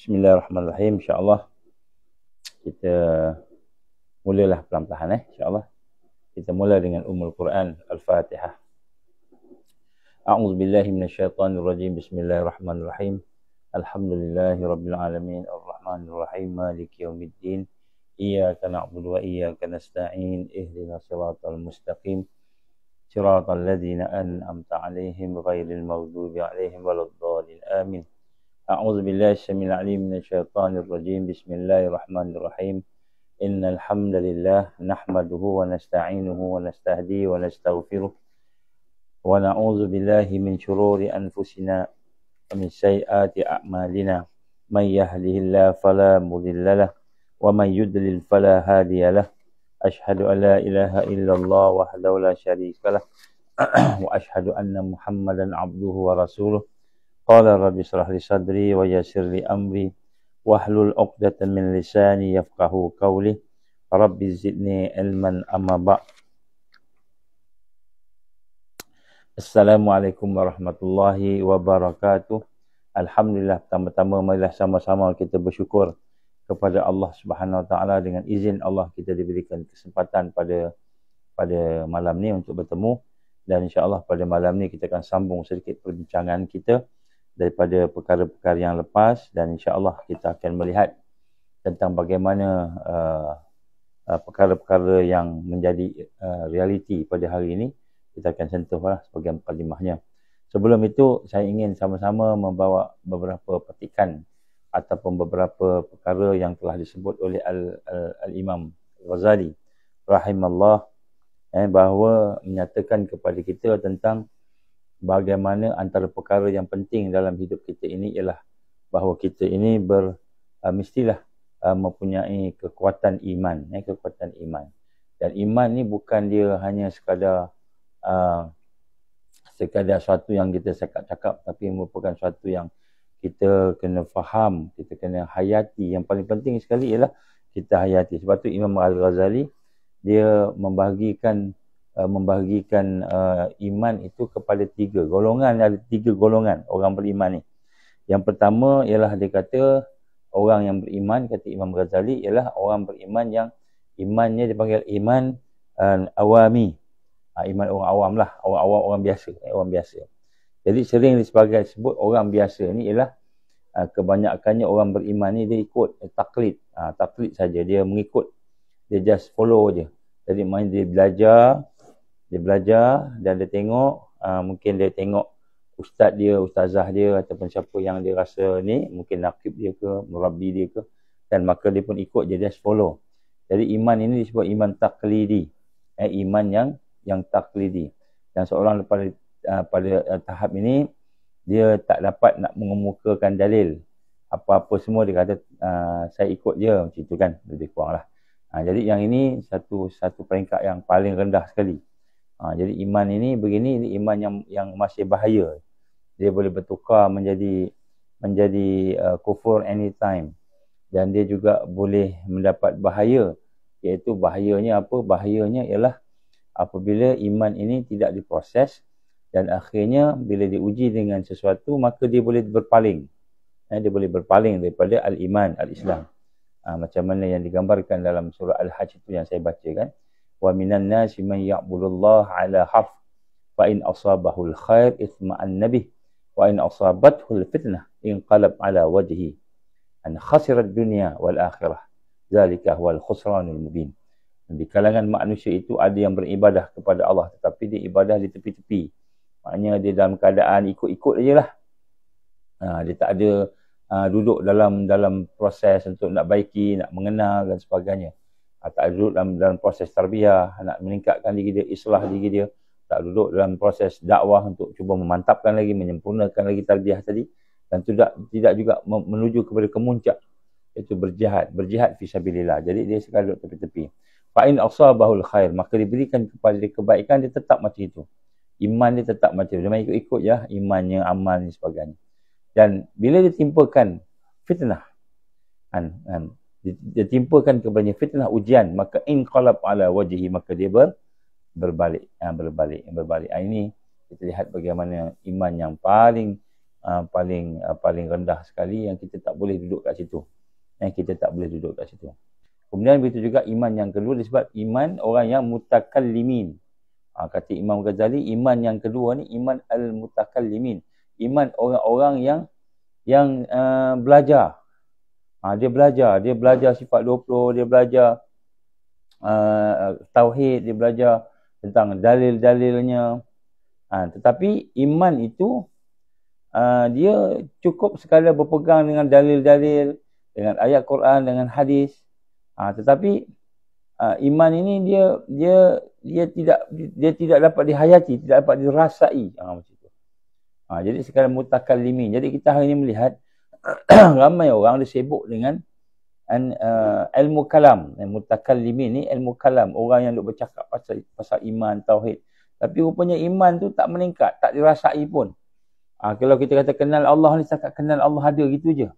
Bismillahirrahmanirrahim. InsyaAllah kita mulalah pelan-pelan InsyaAllah. Kita mula dengan Ummul Quran Al-Fatihah. A'udzubillahi minasyaitonirrajim. Bismillahirrahmanirrahim. Alhamdulillahi rabbil alamin. Ar-Rahmanirrahim. Maliki yaumiddin. Iyyaka na'budu wa iyyaka nasta'in. Ihdinas siratal mustaqim. Siratal ladzina an'amta 'alaihim ghairil maghdubi 'alaihim waladdallin. Amin. أعوذ بالله السميع العليم من الشيطان الرجيم بسم الله الرحمن الرحيم إن الحمد لله نحمده ونستعينه ونستهديه ونستغفره ونعوذ بالله من شرور أنفسنا ومن سيئات أعمالنا من يهده الله فلا مضل له ومن يضلل فلا هادي له أشهد أن لا إله إلا الله وحده لا شريك له وأشهد أن محمدا عبده ورسوله Qala rabbi shrah li sadri wa yassir li amri wahlul 'uqdatam min lisani yafqahu qawli rabbi zidni ilman amma ba'. Assalamualaikum warahmatullahi wabarakatuh. Alhamdulillah, pertama-tama marilah sama-sama kita bersyukur kepada Allah Subhanahu Wa Taala. Dengan izin Allah kita diberikan kesempatan pada malam ni untuk bertemu, dan insya-Allah pada malam ni kita akan sambung sedikit perbincangan kita daripada perkara-perkara yang lepas, dan insya-Allah kita akan melihat tentang bagaimana perkara-perkara yang menjadi realiti pada hari ini. Kita akan sentuhlah sebagian mukadimahnya. Sebelum itu saya ingin sama-sama membawa beberapa petikan ataupun beberapa perkara yang telah disebut oleh Al-Imam Ghazali rahimallah, bahawa menyatakan kepada kita tentang bagaimana antara perkara yang penting dalam hidup kita ini ialah bahawa kita ini mestilah mempunyai kekuatan iman, kekuatan iman. Dan iman ni bukan dia hanya sekadar sesuatu yang kita cakap-cakap, tapi merupakan sesuatu yang kita kena faham, kita kena hayati. Yang paling penting sekali ialah kita hayati. Sebab tu Imam Al-Ghazali dia membahagikan iman itu kepada tiga golongan. Ada tiga golongan orang beriman ni. Yang pertama ialah dia kata orang yang beriman, kata Imam Ghazali, ialah orang beriman yang imannya dipanggil iman awami. Iman orang awam lah, orang awam, orang biasa. Jadi sering disebut orang biasa ni ialah kebanyakannya orang beriman ni dia ikut taklid. Taklid saja, dia mengikut, dia just follow je. Jadi main dia belajar dan dia tengok, mungkin dia tengok ustaz dia, ustazah dia ataupun siapa yang dia rasa ni, mungkin nakib dia ke, murabbi dia ke, dan maka dia pun ikut je, dia follow. Jadi iman ini disebut iman taklidi, iman yang taklidi. Dan seorang pada tahap ini dia tak dapat nak mengemukakan dalil apa-apa, semua dia kata saya ikut je, macam tu kan, lebih kurang lah. Jadi yang ini satu peringkat yang paling rendah sekali. Jadi iman ini begini, ini iman yang masih bahaya. Dia boleh bertukar menjadi kufur anytime. Dan dia juga boleh mendapat bahaya. Iaitu bahayanya apa? Bahayanya ialah apabila iman ini tidak diproses, dan akhirnya bila diuji dengan sesuatu, maka dia boleh berpaling. Dia boleh berpaling daripada al-iman, al-Islam. Macam mana yang digambarkan dalam surah Al-Hajj itu yang saya baca kan. Wa minan nasi man ya'budullaha ala harf fa in asabahul khair ithma'an nabih wa in asabathul fitnah inqalab ala wajhi an khasirat dunya wal akhirah zalika huwal khusranul mubin. Di kalangan manusia itu ada yang beribadah kepada Allah, tetapi dia ibadah di tepi-tepi. Maknanya dia dalam keadaan ikut-ikut je lah. Dia tak ada duduk dalam proses untuk nak baiki, nak mengenal dan sebagainya. Tak duduk dalam proses tarbiyah, nak meningkatkan diri dia, islah diri dia. Tak duduk dalam proses dakwah untuk cuba memantapkan lagi, menyempurnakan lagi tarbiyah tadi. Dan tidak juga menuju kepada kemuncak, iaitu berjihad fisabilillah. Jadi dia sekadar duduk tepi-tepi. Fa'in asabahul khair, maka diberikan kepada dia kebaikan, dia tetap macam itu. Iman dia tetap macam itu. Dia main ikut-ikut je imannya, amal dan sebagainya. Dan bila ditimpakan fitnah, ditimpakan kepadanya fitnah, ujian, maka inqalab ala wajhi, maka dia berbalik. Ini kita lihat bagaimana iman yang paling paling rendah sekali yang kita tak boleh duduk kat situ. Kita tak boleh duduk kat situ. Kemudian begitu juga iman yang kedua disebut iman orang yang mutakallimin. Kata Imam Ghazali, iman yang kedua ni iman al-mutakallimin. Iman orang-orang yang belajar. Dia belajar sifat 20, dia belajar tauhid, dia belajar tentang dalil-dalilnya. Tetapi iman itu dia cukup sekadar berpegang dengan dalil-dalil, dengan ayat Quran, dengan hadis. Tetapi iman ini dia tidak dapat dihayati, tidak dapat dirasai. Macam itu. Jadi sekadar mutakallimin. Jadi kita hari ini melihat ramai orang dia sibuk dengan ilmu kalam. Mutakallimin ni ilmu kalam, orang yang duk bercakap pasal iman, tauhid. Tapi rupanya iman tu tak meningkat, tak dirasai pun. Kalau kita kata kenal Allah ni, cakap kenal Allah ada gitu je.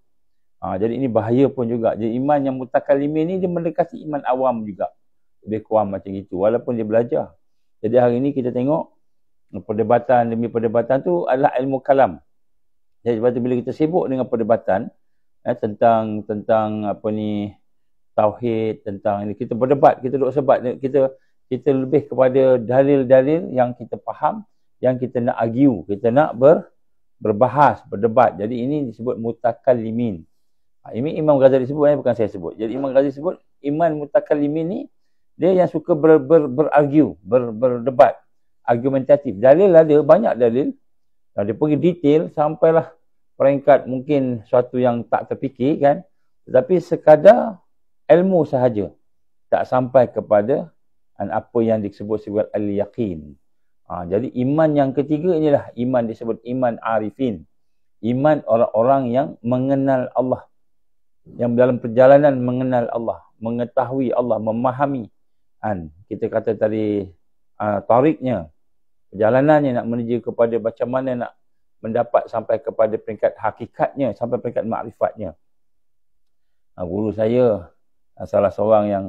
Jadi ini bahaya pun juga. Jadi iman yang mutakallimin ni dia mendekati iman awam juga. Lebih kurang macam itu. Walaupun dia belajar. Jadi hari ini kita tengok perdebatan demi perdebatan tu adalah ilmu kalam. Jadi sebab tu bila kita sibuk dengan perdebatan tentang tauhid, tentang ini, kita berdebat, kita duk sebat, kita lebih kepada dalil-dalil yang kita faham, yang kita nak argue, kita nak berbahas, berdebat. Jadi ini disebut mutakallimin. Ini Imam Ghazali sebut, bukan saya sebut. Jadi Imam Ghazali sebut iman mutakallimin ni dia yang suka berargue, berdebat, argumentatif. Dalil ada, banyak dalil. Dia pergi detail sampailah peringkat mungkin suatu yang tak terfikir kan. Tetapi sekadar ilmu sahaja. Tak sampai kepada apa yang disebut sebagai al-yaqin. Jadi iman yang ketiga inilah iman disebut iman arifin. Iman orang-orang yang mengenal Allah. Yang dalam perjalanan mengenal Allah, mengetahui Allah, memahami. Kita kata tadi tariknya, perjalanannya nak menuju kepada macam mana nak mendapat sampai kepada peringkat hakikatnya, sampai peringkat makrifatnya. Guru saya, salah seorang yang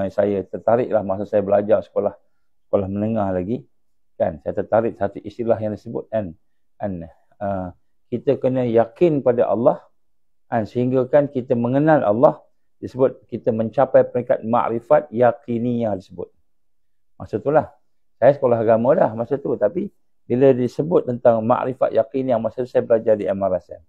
saya tertariklah masa saya belajar sekolah menengah lagi, kan, saya tertarik satu istilah yang disebut kita kena yakin pada Allah, sehingga kan kita mengenal Allah, disebut kita mencapai peringkat makrifat yakiniyah disebut. Masa itulah saya sekolah agama dah masa tu, tapi bila disebut tentang makrifat yakiniyah masa tu saya belajar di MRSM.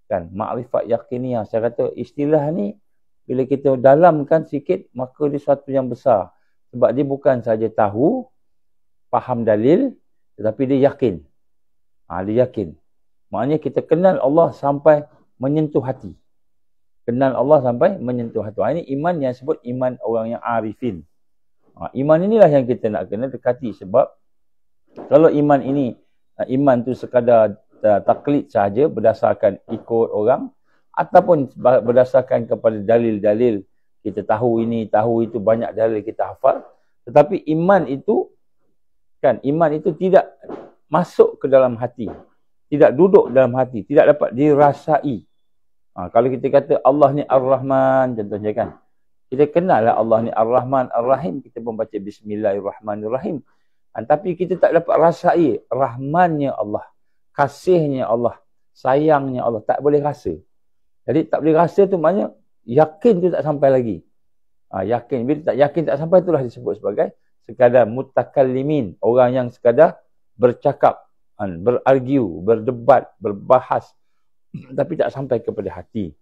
Kan, makrifat yakiniyah, saya kata istilah ni bila kita dalamkan sikit maka dia sesuatu yang besar. Sebab dia bukan saja tahu, faham dalil, tetapi dia yakin. Dia yakin. Maknanya kita kenal Allah sampai menyentuh hati. Kenal Allah sampai menyentuh hati. Ini iman yang disebut iman orang yang arifin. Iman inilah yang kita nak kena dekati. Sebab kalau iman ini, iman tu sekadar taklid sahaja berdasarkan ikut orang, ataupun berdasarkan kepada dalil-dalil, kita tahu ini, tahu itu, banyak dalil kita hafal. Tetapi iman itu, kan, iman itu tidak masuk ke dalam hati. Tidak duduk dalam hati. Tidak dapat dirasai. Kalau kita kata Allah ni Ar-Rahman, contohnya kan. Kita kenal lah Allah ni Ar-Rahman, Ar-Rahim. Kita pun baca Bismillahirrahmanirrahim. Tapi kita tak dapat rasai Rahmannya Allah. Kasihnya Allah. Sayangnya Allah. Tak boleh rasa. Jadi tak boleh rasa tu maknanya yakin tu tak sampai lagi. Yakin. Bila tak yakin tak sampai, itulah disebut sebagai sekadar mutakallimin. Orang yang sekadar bercakap, berargue, berdebat, berbahas, tapi tak sampai kepada hati.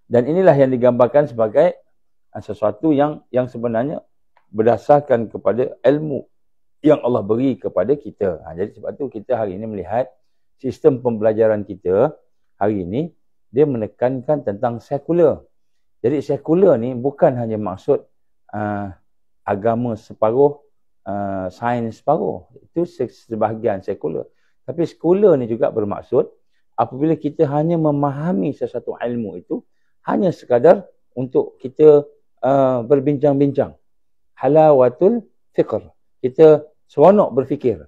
Dan inilah yang digambarkan sebagai sesuatu yang sebenarnya berdasarkan kepada ilmu yang Allah beri kepada kita. Jadi sebab tu kita hari ini melihat sistem pembelajaran kita hari ini, dia menekankan tentang sekular. Jadi sekular ni bukan hanya maksud agama separuh, sains separuh. Itu sebahagian sekular. Tapi sekular ni juga bermaksud apabila kita hanya memahami sesuatu ilmu itu hanya sekadar untuk kita berbincang-bincang. Halawatul fikr. Kita seronok berfikir.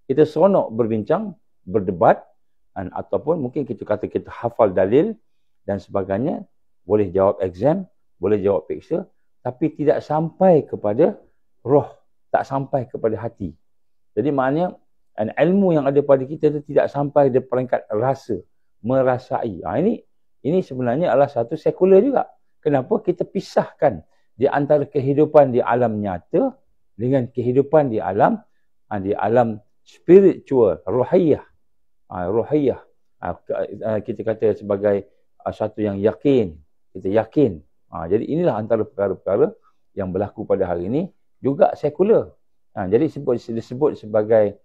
Kita seronok berbincang, berdebat, ataupun mungkin kita kata kita hafal dalil dan sebagainya, boleh jawab exam, boleh jawab periksa, tapi tidak sampai kepada roh, tak sampai kepada hati. Jadi maknanya Dan ilmu yang ada pada kita itu tidak sampai di peringkat rasa, merasai. Ini sebenarnya adalah satu sekular juga. Kenapa? Kita pisahkan di antara kehidupan di alam nyata dengan kehidupan di alam spiritual, ruhiyah. Ruhiyah. Kita kata sebagai satu yang yakin. Kita yakin. Jadi inilah antara perkara-perkara yang berlaku pada hari ini juga sekular. Jadi disebut sebagai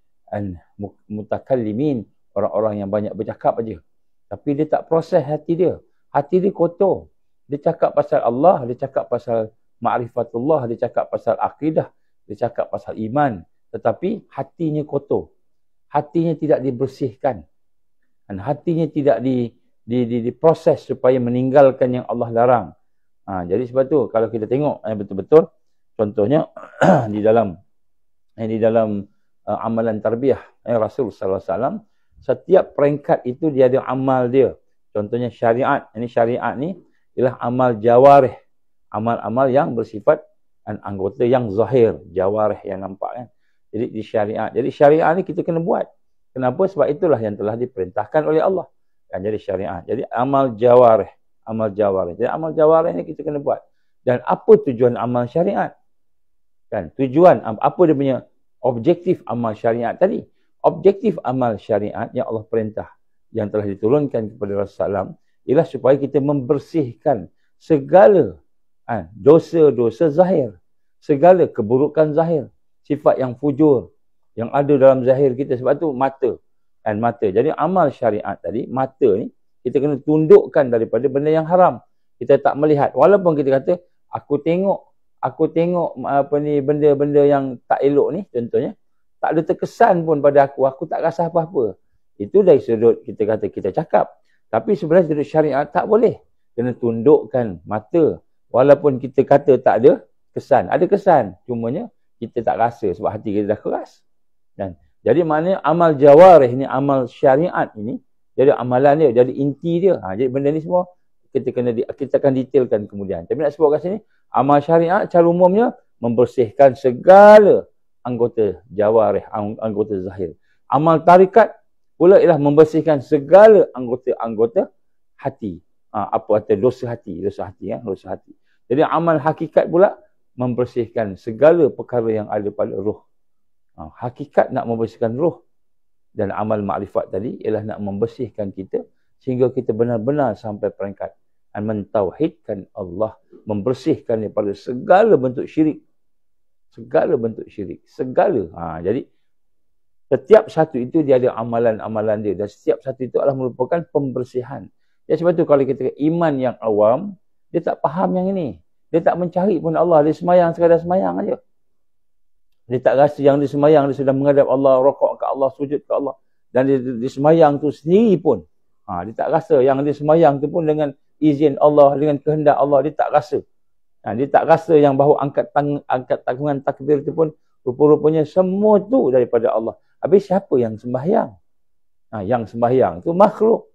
mutakallimin, orang-orang yang banyak bercakap aja. Tapi dia tak proses hati dia. Hati dia kotor. Dia cakap pasal Allah, dia cakap pasal ma'rifatullah, dia cakap pasal akidah, dia cakap pasal iman. Tetapi hatinya kotor. Hatinya tidak dibersihkan. Dan hatinya tidak diproses supaya meninggalkan yang Allah larang. Jadi sebab tu kalau kita tengok betul-betul, contohnya di dalam amalan tarbiyah Rasul sallallahu alaihi wasallam, setiap peringkat itu dia ada amal dia. Contohnya syariat. Ini syariat ni ialah amal jawarih. Amal-amal yang bersifat anggota yang zahir, jawarih yang nampak kan. Jadi di syariat. Jadi syariat ni kita kena buat. Kenapa? Sebab itulah yang telah diperintahkan oleh Allah. Jadi syariat. Jadi amal jawarih. Amal jawarih. Jadi amal jawarih ni kita kena buat. Dan apa tujuan amal syariat? Kan? Tujuan, apa dia punya objektif amal syariat tadi? Objektif amal syariat yang Allah perintah, yang telah diturunkan kepada Rasulullah SAW, ialah supaya kita membersihkan segala dosa-dosa zahir. Segala keburukan zahir. Sifat yang fujur yang ada dalam zahir kita. Sebab tu mata. Mata. Jadi amal syariat tadi, mata ni, kita kena tundukkan daripada benda yang haram. Kita tak melihat. Walaupun kita kata, aku tengok benda-benda yang tak elok ni, contohnya, tak ada terkesan pun pada aku tak rasa apa-apa. Itu dari sudut kita kata kita cakap. Tapi sebenarnya sudut syariat tak boleh. Kena tundukkan mata. Walaupun kita kata tak ada kesan. Ada kesan. Cumanya kita tak rasa sebab hati kita dah keras. Jadi maknanya amal jawarih ni, amal syariat ini, jadi amalan dia, jadi inti dia. Jadi benda ni semua kita akan detailkan kemudian. Tapi nak sebut kat sini, amal syariat cara umumnya membersihkan segala anggota jawarih, anggota zahir. Amal tarikat pula ialah membersihkan segala anggota hati. Apa kata dosa hati. Jadi amal hakikat pula membersihkan segala perkara yang ada pada roh. Hakikat nak membersihkan roh. Dan amal makrifat tadi ialah nak membersihkan kita sehingga kita benar-benar sampai peringkat mentauhidkan Allah, membersihkan daripada segala bentuk syirik. Jadi setiap satu itu dia ada amalan-amalan dia, dan setiap satu itu adalah merupakan pembersihan. Ya, sebab tu kalau kita iman yang awam, dia tak faham yang ini. Dia tak mencari pun Allah, dia semayang sekadar semayang aja. Dia tak rasa yang dia semayang dia sudah menghadap Allah, rokok ke Allah, sujud ke Allah, dan dia semayang tu sendiri pun. Dia tak rasa yang dia semayang tu pun dengan izin Allah, dengan kehendak Allah, dia tak rasa. Dia tak rasa yang bahawa angkat tangan takbir itu pun rupa-rupanya semua tu daripada Allah. Habis siapa yang sembahyang? Yang sembahyang tu makhluk.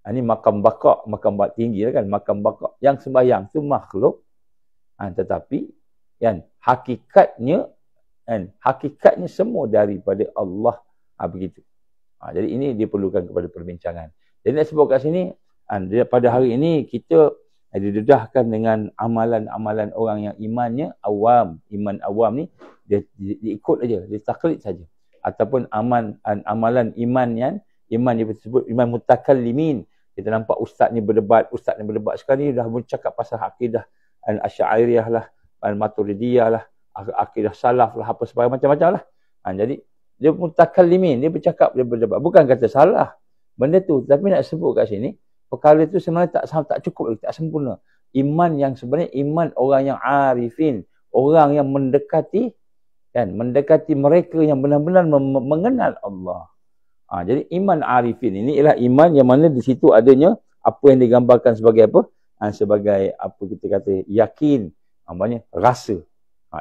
Ini makam bakak, makam tinggi kan, makam bakak. Yang sembahyang tu makhluk. Tetapi hakikatnya semua daripada Allah. Begitu. Jadi ini diperlukan kepada perbincangan. Jadi nak sebut kat sini, pada hari ini kita didedahkan dengan amalan-amalan orang yang imannya awam. Iman awam ni dia ikut aja, dia taklid saja. Ataupun amalan iman yang disebut iman mutakallimin. Kita nampak ustaz ni berdebat sekali dah bercakap pasal akidah al-Asy'ariyah lah, al-Maturidiyah lah, akidah salaf lah, apa sebagainya macam-macam lah. Jadi dia mutakallimin, dia bercakap, dia berdebat. Bukan kata salah benda tu, tapi nak sebut kat sini perkara itu sebenarnya tak cukup, tak sempurna. Iman yang sebenarnya iman orang yang arifin, orang yang mendekati mereka yang benar-benar mengenal Allah. Jadi iman arifin ini ialah iman yang mana di situ adanya apa yang digambarkan sebagai apa? Sebagai apa kita kata yakin, namanya rasa.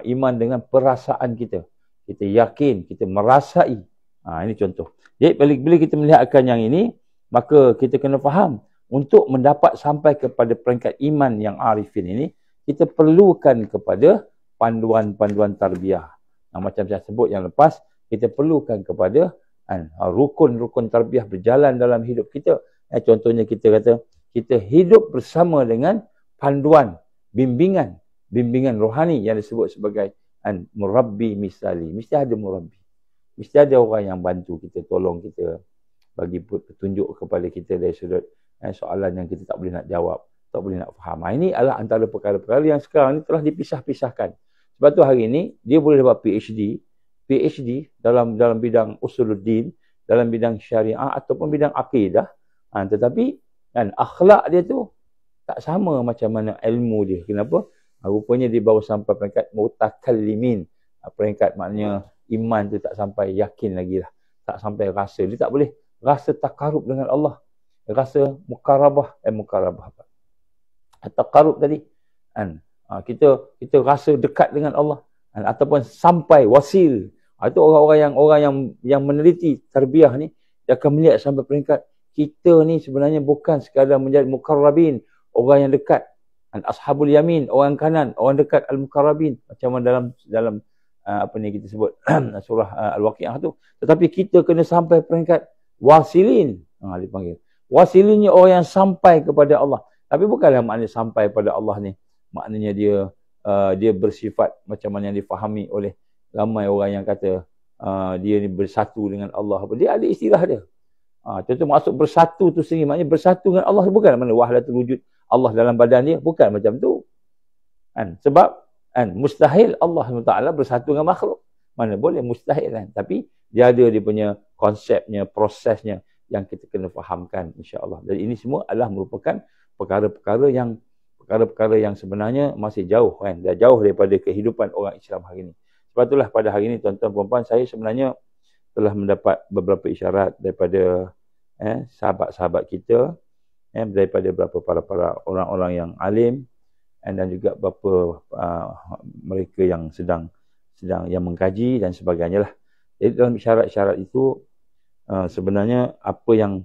Iman dengan perasaan kita. Kita yakin, kita merasai. Ini contoh. Jadi bila kita melihatkan yang ini, maka kita kena faham, untuk mendapat sampai kepada peringkat iman yang arifin ini, kita perlukan kepada panduan-panduan tarbiyah. Macam saya sebut yang lepas, kita perlukan kepada rukun-rukun tarbiyah berjalan dalam hidup kita. Contohnya kita kata, kita hidup bersama dengan panduan, bimbingan rohani yang disebut sebagai murabbi misali. Mesti ada murabbi. Mesti ada orang yang bantu kita, tolong kita, bagi petunjuk kepada kita dari sudut soalan yang kita tak boleh nak jawab, tak boleh nak faham. Ini adalah antara perkara-perkara yang sekarang ni telah dipisah-pisahkan. Sebab tu hari ni dia boleh dapat PhD dalam bidang usuluddin, dalam bidang syariah ataupun bidang akidah. Tetapi akhlak dia tu tak sama macam mana ilmu dia. Kenapa? Rupanya dia baru sampai peringkat mutakallimin. Peringkat maknanya iman tu tak sampai yakin lagi lah. Tak sampai rasa. Dia tak boleh rasa takarub dengan Allah. Rasa mukarabah. Takarub tadi. Kita rasa dekat dengan Allah. Ataupun sampai wasil. Itu orang yang meneliti tarbiyah ni, dia akan melihat sampai peringkat kita ni sebenarnya bukan sekadar menjadi mukarrabin, orang yang dekat. Ashabul yamin, orang kanan, orang dekat al-mukarrabin. Macam dalam apa ni kita sebut surah Al-Waqi'ah tu. Tetapi kita kena sampai peringkat wasilin. Dipanggil. Wasilinnya orang yang sampai kepada Allah. Tapi bukanlah maknanya sampai pada Allah ni. Maknanya dia bersifat macam mana yang difahami oleh ramai orang yang kata dia ni bersatu dengan Allah. Dia ada istilah dia. Contoh maksud bersatu tu sendiri, maknanya bersatu dengan Allah bukan mana wahdatul wujud Allah dalam badan dia, bukan macam tu. Sebab mustahil Allah SWT bersatu dengan makhluk. Mana boleh, mustahil kan. Tapi dia ada dia punya konsepnya, prosesnya yang kita kena fahamkan insya-Allah. Dan ini semua adalah merupakan perkara-perkara yang sebenarnya masih jauh kan. Dah jauh daripada kehidupan orang Islam hari ini. Sebab itulah pada hari ini tuan-tuan puan-puan, saya sebenarnya telah mendapat beberapa isyarat daripada sahabat-sahabat kita, daripada beberapa para orang-orang yang alim, dan juga beberapa mereka yang sedang yang mengkaji dan sebagainya lah. Jadi dalam isyarat-isyarat itu sebenarnya apa yang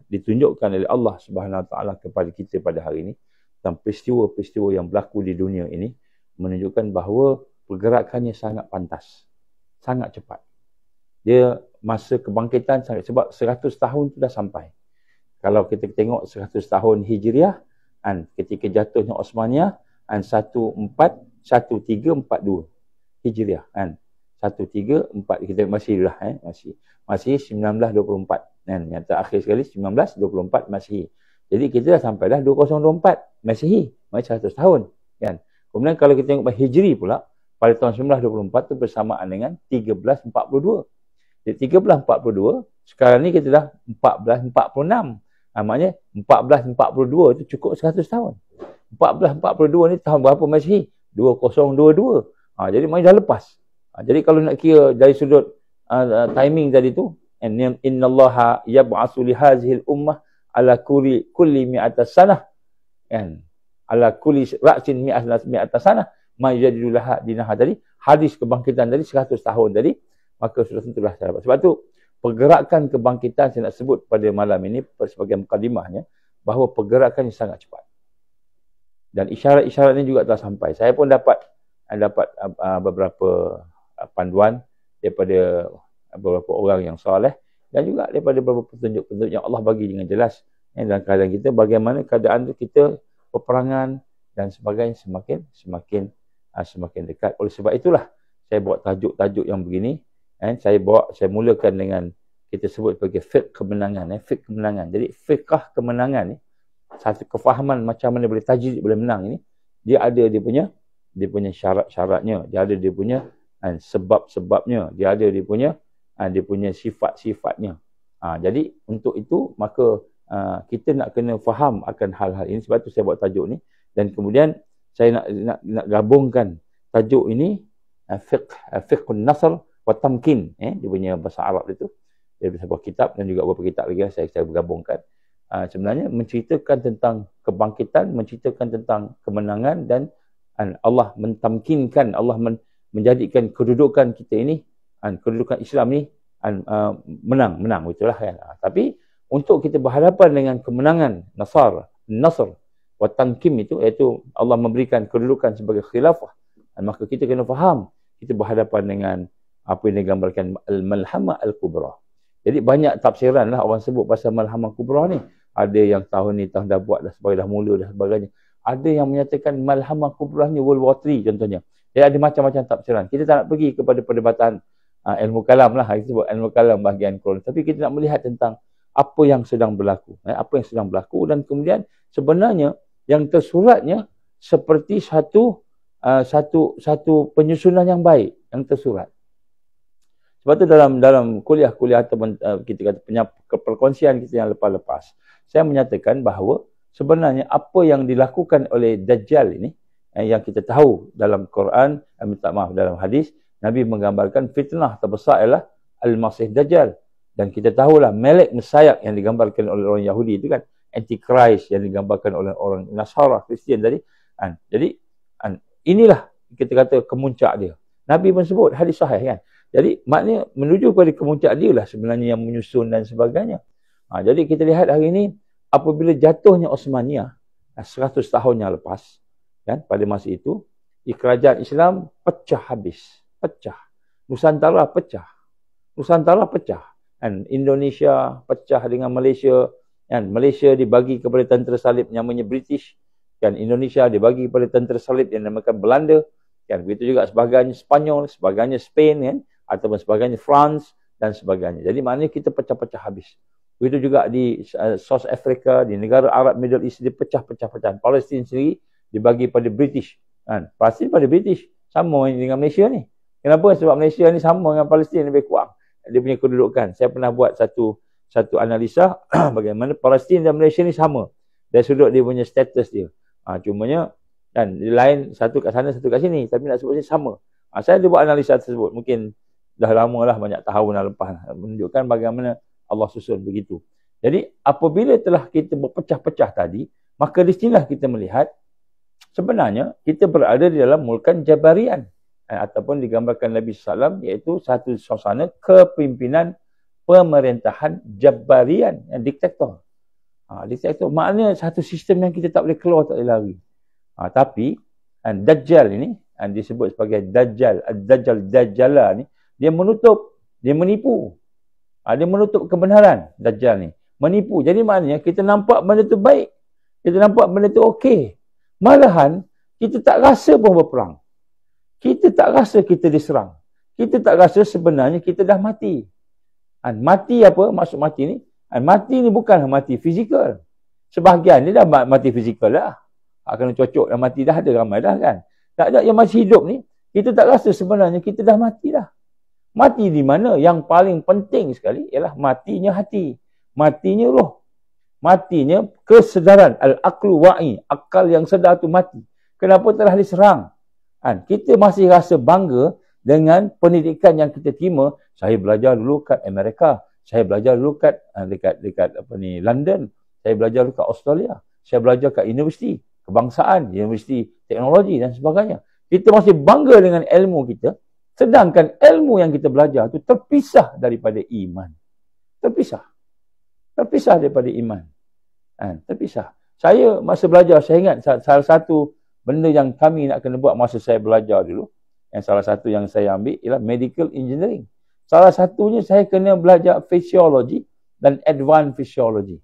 ditunjukkan oleh Allah Subhanahu Wa Taala kepada kita pada hari ini tentang peristiwa-peristiwa yang berlaku di dunia ini menunjukkan bahawa pergerakannya sangat pantas, sangat cepat. Dia masa kebangkitan sangat, sebab 100 tahun tu dah sampai. Kalau kita tengok 100 tahun Hijriah, ketika jatuhnya Osmaniyah, 1342 Hijriah, 134 kita masih lah, masih 1924, yang terakhir sekali 1924 Masihi. Jadi kita dah sampai dah 2024 Masihi, macam 100 tahun kan. Kemudian kalau kita tengok Hijri pula, pada tahun 1924 tu bersamaan dengan 1342. Jadi 1342, sekarang ni kita dah 1446. Maknanya 1442 itu cukup 100 tahun. 1442 ni tahun berapa Masihi? 2022. Jadi maknanya dah lepas. Jadi kalau nak kira dari sudut timing tadi tu, innallaha yab'atsu li hadhihi al-ummah ala kulli mi'ata sanah, kan? Ala kulli ra'sin mi'ata sanah ma yajadidu laha dinaha tadi, hadis kebangkitan tadi 100 tahun tadi, maka sudah tentulah sahabat. Sebab tu pergerakan kebangkitan saya nak sebut pada malam ini sebagai mukadimahnya, bahawa pergerakannya sangat cepat. Dan isyarat-isyarat ini juga telah sampai. Saya pun dapat beberapa panduan daripada beberapa orang yang soleh, dan juga daripada beberapa petunjuk-petunjuk yang Allah bagi dengan jelas dalam keadaan kita, bagaimana keadaan itu kita peperangan dan sebagainya semakin dekat. Oleh sebab itulah saya buat tajuk-tajuk yang begini. Saya mulakan dengan kita sebut sebagai fiqh kemenangan. Fiqh kemenangan. Jadi fiqh kemenangan ni, satu kefahaman macam mana boleh tajdid, boleh menang ini, dia ada dia punya syarat-syaratnya, dia ada dia punya sebab-sebabnya, dia ada dia punya sifat-sifatnya. Jadi untuk itu maka kita nak kena faham akan hal-hal ini. Sebab tu saya buat tajuk ni, dan kemudian saya nak gabungkan tajuk ini, fiqhun nasr wa tamkin, dia punya bahasa Arab itu, dia sebuah kitab dan juga beberapa kitab lagi saya bergabungkan. Sebenarnya menceritakan tentang kebangkitan, menceritakan tentang kemenangan, dan Allah mentamkinkan, Allah menjadikan kedudukan kita ini, kedudukan Islam ni menang itulah kan. Tapi untuk kita berhadapan dengan kemenangan nasr wa tamkin itu, iaitu Allah memberikan kedudukan sebagai khilafah, maka kita kena faham kita berhadapan dengan Apa yang digambarkan Al-Malhamah Al-Kubra. Jadi banyak tafsiran lah orang sebut pasal Malhamah Kubra ni. Ada yang tahun ni tahun dah buat dah sebagainya, dah mula dah sebagainya. Ada yang menyatakan Malhamah Kubra ni World War III contohnya. Jadi ada macam-macam tafsiran. Kita tak nak pergi kepada perdebatan ilmu kalam lah. Kita sebut ilmu kalam bahagian kronologi. Tapi kita nak melihat tentang apa yang sedang berlaku. Apa yang sedang berlaku dan kemudian sebenarnya yang tersuratnya seperti satu penyusunan yang baik yang tersurat. Sebab tu dalam kuliah-kuliah ataupun kita kata perkongsian kita yang lepas-lepas, saya menyatakan bahawa sebenarnya apa yang dilakukan oleh Dajjal ini, yang kita tahu dalam Quran, dalam hadis, Nabi menggambarkan fitnah terbesar ialah Al-Masih Dajjal. Dan kita tahulah Melek Mesayap yang digambarkan oleh orang Yahudi itu kan, Antichrist yang digambarkan oleh orang Nasara, Kristian tadi. Jadi inilah kita kata kemuncak dia. Nabi pun sebut hadis sahih kan. Jadi maknanya menuju pada kemuncak dia lah sebenarnya yang menyusun dan sebagainya. Jadi kita lihat hari ini apabila jatuhnya Osmaniyah 100 tahun yang lepas kan, pada masa itu kerajaan Islam pecah habis, pecah. Nusantara pecah. Nusantara pecah. Kan Indonesia pecah dengan Malaysia, kan Malaysia dibagi kepada tentera salib namanya British, kan Indonesia dibagi kepada tentera salib yang namakan Belanda, kan begitu juga sebagainya Spanyol, sebagainya Spain kan, ataupun sebagainya France dan sebagainya. Jadi maknanya kita pecah-pecah habis. Begitu juga di South Africa, di negara Arab Middle East dia pecah-pecah. Palestin sendiri dibagi pada British. Kan? Palestin pada British. Sama dengan Malaysia ni. Kenapa? Sebab Malaysia ni sama dengan Palestin lebih kurang. Dia punya kedudukan. Saya pernah buat satu analisa bagaimana Palestin dan Malaysia ni sama. Dari sudut dia punya status dia. Cumanya kan dia lain, satu kat sana, satu kat sini. Tapi nak sebut sama. Saya ada buat analisa tersebut. Mungkin dah lama lah, banyak tahun dah lepas. Menunjukkan bagaimana Allah susun begitu. Jadi apabila telah kita berpecah-pecah tadi, maka di sinilah kita melihat sebenarnya kita berada di dalam mulkan Jabarian. Ataupun digambarkan Nabi SAW, iaitu satu suasana kepimpinan pemerintahan Jabarian, yang diktator. Diktator maknanya satu sistem yang kita tak boleh keluar, tak boleh lari. Tapi Dajjal ini, disebut sebagai Dajjal, Dajjala ni, dia menutup, dia menipu. Dia menutup kebenaran, Dajjal ni. Menipu. Jadi maknanya kita nampak benda tu baik. Kita nampak benda tu okey. Malahan, kita tak rasa pun berperang. Kita tak rasa kita diserang. Kita tak rasa sebenarnya kita dah mati. Mati apa? Maksud mati ni? Mati ni bukan mati fizikal. Sebahagian ni dah mati fizikal lah. Kena cocok dah mati dah, ada ramai dah kan. Tak ada yang masih hidup ni, kita tak rasa sebenarnya kita dah mati dah. Mati di mana? Yang paling penting sekali ialah matinya hati. Matinya roh. Matinya kesedaran. Al-aqlu wa'i. Akal yang sedar tu mati. Kenapa telah diserang? Kita masih rasa bangga dengan pendidikan yang kita terima. Saya belajar dulu kat Amerika. Saya belajar dulu kat dekat London. Saya belajar dulu kat Australia. Saya belajar kat universiti kebangsaan, universiti teknologi dan sebagainya. Kita masih bangga dengan ilmu kita. Sedangkan ilmu yang kita belajar tu terpisah daripada iman. Terpisah. Terpisah daripada iman. Terpisah. Saya masa belajar, saya ingat salah satu benda yang kami nak kena buat masa saya belajar dulu, yang salah satu yang saya ambil ialah medical engineering. Salah satunya saya kena belajar physiology dan advanced physiology.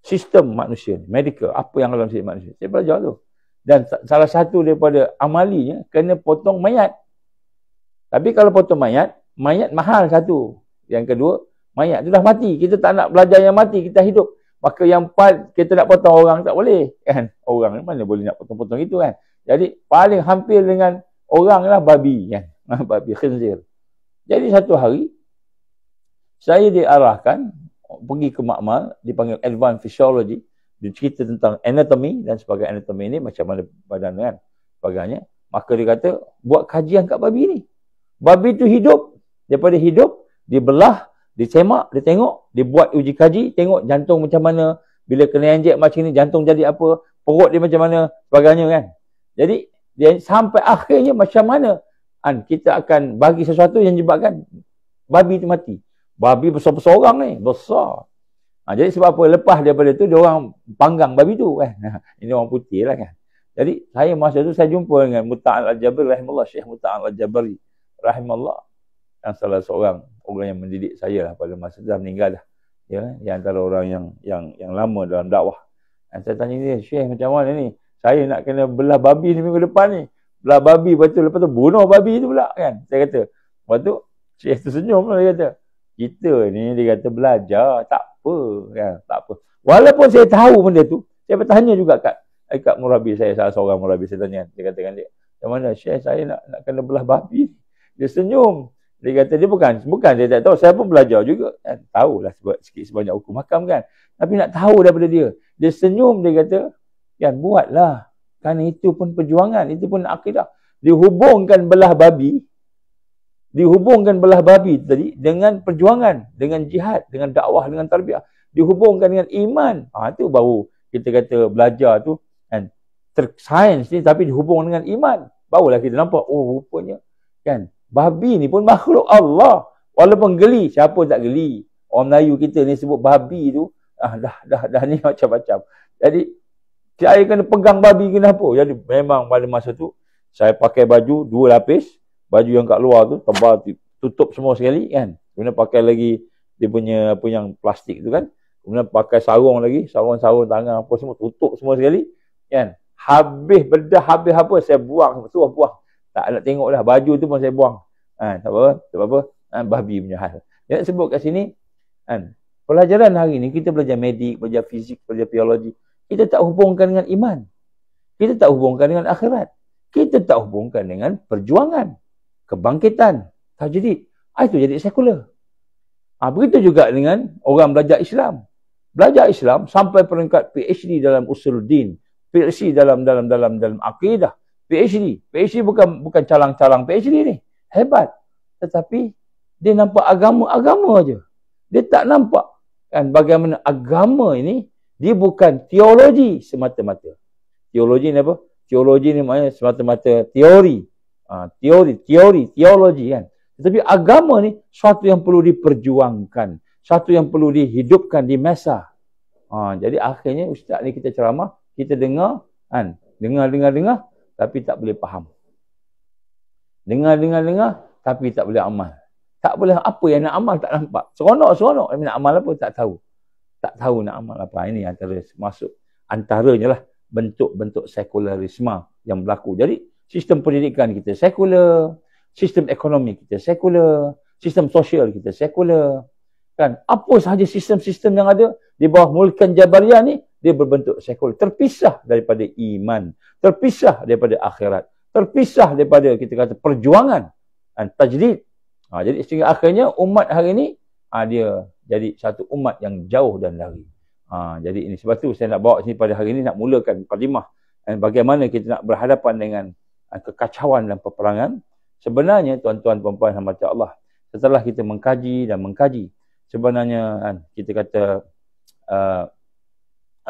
Sistem manusia, medical, apa yang dalam sistem manusia. Saya belajar tu. Dan salah satu daripada amalinya, kena potong mayat. Tapi kalau potong mayat mahal satu. Yang kedua, mayat tu dah mati. Kita tak nak belajar yang mati, kita hidup. Maka yang kita nak potong orang tak boleh. Kan? Orang ni mana boleh nak potong-potong itu kan. Jadi paling hampir dengan orang lah babi. Kan? Babi, khinzir. Jadi satu hari, saya diarahkan pergi ke makmal, dipanggil advanced physiology. Dia cerita tentang anatomy dan sebagainya. Anatomy ni macam mana badan kan. Sebagainya. Maka dia kata, buat kajian kat babi ni. Babi tu hidup. Daripada hidup, dibelah, disemak, dia tengok, dia buat uji kaji, tengok jantung macam mana, bila kena injek macam ni, jantung jadi apa, perut dia macam mana, sebagainya kan. Jadi, dia sampai akhirnya macam mana kita akan bagi sesuatu yang menyebabkan babi tu mati. Babi besar-besar orang ni, besar. Jadi sebab apa, lepas daripada tu, dia orang panggang babi tu kan. Ini orang putih lah kan. Jadi, saya masa tu, saya jumpa dengan Muta'al Al-Jabari, rahimahullah, Syekh Muta'al Al-Jabari, rahimahullah. yang salah seorang orang yang mendidik saya lah pada masa dah meninggal dah. Ya, yang antara orang yang lama dalam dakwah. Dan saya tanya dia, Syekh macam mana ni? Saya nak kena belah babi ni minggu depan ni. Belah babi, lepas tu bunuh babi tu pula kan. Saya kata, lepas tu Syekh tu senyum lah, dia kata. Kita ni, dia kata belajar, tak apa kan, tak apa. Walaupun saya tahu benda tu, saya bertanya juga kat murabi saya, salah seorang murabi saya tanya. Dia katakan dia, macam mana Syekh saya nak kena belah babi? Dia senyum. Dia kata dia bukan dia tak tahu, saya pun belajar juga kan. Tahulah sikit sebanyak hukum hakam kan. Tapi nak tahu daripada dia. Dia senyum, dia kata, kan buatlah. Kerana itu pun perjuangan, itu pun akidah. Dihubungkan belah babi tadi dengan perjuangan, dengan jihad, dengan dakwah, dengan tarbiyah. Dihubungkan dengan iman. Itu baru kita kata belajar tu kan. Sains ni tapi dihubung dengan iman. Barulah kita nampak, oh rupanya kan. Babi ni pun makhluk Allah. Walaupun geli, siapa tak geli? Orang Melayu kita ni sebut babi tu, dah ni macam-macam. Jadi, saya kena pegang babi kenapa? Jadi, memang pada masa tu, saya pakai baju 2 lapis. Baju yang kat luar tu, tebal, tutup semua sekali kan. Kemudian pakai lagi, dia punya apa yang plastik tu kan. Kemudian pakai sarung lagi, sarung tangan apa semua, tutup semua sekali kan. Habis bedah, habis apa, saya buang, suruh buang. Tak nak tengok dah, baju tu pun saya buang. Tak apa. Babi punya hal. Dia sebut kat sini, pelajaran hari ni, kita belajar medik, belajar fizik, belajar biologi. Kita tak hubungkan dengan iman. Kita tak hubungkan dengan akhirat. Kita tak hubungkan dengan perjuangan, kebangkitan, tajdid. Itu jadi sekular. Begitu juga dengan orang belajar Islam. Belajar Islam sampai peringkat PhD dalam usuluddin, PhD dalam akidah. PhD bukan calang-calang PhD ni. Hebat. Tetapi dia nampak agama aja. Dia tak nampak kan bagaimana agama ini dia bukan teologi semata-mata. Teologi ni apa? Teologi ni maknanya semata-mata teori. Teologi kan. Tetapi agama ni suatu yang perlu diperjuangkan, suatu yang perlu dihidupkan di masa. Jadi akhirnya ustaz ni kita ceramah, kita dengar kan, dengar tapi tak boleh faham. Dengar tapi tak boleh amal. Tak boleh apa yang nak amal tak nampak. Seronok nak amal apa tak tahu. Tak tahu nak amal apa. Ini antara masuk antaranya lah bentuk-bentuk sekularisme yang berlaku. Jadi sistem pendidikan kita sekular, sistem ekonomi kita sekular, sistem sosial kita sekular. Kan? Apa sahaja sistem-sistem yang ada di bawah Mulkan Jabariyah ni, dia berbentuk sekular. Terpisah daripada iman, terpisah daripada akhirat, terpisah daripada kita kata perjuangan dan tajdid. Jadi sehingga akhirnya umat hari ini dia jadi satu umat yang jauh dan lari. Jadi ini sebab tu saya nak bawa sini pada hari ini, nak mulakan mukadimah dan bagaimana kita nak berhadapan dengan kekacauan dan peperangan. Sebenarnya tuan-tuan puan-puan hamba Allah, setelah kita mengkaji, sebenarnya kita kata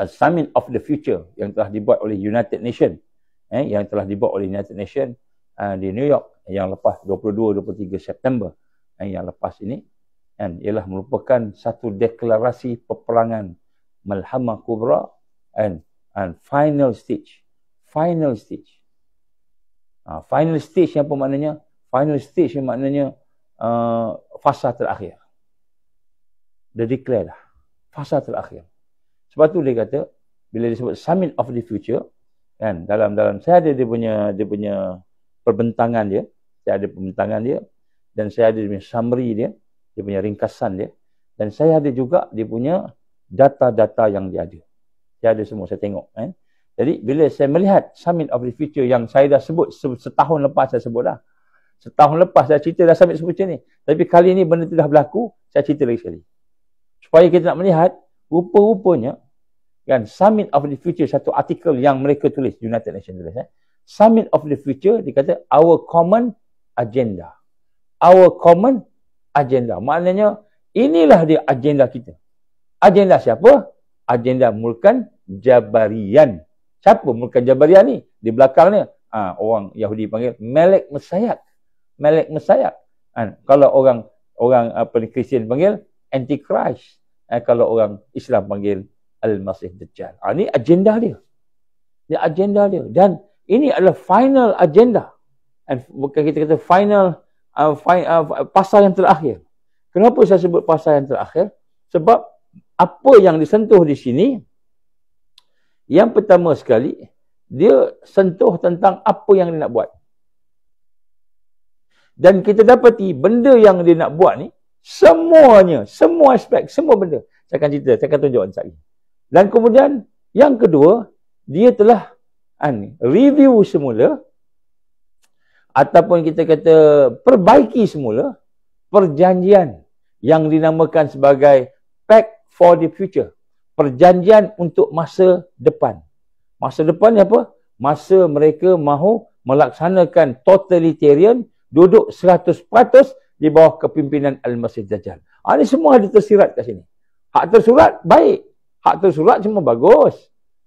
Summit of the Future yang telah dibuat oleh United Nations, di New York yang lepas 22-23 September yang lepas ini, ialah merupakan satu deklarasi peperangan Malhamah Kubra and final stage. Final stage yang apa maknanya? Final stage yang maknanya fasa terakhir. Dia declare dah fasa terakhir. Sebab tu dia kata bila disebut Summit of the Future kan, dalam saya ada dia punya perbentangan dia, dan saya ada dia punya summary dia punya ringkasan dia, dan saya ada juga dia punya data-data yang dia ada. Dia ada semua, saya tengok kan. Jadi bila saya melihat Summit of the Future yang saya dah sebut setahun lepas, saya sebut dah. Setahun lepas saya cerita dah Summit of the Future ni. Tapi kali ni benda tu dah berlaku, saya cerita lagi sekali. Supaya kita nak melihat rupa-rupanya kan, Summit of the Future, satu artikel yang mereka tulis, United Nations tulis, Summit of the Future, dia kata our common agenda. Our common agenda. Maknanya inilah dia agenda kita. Agenda siapa? Agenda Mulkan Jabarian. Siapa Mulkan Jabarian ni? Di belakangnya orang Yahudi panggil Melek Mesayat. Melek Mesayat. Kalau orang Kristian panggil Antichrist. Kalau orang Islam panggil Al-Masih Dajjal. Ini agenda dia. Ini agenda dia. Dan ini adalah final agenda. Bukan kita kata final fasa yang terakhir. Kenapa saya sebut fasa yang terakhir? Sebab apa yang disentuh di sini, yang pertama sekali, dia sentuh tentang apa yang dia nak buat. Dan kita dapati benda yang dia nak buat ni, semuanya, semua aspek, semua benda. Saya akan cerita, saya akan tunjuk sekali. Dan kemudian, yang kedua, dia telah review semula, ataupun kita kata perbaiki semula, perjanjian yang dinamakan sebagai Pact for the Future. Perjanjian untuk masa depan. Masa depan ni apa? Masa mereka mahu melaksanakan totalitarian, duduk 100% di bawah kepimpinan Al-Masih Dajjal. Ini semua ada tersirat kat sini. Hak tersurat, baik. Hak tersurat semua bagus.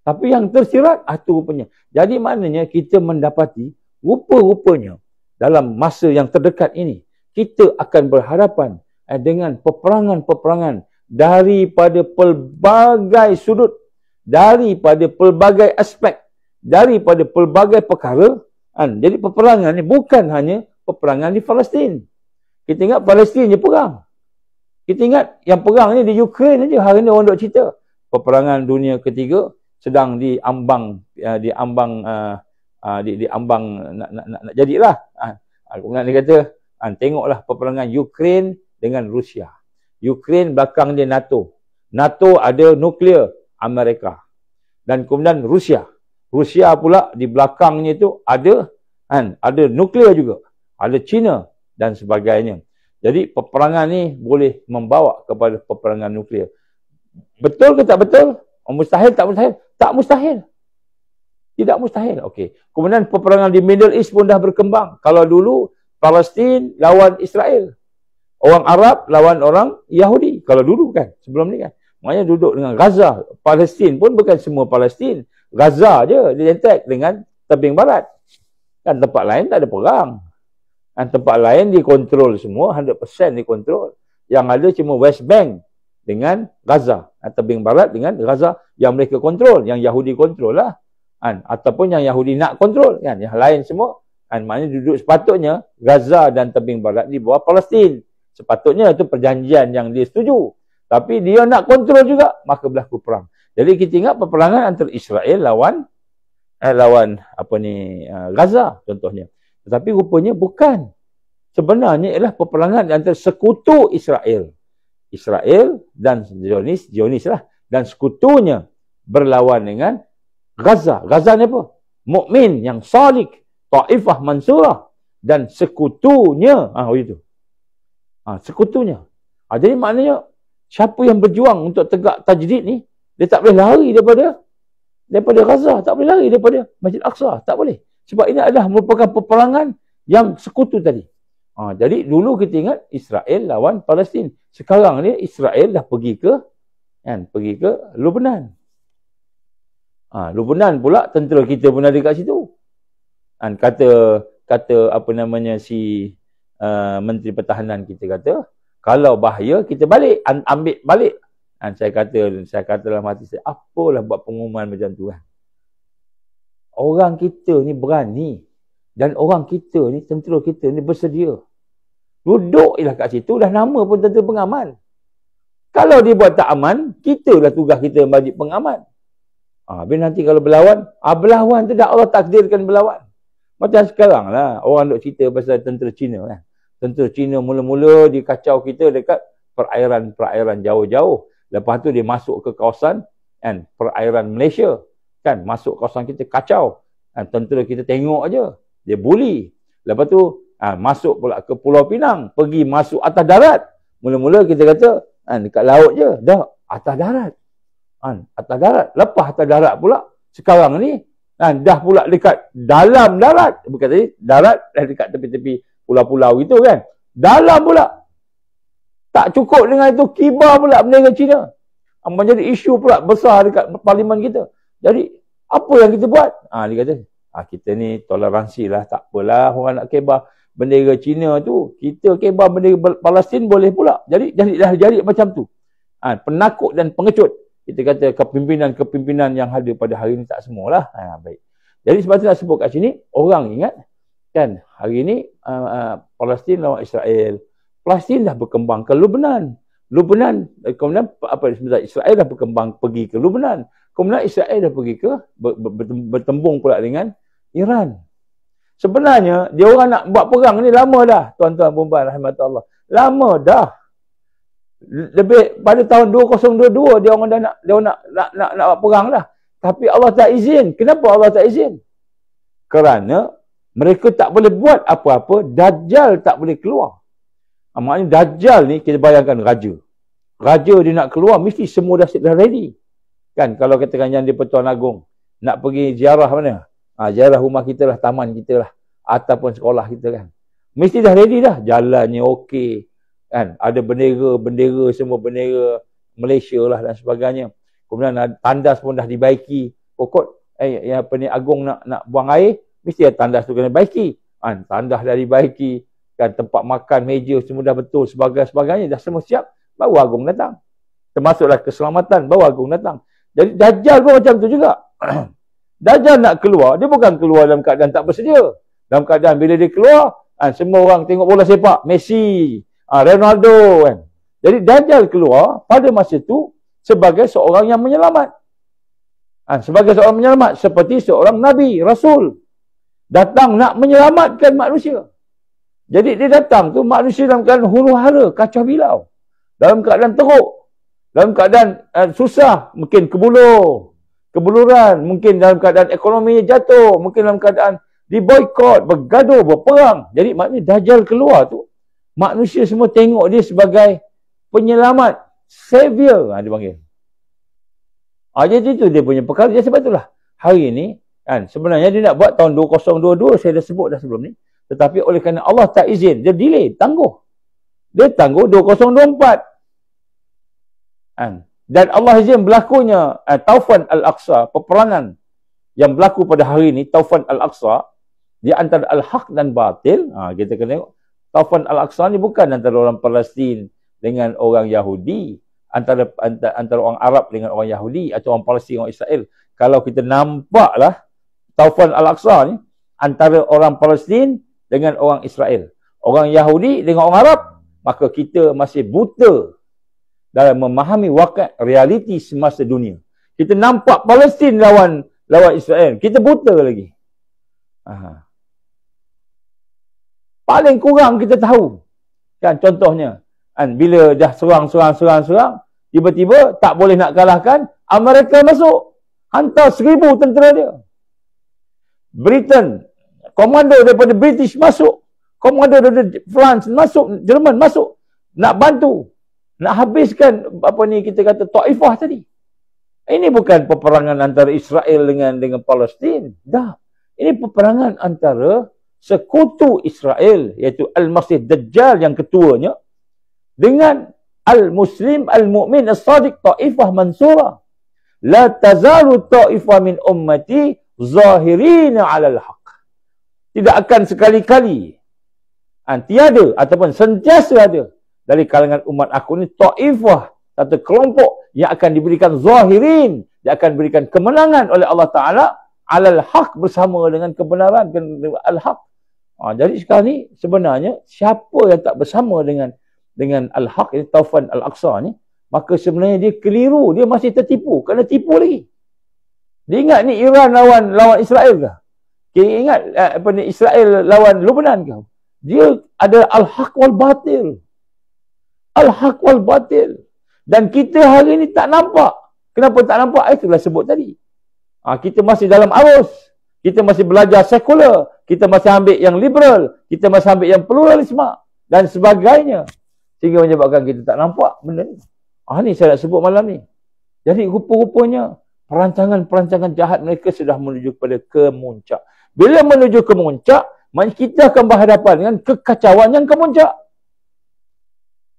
Tapi yang tersirat, itu rupanya. Jadi maknanya kita mendapati, rupa-rupanya, dalam masa yang terdekat ini, kita akan berhadapan dengan peperangan-peperangan daripada pelbagai sudut, daripada pelbagai aspek, daripada pelbagai perkara. Jadi peperangan ni bukan hanya peperangan di Palestin. Kita ingat Palestin je perang. Kita ingat yang perang ni di Ukraine aja. Hari ni orang duk cerita. Peperangan dunia ketiga sedang diambang nak jadilah. Kemudian dia kata, tengoklah peperangan Ukraine dengan Rusia. Ukraine belakang dia NATO. NATO ada nuklear Amerika. Dan kemudian Rusia. Rusia pula di belakangnya itu ada nuklear juga. Ada China dan sebagainya. Jadi peperangan ni boleh membawa kepada peperangan nuklear. Betul ke tak betul? Mustahil tak mustahil? Tak mustahil. Tidak mustahil. Okey. Kemudian peperangan di Middle East pun dah berkembang. Kalau dulu Palestin lawan Israel. Orang Arab lawan orang Yahudi. Kalau dulu kan. Sebelum ni kan. Maknanya duduk dengan Gaza. Palestin pun bukan semua Palestin. Gaza je dia attack dengan tebing barat. Kan tempat lain tak ada perang. Dan tempat lain dikontrol semua, 100% dikontrol. Yang ada cuma West Bank dengan Gaza. Tebing barat dengan Gaza yang mereka kontrol. Yang Yahudi kontrol lah. Ataupun yang Yahudi nak kontrol. Kan? Yang lain semua. Maknanya duduk sepatutnya Gaza dan tebing barat di bawah Palestin. Sepatutnya itu perjanjian yang dia setuju. Tapi dia nak kontrol juga, maka berlaku perang. Jadi kita ingat peperangan antara Israel lawan Gaza contohnya. Tetapi rupanya bukan. Sebenarnya ialah peperangan antara sekutu Israel. Israel dan Zionis lah. Dan sekutunya berlawan dengan Gaza. Gaza ni apa? Mukmin yang sadiq, Taifah Mansurah. Dan sekutunya, itu. Sekutunya. Jadi maknanya, siapa yang berjuang untuk tegak tajdid ni, dia tak boleh lari daripada Gaza. Tak boleh lari daripada Masjid Aqsa. Tak boleh. Sebab ini adalah merupakan peperangan yang sekutu tadi. Jadi dulu kita ingat Israel lawan Palestin. Sekarang ni Israel dah pergi ke Lebanon. Lebanon pula tentera kita pun ada kat situ. Kata Menteri Pertahanan kita kata, kalau bahaya kita balik, ambil balik. Saya kata dalam hati saya, apalah buat pengumuman macam tu kan. Orang kita ni berani. Dan orang kita ni, tentera kita ni bersedia. Duduk je lah kat situ, dah nama pun tentera pengaman. Kalau dia buat tak aman, kita lah tugas kita bagi pengaman. Habis nanti kalau berlawan, berlawan tu dah Allah takdirkan berlawan. Macam sekarang lah, orang duk cerita pasal tentera Cina kan. Tentera Cina mula-mula dia kacau kita dekat perairan jauh-jauh. Lepas tu dia masuk ke kawasan perairan Malaysia. Kan, masuk kawasan kita kacau. Tentera kita tengok aja. Dia bully. Lepas tu masuk pula ke Pulau Pinang. Pergi masuk atas darat. Mula-mula kita kata dekat laut je. Dah atas darat. Atas darat. Lepas atas darat pula. Sekarang ni dah pula dekat dalam darat. Bukan tadi darat dah dekat tepi-tepi pulau-pulau gitu kan. Dalam pula. Tak cukup dengan itu, kibar pula bendera Cina. Menjadi isu pula besar dekat parlimen kita. Jadi, apa yang kita buat? Dia kata, kita ni toleransi lah. Tak apalah orang nak kibar bendera Cina tu. Kita kibar bendera Palestin boleh pula. Jadi macam tu. Penakut dan pengecut. Kita kata kepimpinan yang ada pada hari ni tak semualah. Baik. Jadi sebab tu nak sebut kat sini, orang ingat Kan hari ini Palestin lawan Israel. Palestin dah berkembang ke Lebanon. Lebanon kemudian Israel dah berkembang pergi ke Lebanon. Kemudian Israel dah pergi ke bertembung pula dengan Iran. Sebenarnya dia orang nak buat perang ni lama dah, tuan-tuan puan-puan rahmatullah. Lama dah. Lebih pada tahun 2022 dia orang dah nak buat perang dah. Tapi Allah tak izin. Kenapa Allah tak izin? Kerana mereka tak boleh buat apa-apa, Dajjal tak boleh keluar. Maknanya Dajjal ni kita bayangkan raja. Raja dia nak keluar mesti semua dah ready. Kan kalau katakan yang di Pertuan Agong nak pergi ziarah mana? Ziarah rumah kita lah, taman kita lah, ataupun sekolah kita kan. Mesti dah ready dah. Jalannya okey. Kan? Ada bendera, semua bendera Malaysia lah dan sebagainya. Kemudian tandas pun dah dibaiki. Pokok Agong nak buang air, mesti tandas tu kena baiki. Kan? Tandas dah dibaiki. Kan? Tempat makan, meja semua dah betul, sebagainya dah semua siap. Baru Agong datang. Termasuklah keselamatan, baru Agong datang. Jadi Dajjal pun macam tu juga. Dajjal nak keluar, dia bukan keluar dalam keadaan tak bersedia. Dalam keadaan bila dia keluar, semua orang tengok bola sepak, Messi, Ronaldo kan. Jadi Dajjal keluar pada masa tu sebagai seorang yang menyelamat. Sebagai seorang menyelamat, seperti seorang Nabi, Rasul. Datang nak menyelamatkan manusia. Jadi dia datang tu manusia dalam keadaan huru-hara, kacau bilau. Dalam keadaan teruk. Dalam keadaan susah, mungkin kebuluran, mungkin dalam keadaan ekonominya jatuh, mungkin dalam keadaan diboikot, bergaduh, berperang. Jadi maknanya Dajjal keluar tu, manusia semua tengok dia sebagai penyelamat, savior dia panggil. Jadi itu dia punya perkara. Jadi sebab itulah hari ini kan, sebenarnya dia nak buat tahun 2022, saya dah sebut dah sebelum ni. Tetapi oleh kerana Allah tak izin, dia delay, tangguh. Dia tangguh 2024. Dan Allah izin berlakunya Taufan Al-Aqsa, peperangan yang berlaku pada hari ini, Taufan Al-Aqsa, di antara Al-Haq dan Batil. Kita kena tengok, Taufan Al-Aqsa ni bukan antara orang Palestin dengan orang Yahudi, antara orang Arab dengan orang Yahudi, atau orang Palestin dengan orang Israel. Kalau kita nampaklah Taufan Al-Aqsa ni antara orang Palestin dengan orang Israel, orang Yahudi dengan orang Arab, maka kita masih buta dalam memahami wakat realiti semasa dunia. Kita nampak Palestin lawan Israel, kita buta lagi. Paling kurang kita tahu kan, contohnya kan, bila dah serang, tiba-tiba tak boleh nak kalahkan, Amerika masuk, hantar 1,000 tentera dia. Britain, komando daripada British masuk, komando daripada France masuk, Jerman masuk, nak bantu, nak habiskan kita kata Taifah tadi. Ini bukan peperangan antara Israel dengan Palestin. Dah. Ini peperangan antara sekutu Israel, iaitu Al-Masih Dajjal yang ketuanya, dengan Al-Muslim Al-Mu'min As-Sadiq Taifah Mansurah. La tazalu Taifah min ummati zahirina 'alal haq. Tidak akan sekali-kali tiada ataupun sentiasa ada dari kalangan umat aku ni Taifah, satu kelompok yang akan diberikan zahirin, yang akan diberikan kemenangan oleh Allah Ta'ala alal haq, bersama dengan kebenaran, al-haq. Jadi sekarang ni sebenarnya siapa yang tak bersama dengan al-haq, ini Taufan Al-Aqsa ni, maka sebenarnya dia keliru, dia masih tertipu, kena tipu lagi. Dia ingat ni Iran lawan Israel ke? Dia ingat Israel lawan Lebanon ke? Dia ada al-haq wal batil. Al-haq wal batil. Dan kita hari ini tak nampak. Kenapa tak nampak? Itulah sebut tadi. Kita masih dalam arus. Kita masih belajar sekular. Kita masih ambil yang liberal. Kita masih ambil yang pluralisme. Dan sebagainya. Sehingga menyebabkan kita tak nampak benda ni. Ni saya nak sebut malam ni. Jadi rupa-rupanya perancangan-perancangan jahat mereka sudah menuju kepada kemuncak. Bila menuju kemuncak, maka kita akan berhadapan dengan kekacauan yang kemuncak.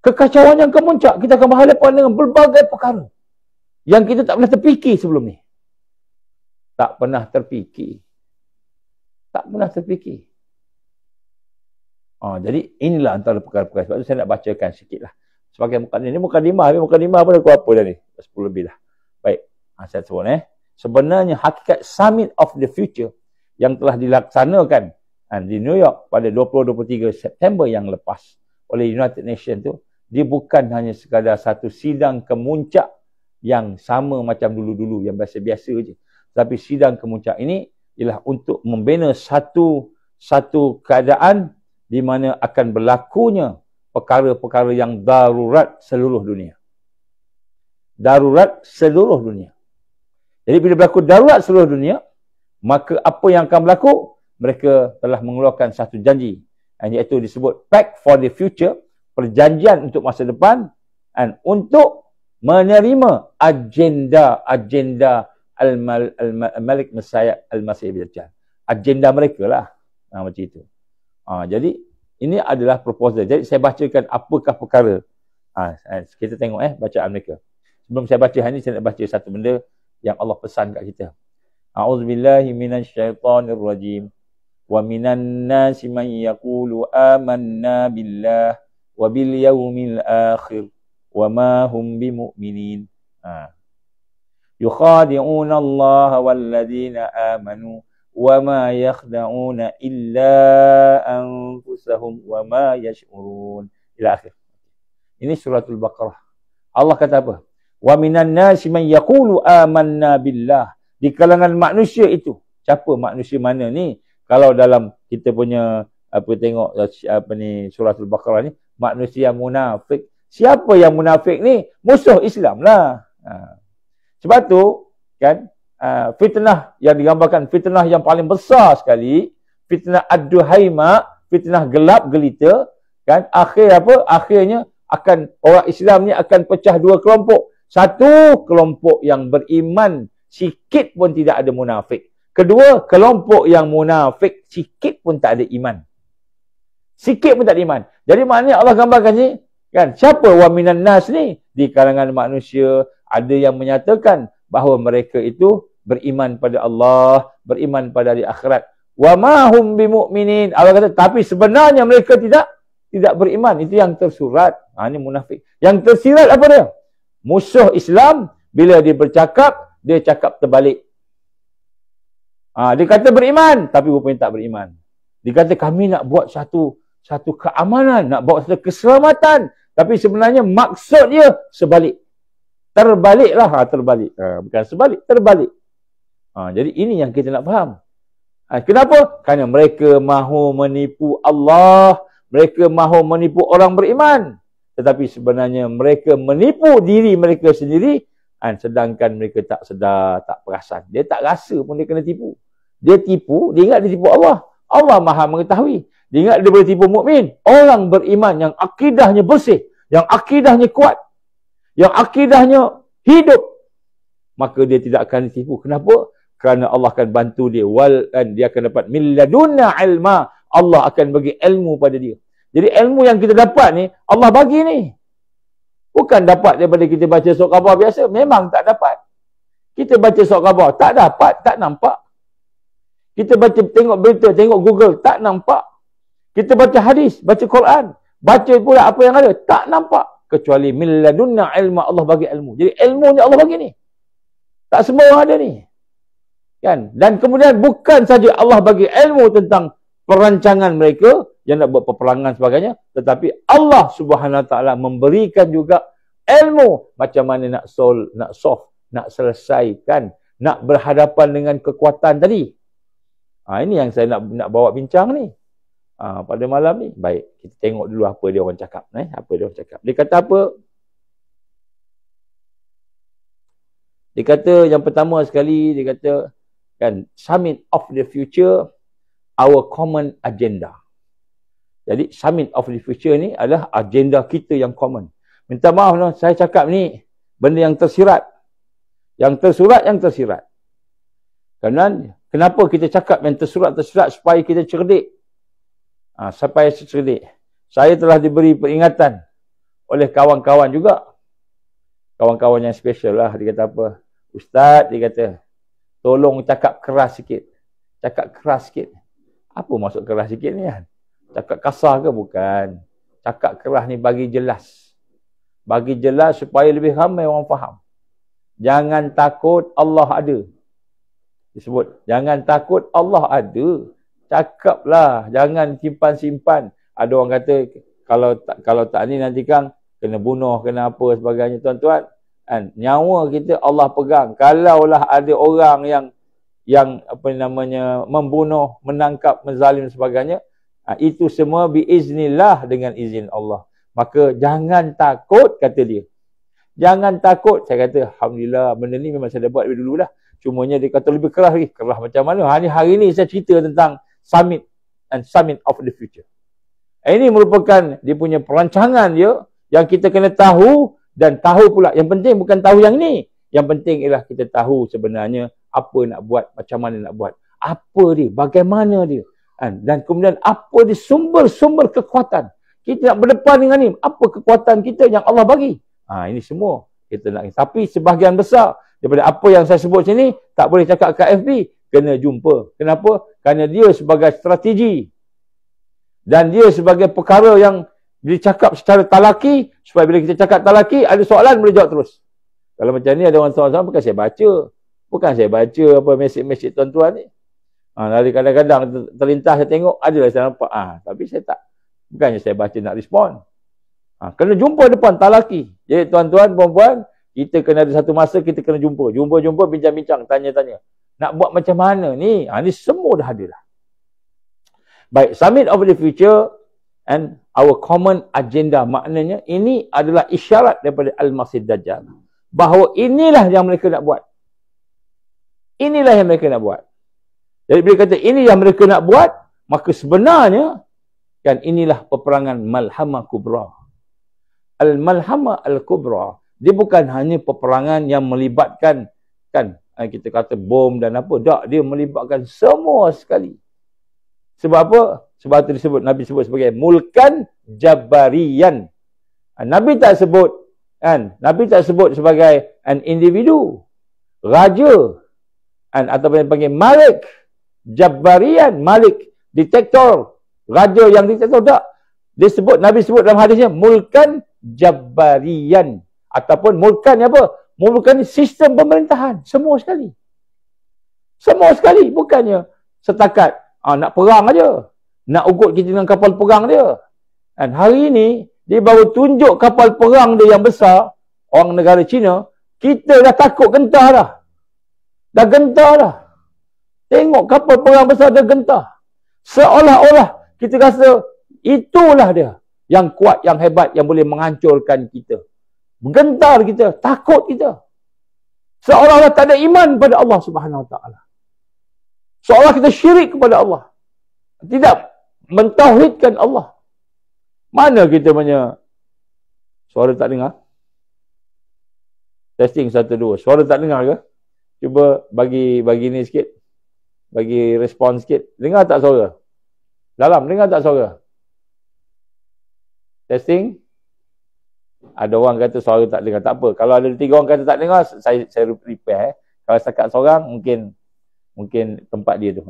Kekacauan yang kemuncak, kita akan berhadapan dengan berbagai perkara yang kita tak pernah terfikir sebelum ni. Tak pernah terfikir. Tak pernah terfikir. Jadi inilah antara perkara-perkara. Sebab tu saya nak bacakan sikit lah. Sebagai mukadimah. Ini mukadimah pun aku apa dah ni? 10 lebih dah. Baik. Saya sebut Sebenarnya hakikat Summit of the Future yang telah dilaksanakan di New York pada 20-23 September yang lepas oleh United Nations tu, dia bukan hanya sekadar satu sidang kemuncak yang sama macam dulu-dulu yang biasa-biasa je. Tapi sidang kemuncak ini ialah untuk membina satu keadaan di mana akan berlakunya perkara-perkara yang darurat seluruh dunia. Darurat seluruh dunia. Jadi bila berlaku darurat seluruh dunia, maka apa yang akan berlaku? Mereka telah mengeluarkan satu janji, iaitu disebut Pact for the Future, perjanjian untuk masa depan, dan untuk menerima agenda Al-Malik Messiah Al-Masih Dajjal. Agenda mereka lah. Macam itu. Jadi, ini adalah proposal. Jadi, saya bacakan apakah perkara. Kita tengok bacaan mereka. Sebelum saya baca hari ini, saya nak baca satu benda yang Allah pesan kat kita. A'udzubillahi minasyaitonirrajim. Wa minan nasi man yaqulu amanna billah wa bil yaumil akhir wa ma hum bimu'minin. Yukhadi'una Allah walladzina amanu wa ma yakhda'una illa anfusahum wa ma yash'urun. Ila akhir. Ini suratul Baqarah. Allah kata apa? Wa minan nasi man yaqulu amanna billah. Di kalangan manusia itu. Siapa manusia mana ni? Kalau dalam kita punya tengok suratul Baqarah ni, manusia munafik. Siapa yang munafik ni? Musuh Islam lah. Sebab tu kan fitnah yang digambarkan, fitnah yang paling besar sekali, fitnah ad-duhaima, fitnah gelap gelita, kan akhirnya akan orang Islam ni akan pecah dua kelompok. Satu kelompok yang beriman, sikit pun tidak ada munafik. Kedua, kelompok yang munafik, sikit pun tak ada iman. Sikit pun tak ada iman. Jadi maknanya Allah gambarkan ni, kan, siapa wa minan nas ni? Di kalangan manusia ada yang menyatakan bahawa mereka itu beriman pada Allah, beriman pada hari akhirat. Wa ma hum bimu'minin. Allah kata, tapi sebenarnya mereka tidak beriman. Itu yang tersurat. Ini munafik. Yang tersirat apa dia? Musuh Islam, bila dia bercakap, dia cakap terbalik. Dia kata beriman, tapi rupanya tak beriman. Dia kata kami nak buat satu keamanan, nak buat satu keselamatan, tapi sebenarnya maksud dia sebalik. Terbaliklah, terbalik. Bukan sebalik, terbalik. Jadi ini yang kita nak faham. Kenapa? Kerana mereka mahu menipu Allah, mereka mahu menipu orang beriman. Tetapi sebenarnya mereka menipu diri mereka sendiri, sedangkan mereka tak sedar, tak perasan. Dia tak rasa pun dia kena tipu. Dia tipu, dia ingat dia tipu Allah. Allah maha mengetahui. Dia ingat dia boleh tipu mukmin. Orang beriman yang akidahnya bersih, yang akidahnya kuat, yang akidahnya hidup, maka dia tidak akan ditipu. Kenapa? Kerana Allah akan bantu dia. Dia akan dapat min ladunna ilma. Allah akan bagi ilmu pada dia. Jadi ilmu yang kita dapat ni, Allah bagi ni. Bukan dapat daripada kita baca surat khabar biasa. Memang tak dapat. Kita baca surat khabar, tak dapat, tak nampak. Kita baca, tengok berita, tengok Google, tak nampak. Kita baca hadis, baca Quran, baca pula apa yang ada, tak nampak. Kecuali min ladunna ilma, Allah bagi ilmu. Jadi ilmu ni Allah bagi ni. Tak semua orang ada ni. Kan? Dan kemudian bukan saja Allah bagi ilmu tentang perancangan mereka yang nak buat peperangan sebagainya, tetapi Allah Subhanahu Wa Taala memberikan juga ilmu macam mana nak solve, nak selesaikan, nak berhadapan dengan kekuatan tadi. Ini yang saya nak bawa bincang ni. Pada malam ni. Baik, kita tengok dulu apa dia orang cakap. Apa dia orang cakap. Dia kata apa? Dia kata yang pertama sekali, dia kata kan, Summit of the Future, our common agenda. Jadi Summit of the Future ni adalah agenda kita yang common. Minta maaf no, saya cakap ni benda yang tersirat. Yang tersirat. Kenapa kita cakap yang tersirat supaya kita cerdik. Supaya cerdik. Saya telah diberi peringatan oleh kawan-kawan juga. Kawan-kawan yang special lah. Dia kata apa? Ustaz, dia kata, tolong cakap keras sikit. Cakap keras sikit. Apa maksud keras sikit ni kan? Cakap kasar ke? Bukan. Cakap keras ni bagi jelas. Bagi jelas supaya lebih ramai orang faham. Jangan takut Allah ada. Disebut. Jangan takut Allah ada. Cakaplah, jangan simpan-simpan. Ada orang kata kalau tak ni nanti kan kena bunuh, kena apa sebagainya. Tuan-tuan, kan, nyawa kita Allah pegang. Kalaulah ada orang yang apa namanya membunuh, menangkap, menzalim sebagainya, itu semua biiznillah, dengan izin Allah. Maka jangan takut, kata dia. Jangan takut. Saya kata alhamdulillah, benda ni memang saya dah buat dulu dah. Cumanya dia kata lebih keras lagi. Keras macam mana? Hari ni saya cerita tentang Summit of the Future. Ini merupakan dia punya perancangan dia yang kita kena tahu, dan tahu pula. Yang penting bukan tahu yang ni. Yang penting ialah kita tahu sebenarnya apa nak buat, macam mana nak buat. Apa dia, bagaimana dia. Dan kemudian apa dia sumber-sumber kekuatan. Kita nak berdepan dengan ni. Apa kekuatan kita yang Allah bagi. Ini semua kita nak. Tapi sebahagian besar daripada apa yang saya sebut sini, tak boleh cakap kat FB. Kena jumpa. Kenapa? Kerana dia sebagai strategi. Dan dia sebagai perkara yang dicakap secara talaki, supaya bila kita cakap talaki, ada soalan boleh jawab terus. Kalau macam ni ada orang soalan, bukan saya baca. Bukan saya baca apa mesej-mesej tuan-tuan ni. Lalu kadang-kadang terlintas saya tengok, adalah saya nampak. Tapi saya tak. Bukannya saya baca nak respon. Kena jumpa depan talaki. Jadi tuan-tuan, puan-puan, kita kena ada satu masa kita kena jumpa. Jumpa, bincang-bincang, tanya-tanya. Nak buat macam mana ni? Ni semua dah ada dah. Baik, Summit of the Future and our common agenda. Maknanya ini adalah isyarat daripada Al-Masih Dajjal. Bahawa inilah yang mereka nak buat. Inilah yang mereka nak buat. Jadi bila kata ini yang mereka nak buat, maka sebenarnya kan inilah peperangan Malhamah Kubra. Al-Malhamah Al-Kubra. Dia bukan hanya peperangan yang melibatkan kan kita kata bom dan apa. Tak, dia melibatkan semua sekali. Sebab apa? Sebab itu disebut, Nabi sebut sebagai mulkan jabarian. Nabi tak sebut kan, Nabi tak sebut sebagai an individu, raja, ataupun yang panggil malik, jabarian, malik, diktator, raja yang diktator. Tak. Dia sebut, Nabi sebut dalam hadisnya mulkan jabarian, ataupun mulkan apa? Mulkan sistem pemerintahan, semua sekali. Semua sekali, bukannya setakat nak perang aja. Nak ugut kita dengan kapal perang dia. Dan hari ini, dia baru tunjuk kapal perang dia yang besar, orang negara Cina, kita dah takut gentar dah. Dah gentar dah. Tengok kapal perang besar dah gentar. Seolah-olah kita rasa itulah dia yang kuat, yang hebat, yang boleh menghancurkan kita. Gentar kita, takut kita. Seolah-olah tak ada iman pada Allah Subhanahu Wa Taala. Seolah kita syirik kepada Allah. Tidak mentauhidkan Allah. Mana kita punya suara tak dengar? Testing 1, 2. Suara tak dengar ke? Cuba bagi ni sikit. Bagi respon sikit. Dengar tak suara? Dalam, dengar tak suara? Testing. Ada orang kata suara tak dengar. Tak apa. Kalau ada 3 orang kata tak dengar, saya repair. Kalau setakat seorang, mungkin tempat dia tu.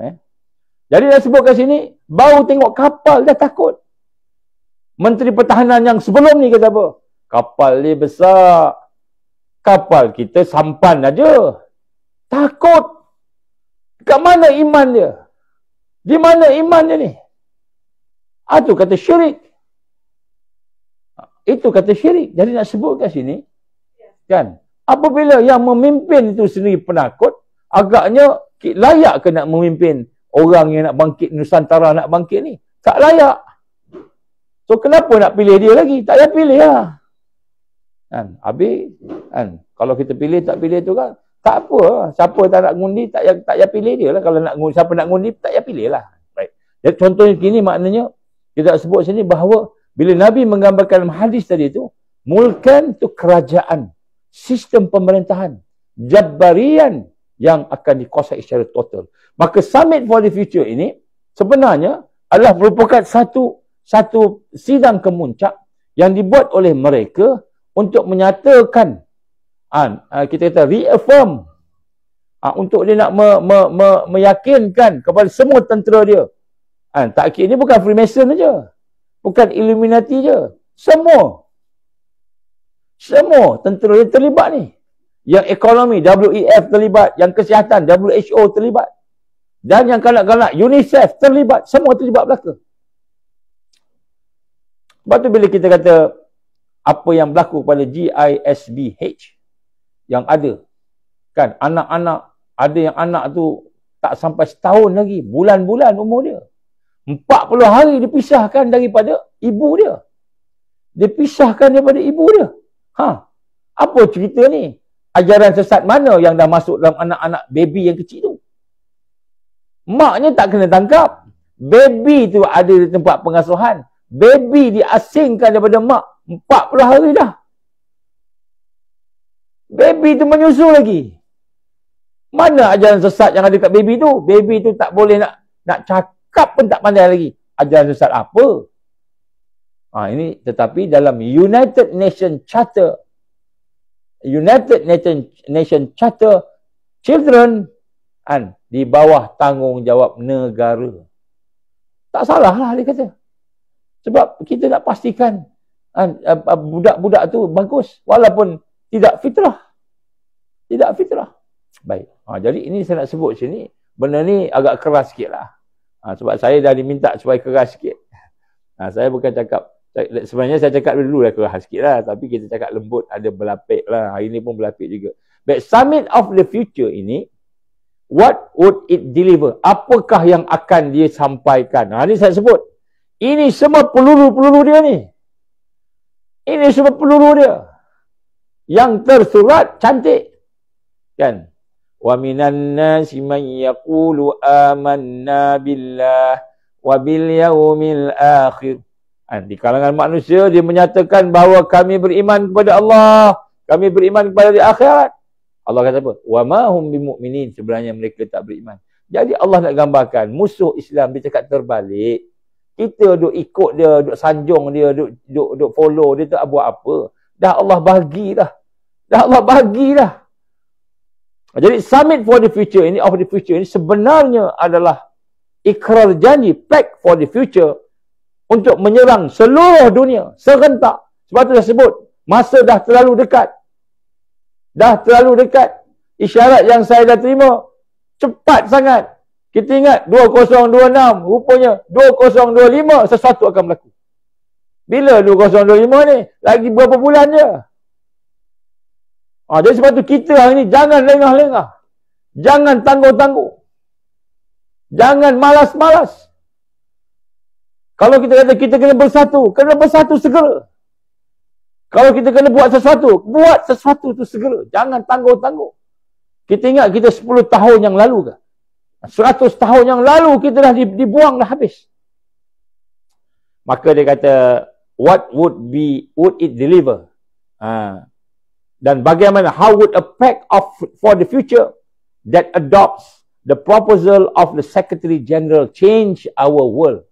Jadi dah sebut kat sini, baru tengok kapal dah takut. Menteri Pertahanan yang sebelum ni kata apa? Kapal ni besar. Kapal kita sampan aja. Takut. Kat mana iman dia? Di mana iman dia ni? Itu kata syirik. Itu kata syirik. Jadi nak sebut kat sini, kan? Apabila yang memimpin itu sendiri penakut, agaknya layak ke nak memimpin orang yang nak bangkit Nusantara, nak bangkit ni? Tak layak. So kenapa nak pilih dia lagi? Tak payah pilih lah. Kan? Habis, kan? Kalau kita pilih tak pilih tu kan, tak apa. Siapa tak nak ngundi, tak payah pilih dia lah. Kalau nak ngundi, siapa nak ngundi, tak payah pilih lah. Baik. Jadi contohnya gini, maknanya kita sebut sini bahawa bila Nabi menggambarkan hadis tadi tu, mulkan tu kerajaan, sistem pemerintahan, jabarian yang akan dikuasai secara total. Maka Summit for the Future ini sebenarnya adalah merupakan satu sidang kemuncak yang dibuat oleh mereka untuk menyatakan, kita kata reaffirm, untuk dia nak meyakinkan kepada semua tentera dia. Takkid ni bukan Freemason saja, bukan Illuminati je, semua tentera yang terlibat ni. Yang ekonomi, WEF terlibat. Yang kesihatan, WHO terlibat. Dan yang kanak-kanak UNICEF terlibat, semua terlibat belaka. Sebab tu bila kita kata apa yang berlaku pada GISBH yang ada, kan, anak-anak, ada yang anak tu tak sampai setahun lagi, bulan-bulan umur dia. 40 hari dipisahkan daripada ibu dia. Dipisahkan daripada ibu dia. Apa cerita ni? Ajaran sesat mana yang dah masuk dalam anak-anak baby yang kecil tu? Maknya tak kena tangkap. Baby tu ada di tempat pengasuhan. Baby diasingkan daripada mak 40 hari dah. Baby tu menyusu lagi. Mana ajaran sesat yang ada kat baby tu? Baby tu tak boleh nak cakap pun tak pandai lagi. Ajaran sesat apa? Ini tetapi dalam United Nation Charter, children di bawah tanggungjawab negara. Tak salah lah dia kata. Sebab kita nak pastikan budak-budak tu bagus walaupun tidak fitrah. Tidak fitrah. Baik. Jadi ini saya nak sebut sini. Benda ni agak keras sikit lah. Sebab saya dah diminta supaya keras sikit. Saya bukan cakap, sebenarnya saya cakap dulu dah keras sikit lah. Tapi kita cakap lembut, ada berlapik lah. Hari ni pun berlapik juga. Baik, Summit of the Future ini, what would it deliver? Apakah yang akan dia sampaikan? Ini saya sebut. Ini semua peluru-peluru dia ni. Ini semua peluru dia. Yang tersurat cantik. Kan? Wa minan nasi man yaqulu amanna billah wa bil yaumil akhir. Di kalangan manusia dia menyatakan bahawa kami beriman kepada Allah, kami beriman kepada di akhirat. Allah kata apa? Wa ma hum bimu'minin, sebenarnya mereka tak beriman. Jadi Allah nak gambarkan musuh Islam dia cakap terbalik. Kita duk ikut dia, duk sanjung dia, duk follow dia, tak buat apa. Dah Allah bagi dah. Dah Allah bagi dah. Jadi Summit for the Future ini, of the Future ini sebenarnya adalah ikrar janji, pact for the future untuk menyerang seluruh dunia serentak. Sebab tu saya sebut, masa dah terlalu dekat. Dah terlalu dekat. Isyarat yang saya dah terima cepat sangat. Kita ingat 2026, rupanya 2025 sesuatu akan berlaku. Bila 2025 ni? Lagi berapa bulan je? Jadi sebab tu kita hari ni jangan lengah-lengah. Jangan tangguh-tangguh. Jangan malas-malas. Kalau kita kata kita kena bersatu segera. Kalau kita kena buat sesuatu tu segera. Jangan tangguh-tangguh. Kita ingat kita 10 tahun yang lalu ke? 100 tahun yang lalu kita dah dibuang dah habis. Maka dia kata, what would it deliver? Dan bagaimana, how would a pact for the future that adopts the proposal of the Secretary General change our world?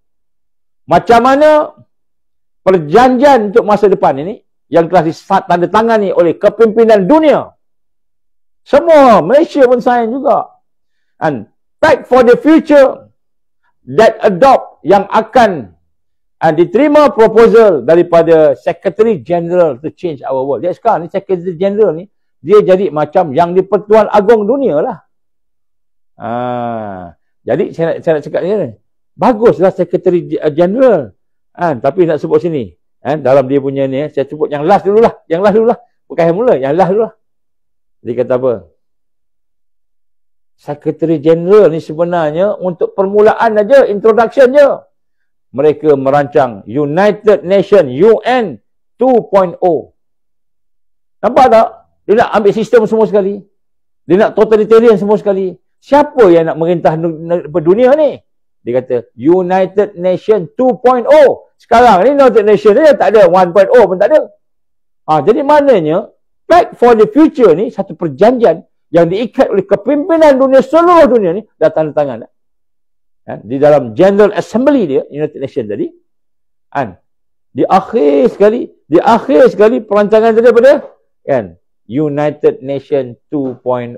Macam mana perjanjian untuk masa depan ini yang telah ditandatangani oleh kepimpinan dunia, semua, Malaysia pun sign juga, and pact for the future that adopt, yang akan diterima proposal daripada Secretary General to change our world. Dia sekarang ni Secretary General ni, dia jadi macam yang di Pertuan Agong dunia lah. Jadi saya nak cakap ni, baguslah Secretary General. Tapi nak sebut sini, dalam dia punya ni, saya sebut yang last dulu lah. Bukan yang mula, yang last dulu lah. Dia kata apa? Secretary General ni sebenarnya untuk permulaan aja, introduction je. Mereka merancang United Nation, UN 2.0. Nampak tak? Dia nak ambil sistem semua sekali. Dia nak totalitarian semua sekali. Siapa yang nak merintah dunia ni? Dia kata United Nation 2.0. Sekarang ni United Nation dia tak ada, 1.0 pun tak ada. Jadi maknanya Pact for the Future ni satu perjanjian yang diikat oleh kepimpinan dunia, seluruh dunia ni, dah tanda tangan. Di dalam General Assembly dia, United Nations tadi, di akhir sekali perancangan daripada United Nation 2.0.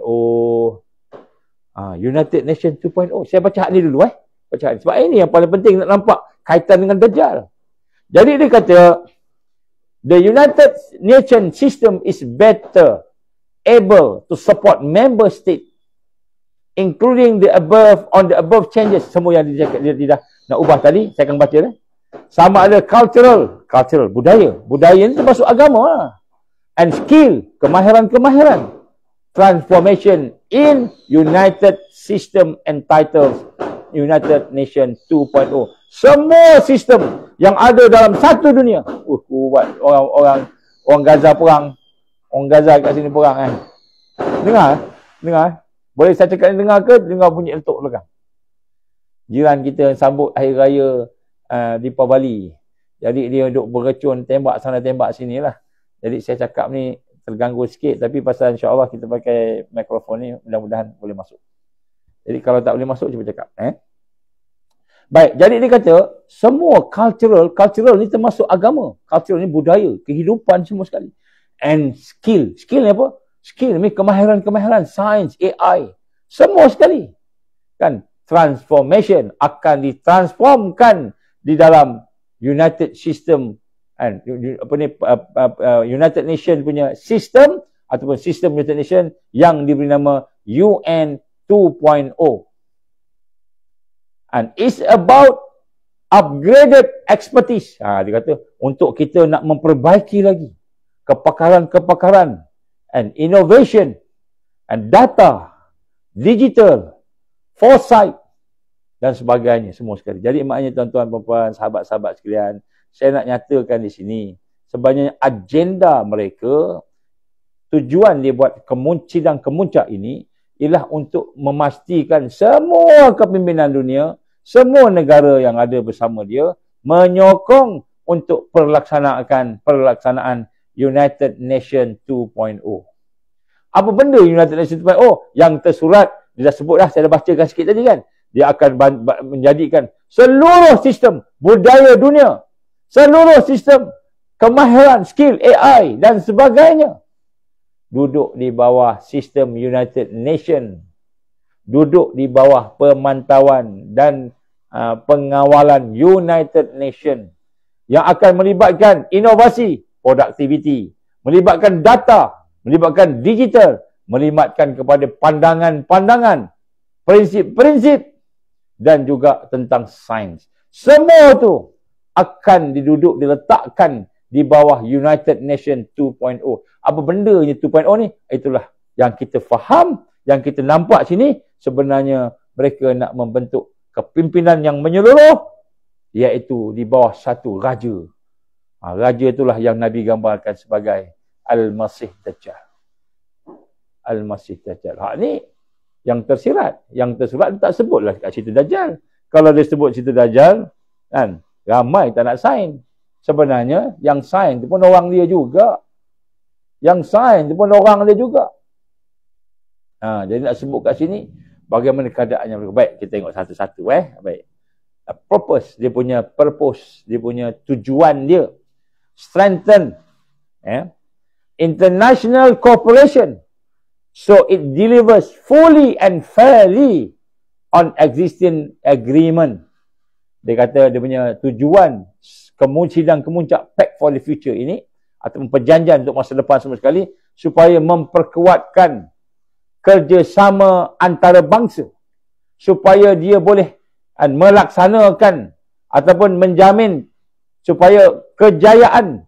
United Nation 2.0. Saya baca ni dulu baca ni. Sebab ini yang paling penting nak nampak kaitan dengan Dajjal. Jadi dia kata the United Nations system is better able to support member state including the above changes. Semua yang dia dah nak ubah tadi, saya akan baca dah. Sama ada cultural, budaya ni termasuk agama lah. And skill, kemahiran, transformation in United System entitled United Nation 2.0. Semua sistem yang ada dalam satu dunia. Kuat orang Gaza perang. Orang Gaza kat sini perang kan. Dengar. Boleh saya cakap dengar ke? Dengar bunyi entuk belakang. Jiran kita sambut hari raya Deepavali. Jadi dia duduk beracun, tembak sana tembak sini lah. Jadi saya cakap ni terganggu sikit, tapi pasal insya-Allah kita pakai mikrofon ni, mudah-mudahan boleh masuk. Jadi kalau tak boleh masuk, cuba cakap. Baik, jadi dia kata semua cultural ni termasuk agama. Cultural ni budaya, kehidupan semua sekali. And skill ni apa? Skill ni kemahiran, sains, AI, semua sekali. Kan? Transformation akan ditransformkan di dalam United System and United Nation punya sistem ataupun sistem United Nation yang diberi nama UN 2.0. And it's about upgraded expertise. Dia kata untuk kita nak memperbaiki lagi kepakaran and innovation and data, digital, foresight dan sebagainya semua sekali. Jadi maknanya tuan-tuan, puan-puan, sahabat-sahabat sekalian, saya nak nyatakan di sini sebenarnya agenda mereka, tujuan dia buat sidang kemuncak ini ialah untuk memastikan semua kepimpinan dunia, semua negara yang ada bersama dia menyokong untuk pelaksanaan United Nation 2.0. Apa benda United Nation 2.0? Yang tersurat, dia dah sebut dah, saya dah bacakan sikit tadi kan. Dia akan menjadikan seluruh sistem budaya dunia, seluruh sistem kemahiran, skill, AI dan sebagainya duduk di bawah sistem United Nation, duduk di bawah pemantauan dan pengawalan United Nation yang akan melibatkan inovasi, productivity, melibatkan data, melibatkan digital, melibatkan kepada pandangan-pandangan, prinsip-prinsip dan juga tentang sains. Semua tu akan diletakkan di bawah United Nation 2.0. Apa bendanya 2.0 ni? Itulah yang kita faham, yang kita nampak sini, sebenarnya mereka nak membentuk kepimpinan yang menyeluruh, iaitu di bawah satu raja. Raja itulah yang Nabi gambarkan sebagai Al-Masih Dajjal. Al-Masih Dajjal. Ni yang tersirat. Yang tersurat tak sebutlah kat cerita Dajjal. Kalau dia sebut cerita Dajjal, kan, ramai tak nak sign. Sebenarnya yang sign tu pun orang dia juga. Yang sign tu pun orang dia juga. Jadi nak sebut kat sini bagaimana keadaannya. Baik, kita tengok satu-satu. Baik. Purpose, dia punya tujuan dia. Strengthen international cooperation so it delivers fully and fairly on existing agreement. Dia kata dia punya tujuan sidang kemuncak Pact for the Future ini atau perjanjian untuk masa depan semua sekali, supaya memperkuatkan kerjasama antarabangsa, supaya dia boleh melaksanakan ataupun menjamin supaya kejayaan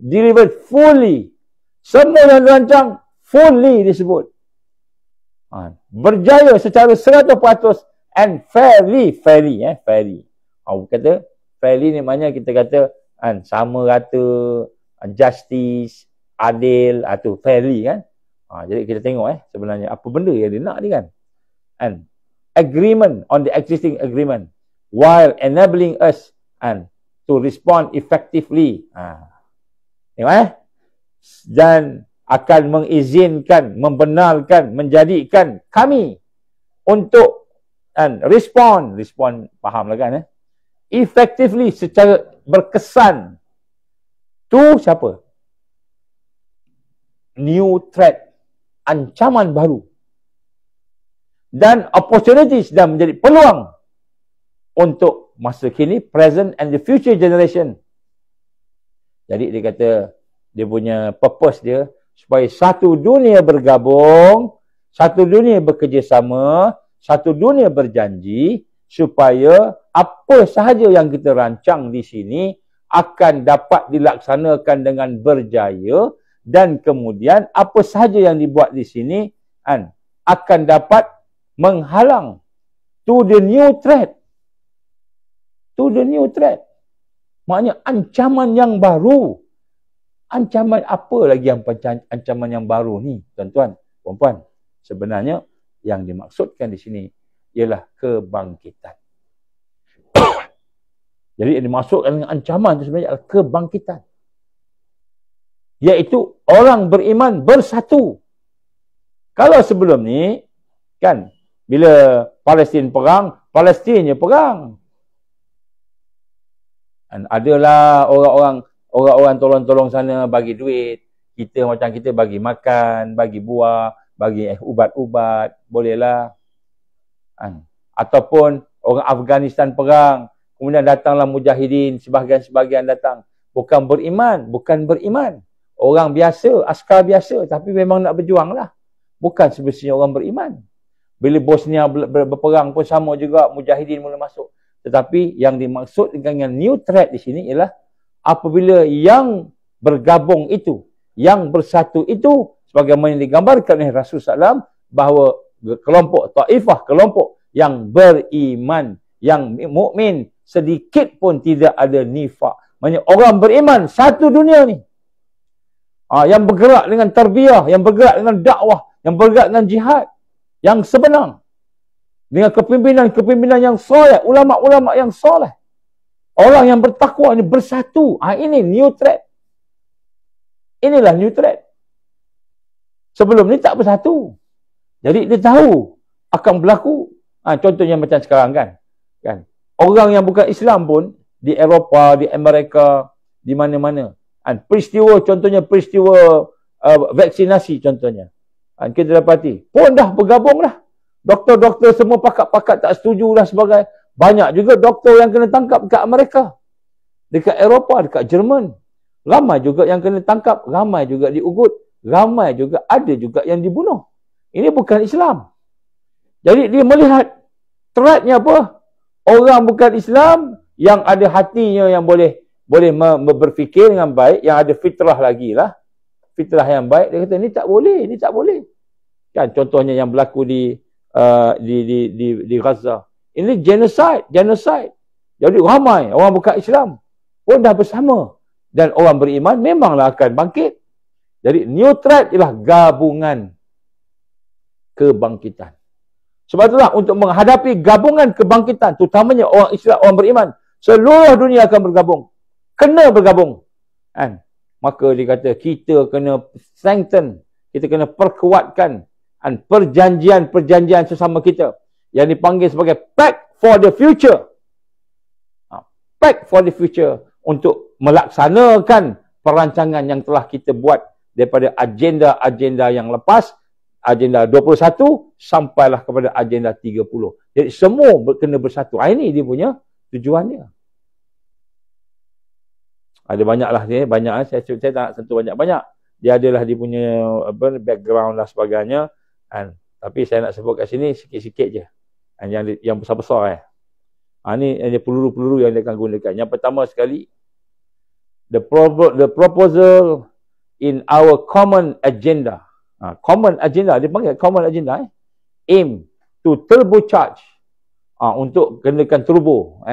delivered fully. Semua yang dirancang fully disebut. Berjaya secara 100% and fairly. Fairly. Kata fairly ni maknanya kita kata sama rata, justice, adil, tu fairly kan. Jadi kita tengok sebenarnya apa benda yang dia nak ni kan. Agreement on the existing agreement while enabling us to respond effectively. Tengok dan akan mengizinkan, membenarkan, menjadikan kami untuk respond fahamlah kan effectively, secara berkesan tu siapa? New threat, ancaman baru dan opportunities, dan menjadi peluang untuk masa kini, present and the future generation. Jadi dia kata dia punya purpose dia supaya satu dunia bergabung, Satu dunia bekerjasama, satu dunia berjanji supaya apa sahaja yang kita rancang di sini akan dapat dilaksanakan dengan berjaya, dan kemudian apa sahaja yang dibuat di sini akan dapat menghalang to the new threat. To the new threat. Maknanya ancaman yang baru. Ancaman apa lagi yang ancaman yang baru ni, tuan-tuan, puan-puan? Sebenarnya yang dimaksudkan di sini ialah kebangkitan. Jadi yang dimaksudkan dengan ancaman itu sebenarnya adalah kebangkitan. Iaitu orang beriman bersatu. Kalau sebelum ni, kan, bila Palestin perang, Palestinnya perang. Dan adalah orang-orang tolong-tolong sana bagi duit. Kita macam kita bagi makan, bagi buah, bagi ubat-ubat, bolehlah. Ataupun orang Afghanistan perang, kemudian datanglah mujahidin, sebahagian-sebahagian datang. Bukan beriman. Orang biasa, askar biasa, tapi memang nak berjuang lah. Bukan semestinya orang beriman. Bila Bosnia berperang pun sama juga, mujahidin mula masuk. Tetapi yang dimaksud dengan new threat di sini ialah apabila yang bergabung itu, yang bersatu itu, sebagaimana digambarkan oleh Rasulullah SAW, bahawa kelompok taifah, kelompok yang beriman, yang mukmin, sedikit pun tidak ada nifak. Maksudnya orang beriman satu dunia ni. Yang bergerak dengan tarbiyah, yang bergerak dengan dakwah, yang bergerak dengan jihad, yang sebenar. Dengan kepimpinan yang soleh, ulama-ulama yang soleh. Orang yang bertakwa ini bersatu. Ini new threat. Inilah new threat. Sebelum ni tak bersatu. Jadi dia tahu akan berlaku. Contohnya macam sekarang kan. Orang yang bukan Islam pun di Eropah, di Amerika, di mana-mana. Contohnya peristiwa vaksinasi contohnya. Kita dapati. Pun dah bergabung lah. Doktor-doktor semua pakat-pakat tak setuju dan sebagainya. Banyak juga doktor yang kena tangkap dekat Amerika. Dekat Eropah, dekat Jerman. Ramai juga yang kena tangkap. Ramai juga diugut. Ramai juga, ada juga yang dibunuh. Ini bukan Islam. Jadi dia melihat threatnya apa? Orang bukan Islam yang ada hatinya yang boleh berfikir dengan baik, yang ada fitrah lagi lah. Fitrah yang baik, dia kata ni tak boleh, ni tak boleh. Kan contohnya yang berlaku di Gaza. Ini genocide. Jadi ramai orang bukan Islam pun dah bersama. Dan orang beriman memanglah akan bangkit. Jadi new threat ialah gabungan kebangkitan. Sebab itulah untuk menghadapi gabungan kebangkitan, terutamanya orang Islam, orang beriman, seluruh dunia akan bergabung. Kena bergabung. Maka dia kata kita kena strengthen, kita kena perkuatkan perjanjian-perjanjian sesama kita yang dipanggil sebagai Pact for the Future. Pact for the Future untuk melaksanakan perancangan yang telah kita buat daripada agenda-agenda yang lepas, agenda 21 sampailah kepada agenda 30. Jadi semua kena bersatu. Ini dia punya tujuannya. Ada banyaklah ni, banyak saya tak nak sentuh banyak-banyak. Dia adalah dia punya background dan sebagainya. Tapi saya nak sebut kat sini sikit-sikit je. Yang besar-besar ni ada peluru-peluru yang dia akan gunakan. Yang pertama sekali, the proposal in our common agenda. Common agenda, dia panggil common agenda. Aim to turbocharge. Untuk kenakan turbo.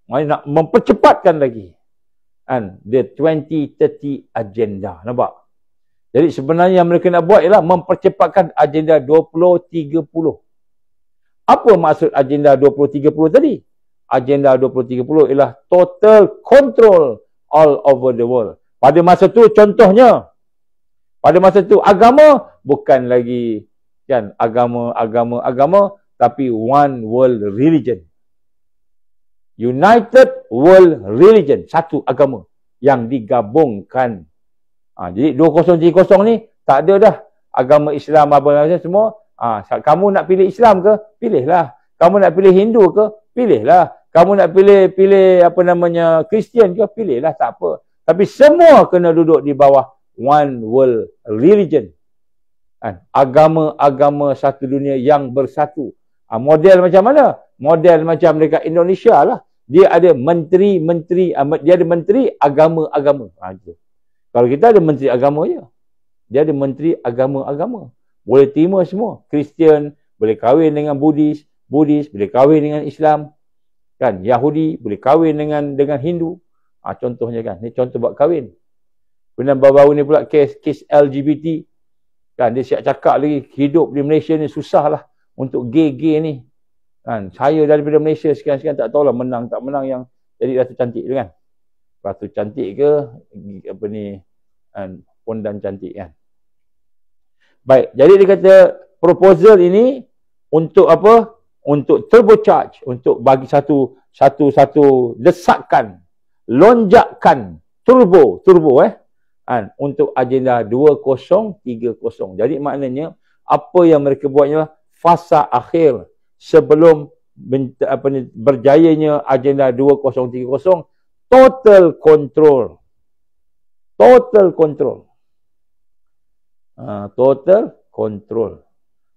Nak mempercepatkan lagi. The 2030 agenda. Nampak? Jadi sebenarnya yang mereka nak buat ialah mempercepatkan agenda 2030. Apa maksud agenda 2030 tadi? Agenda 2030 ialah total control all over the world. Pada masa tu contohnya, pada masa tu agama bukan lagi kan agama, tapi one world religion. United World Religion, satu agama yang digabungkan. Jadi 2030 ni tak ada dah agama Islam apa semua. Kamu nak pilih Islam ke? Pilihlah. Kamu nak pilih Hindu ke? Pilihlah. Kamu nak pilih apa namanya Kristian ke? Pilihlah, tak apa. Tapi semua kena duduk di bawah one world religion. Agama-agama satu dunia yang bersatu. Model macam mana? Model macam dekat Indonesia lah. Dia ada menteri-menteri, dia ada menteri agama-agama. Kalau kita ada menteri agama je. Dia ada menteri agama-agama. Boleh terima semua. Kristian boleh kahwin dengan Buddhis boleh kahwin dengan Islam. Kan? Yahudi boleh kahwin dengan Hindu. Contohnya kan. Ni contoh buat kahwin. Kemudian baru-baru ni pula kes LGBT. Kan? Dia siap cakap lagi. Hidup di Malaysia ni susah lah. Untuk gay-gay ni. Kan? Saya daripada Malaysia sekian-sekian tak tahulah menang tak menang yang jadi Ratu Cantik tu kan. Ratu Cantik ke apa ni pondan cantik kan. Baik, jadi dia kata proposal ini untuk apa? Untuk turbocharge, untuk bagi satu desakan, lonjakan turbo untuk agenda 2030. Jadi maknanya apa yang mereka buatnya fasa akhir sebelum berjayanya agenda 2030, total control. Total control.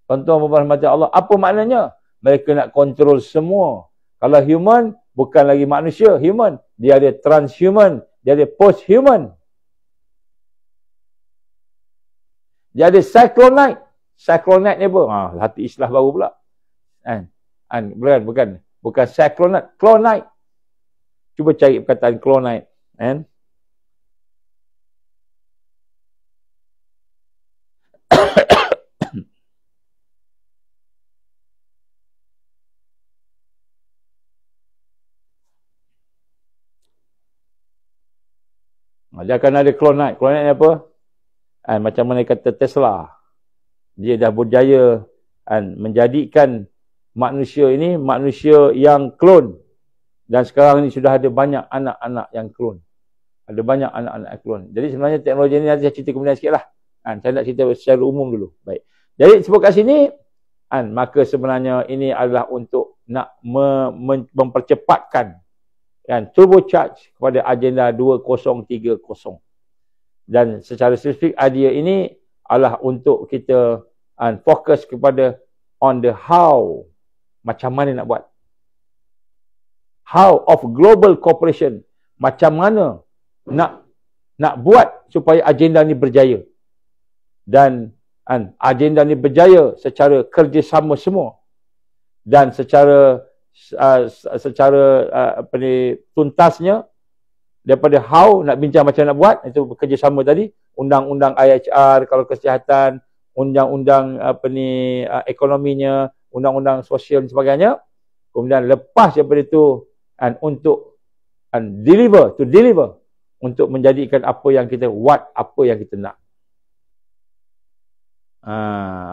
Tuan-tuan mati Allah, apa maknanya? Mereka nak kontrol semua. Kalau human, bukan lagi manusia, human. Dia ada transhuman, dia ada posthuman. Dia ada cyclonite. Cyclonite ni apa? Hati islah baru pula. Bukan cyclonite, clonite. Cuba cari perkataan clonite. Dia akan ada clonite. Clonite ni apa? Macam mana kata Tesla. Dia dah berjaya menjadikan manusia ini manusia yang klon. Dan sekarang ni sudah ada banyak anak-anak yang klon. Ada banyak anak-anak yang klon. Jadi sebenarnya teknologi ni nanti saya cerita kemudian sikit lah. Saya nak cerita secara umum dulu. Baik. Jadi sebut kat sini, maka sebenarnya ini adalah untuk nak mempercepatkan turbocharge kepada agenda 2030. Dan secara spesifik idea ini adalah untuk kita fokus kepada on the how. Macam mana nak buat. How of global cooperation. Macam mana nak buat supaya agenda ni berjaya. Dan agenda ni berjaya secara kerjasama semua. Dan secara tuntasnya, daripada how nak bincang macam nak buat, itu kerjasama tadi, undang-undang IHR kalau kesihatan, undang-undang ekonominya, undang-undang sosial dan sebagainya. Kemudian lepas daripada itu untuk deliver untuk menjadikan apa yang kita apa yang kita nak.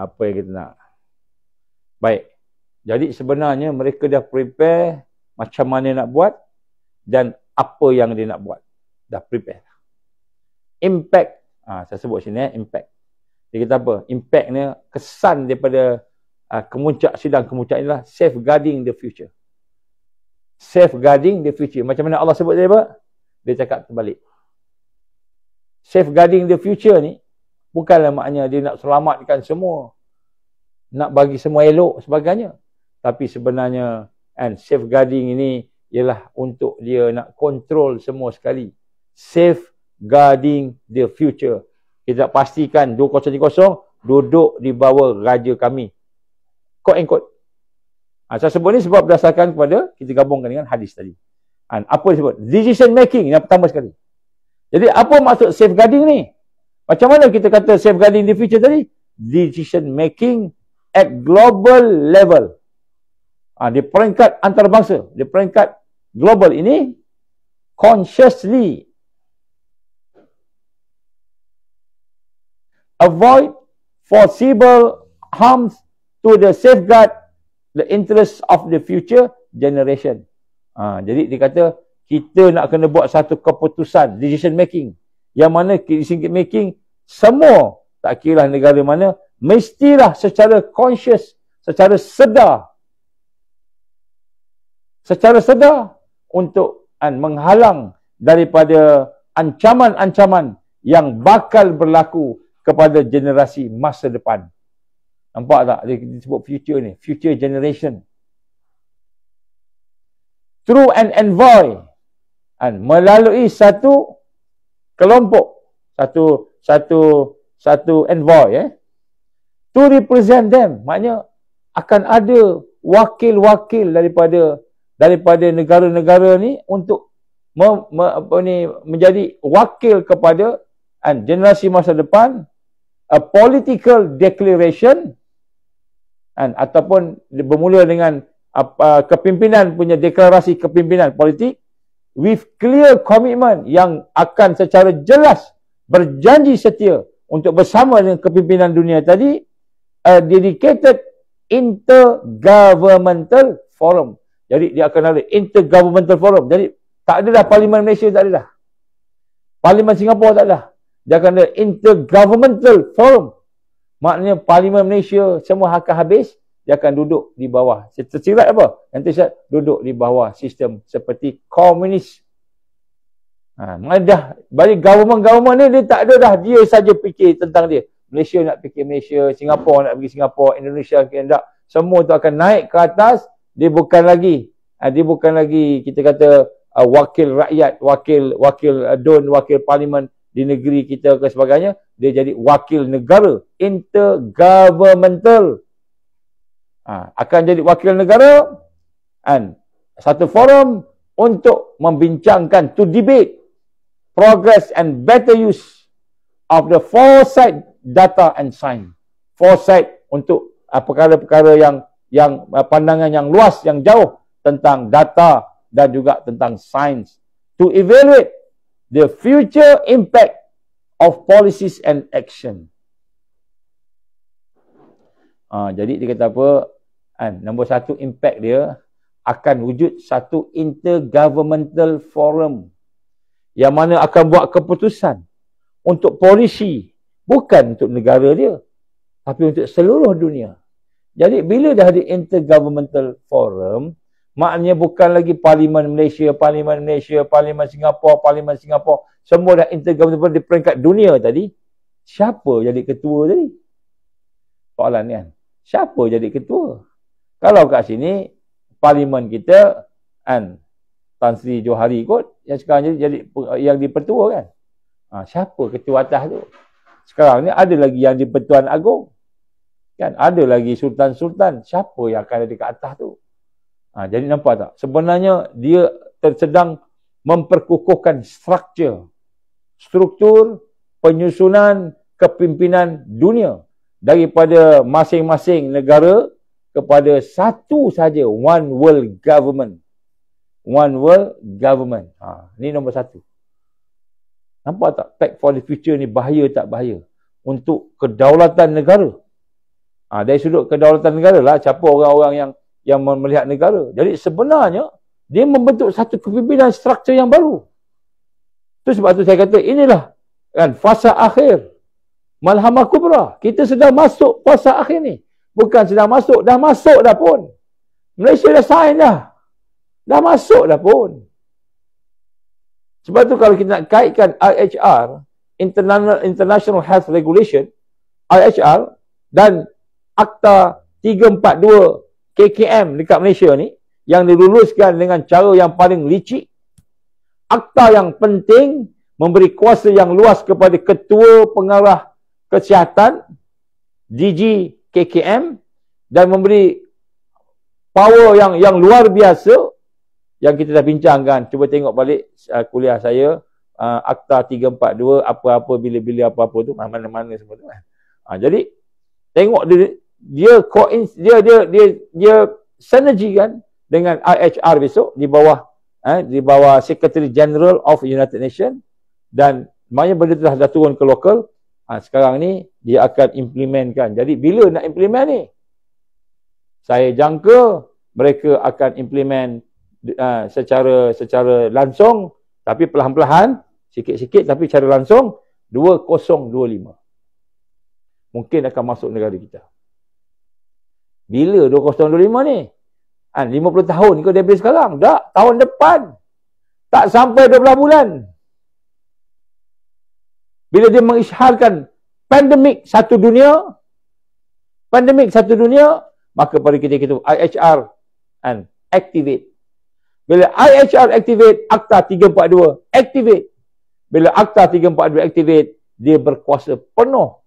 Apa yang kita nak. Baik. Jadi sebenarnya mereka dah prepare macam mana nak buat dan apa yang dia nak buat. Dah prepare. Impact. Saya sebut sini impact. Dia kata apa? Impact ni kesan daripada sidang kemuncak inilah safeguarding the future. Safeguarding the future. Macam mana Allah sebut tadi apa? Dia cakap terbalik. Safeguarding the future ni bukanlah maknanya dia nak selamatkan semua. Nak bagi semua elok sebagainya. Tapi sebenarnya safeguarding ini ialah untuk dia nak kontrol semua sekali. Safeguarding the future. Kita pastikan 2030 duduk di bawah raja kami. Quote and quote. Saya sebut ni sebab berdasarkan kepada kita gabungkan dengan hadis tadi. Apa disebut? Decision making yang pertama sekali. Jadi apa maksud safeguarding ni? Macam mana kita kata safeguarding the future tadi? Decision making at global level. Di peringkat antarabangsa, di peringkat global ini consciously avoid foreseeable harms to the safeguard the interest of the future generation. Jadi dia kata kita nak kena buat satu keputusan, decision making, yang mana decision making semua, tak kira negara mana, mestilah secara conscious, secara sedar untuk menghalang daripada ancaman-ancaman yang bakal berlaku kepada generasi masa depan. Nampak tak? Dia disebut future ni. Future generation. Through an envoy. Melalui satu kelompok. Satu envoy. To represent them. Maknanya akan ada wakil-wakil daripada negara-negara ni untuk menjadi wakil kepada generasi masa depan, a political declaration, ataupun bermula dengan kepimpinan punya deklarasi kepimpinan politik with clear commitment yang akan secara jelas berjanji setia untuk bersama dengan kepimpinan dunia tadi, a dedicated intergovernmental forum. Jadi dia akan ada intergovernmental forum. Jadi tak ada dah Parlimen Malaysia, tak ada dah. Parlimen Singapura tak ada. Dia akan ada intergovernmental forum. Maknanya Parlimen Malaysia semua akan habis, dia akan duduk di bawah. Tersirat apa? Nanti saya duduk di bawah sistem seperti komunis. Maknanya dah, bagi government ni dia tak ada dah, dia saja fikir tentang dia. Malaysia nak fikir Malaysia, Singapura nak pergi Singapura, Indonesia tak. Semua tu akan naik ke atas. Dia bukan lagi kita kata wakil rakyat, wakil parlimen di negeri kita ke sebagainya. Dia jadi wakil negara, intergovernmental. Akan jadi wakil negara, satu forum untuk membincangkan, to debate progress and better use of the foresight data and science. Foresight untuk perkara-perkara yang pandangan yang luas, yang jauh tentang data dan juga tentang sains. To evaluate the future impact of policies and action. Jadi dia kata apa? Nombor satu, impact dia akan wujud satu intergovernmental forum yang mana akan buat keputusan untuk polisi, bukan untuk negara dia, tapi untuk seluruh dunia. Jadi bila dah ada intergovernmental forum, maknanya bukan lagi Parlimen Malaysia, Parlimen Singapura, semua dah intergovernmental di peringkat dunia tadi. Siapa jadi ketua tadi? Soalan ni kan. Siapa jadi ketua? Kalau kat sini Parlimen kita Tan Sri Johari kot, yang sekarang jadi yang di-Pertua kan. Siapa ketua atas tu? Sekarang ni ada lagi yang di-Pertuan Agong. Kan? Ada lagi sultan-sultan. Siapa yang akan ada kat atas tu? Jadi nampak tak? Sebenarnya dia sedang memperkukuhkan struktur penyusunan kepimpinan dunia daripada masing-masing negara kepada satu saja, one world government. One world government. Ni nombor satu. Nampak tak? Pact for the future ni bahaya tak bahaya? Untuk kedaulatan negara. Dari sudut kedaulatan negara lah, siapa orang-orang yang melihat negara. Jadi sebenarnya, dia membentuk satu kepimpinan struktur yang baru. Itu sebab tu saya kata, inilah kan fasa akhir Malhamah Kubra. Kita sedang masuk fasa akhir ni. Bukan sedang masuk, dah masuk dah pun. Malaysia dah sign dah. Dah masuk dah pun. Sebab tu kalau kita nak kaitkan IHR, International Health Regulation, IHR, dan Akta 342 KKM dekat Malaysia ni, yang diluluskan dengan cara yang paling licik. Akta yang penting, memberi kuasa yang luas kepada Ketua Pengarah Kesihatan, DG KKM, dan memberi power yang luar biasa, yang kita dah bincangkan. Cuba tengok balik kuliah saya, Akta 342, apa-apa, bila-bila, apa-apa tu, mana-mana semua tu. Jadi, tengok dia sinergi kan dengan IHR besok di bawah Secretary General of United Nations, dan maknanya benda telah dah turun ke lokal. Sekarang ni dia akan implementkan. Jadi bila nak implement ni? Saya jangka mereka akan implement secara langsung, tapi perlahan-lahan, sikit-sikit, tapi secara langsung 2025. Mungkin akan masuk negara kita. Bila 2025 ni? 50 tahun ke daripada sekarang? Tak, tahun depan. Tak sampai 12 bulan. Bila dia mengisyharkan pandemik satu dunia, maka pada ketika itu IHR and activate. Bila IHR activate, Akta 342 activate. Bila Akta 342 activate, dia berkuasa penuh.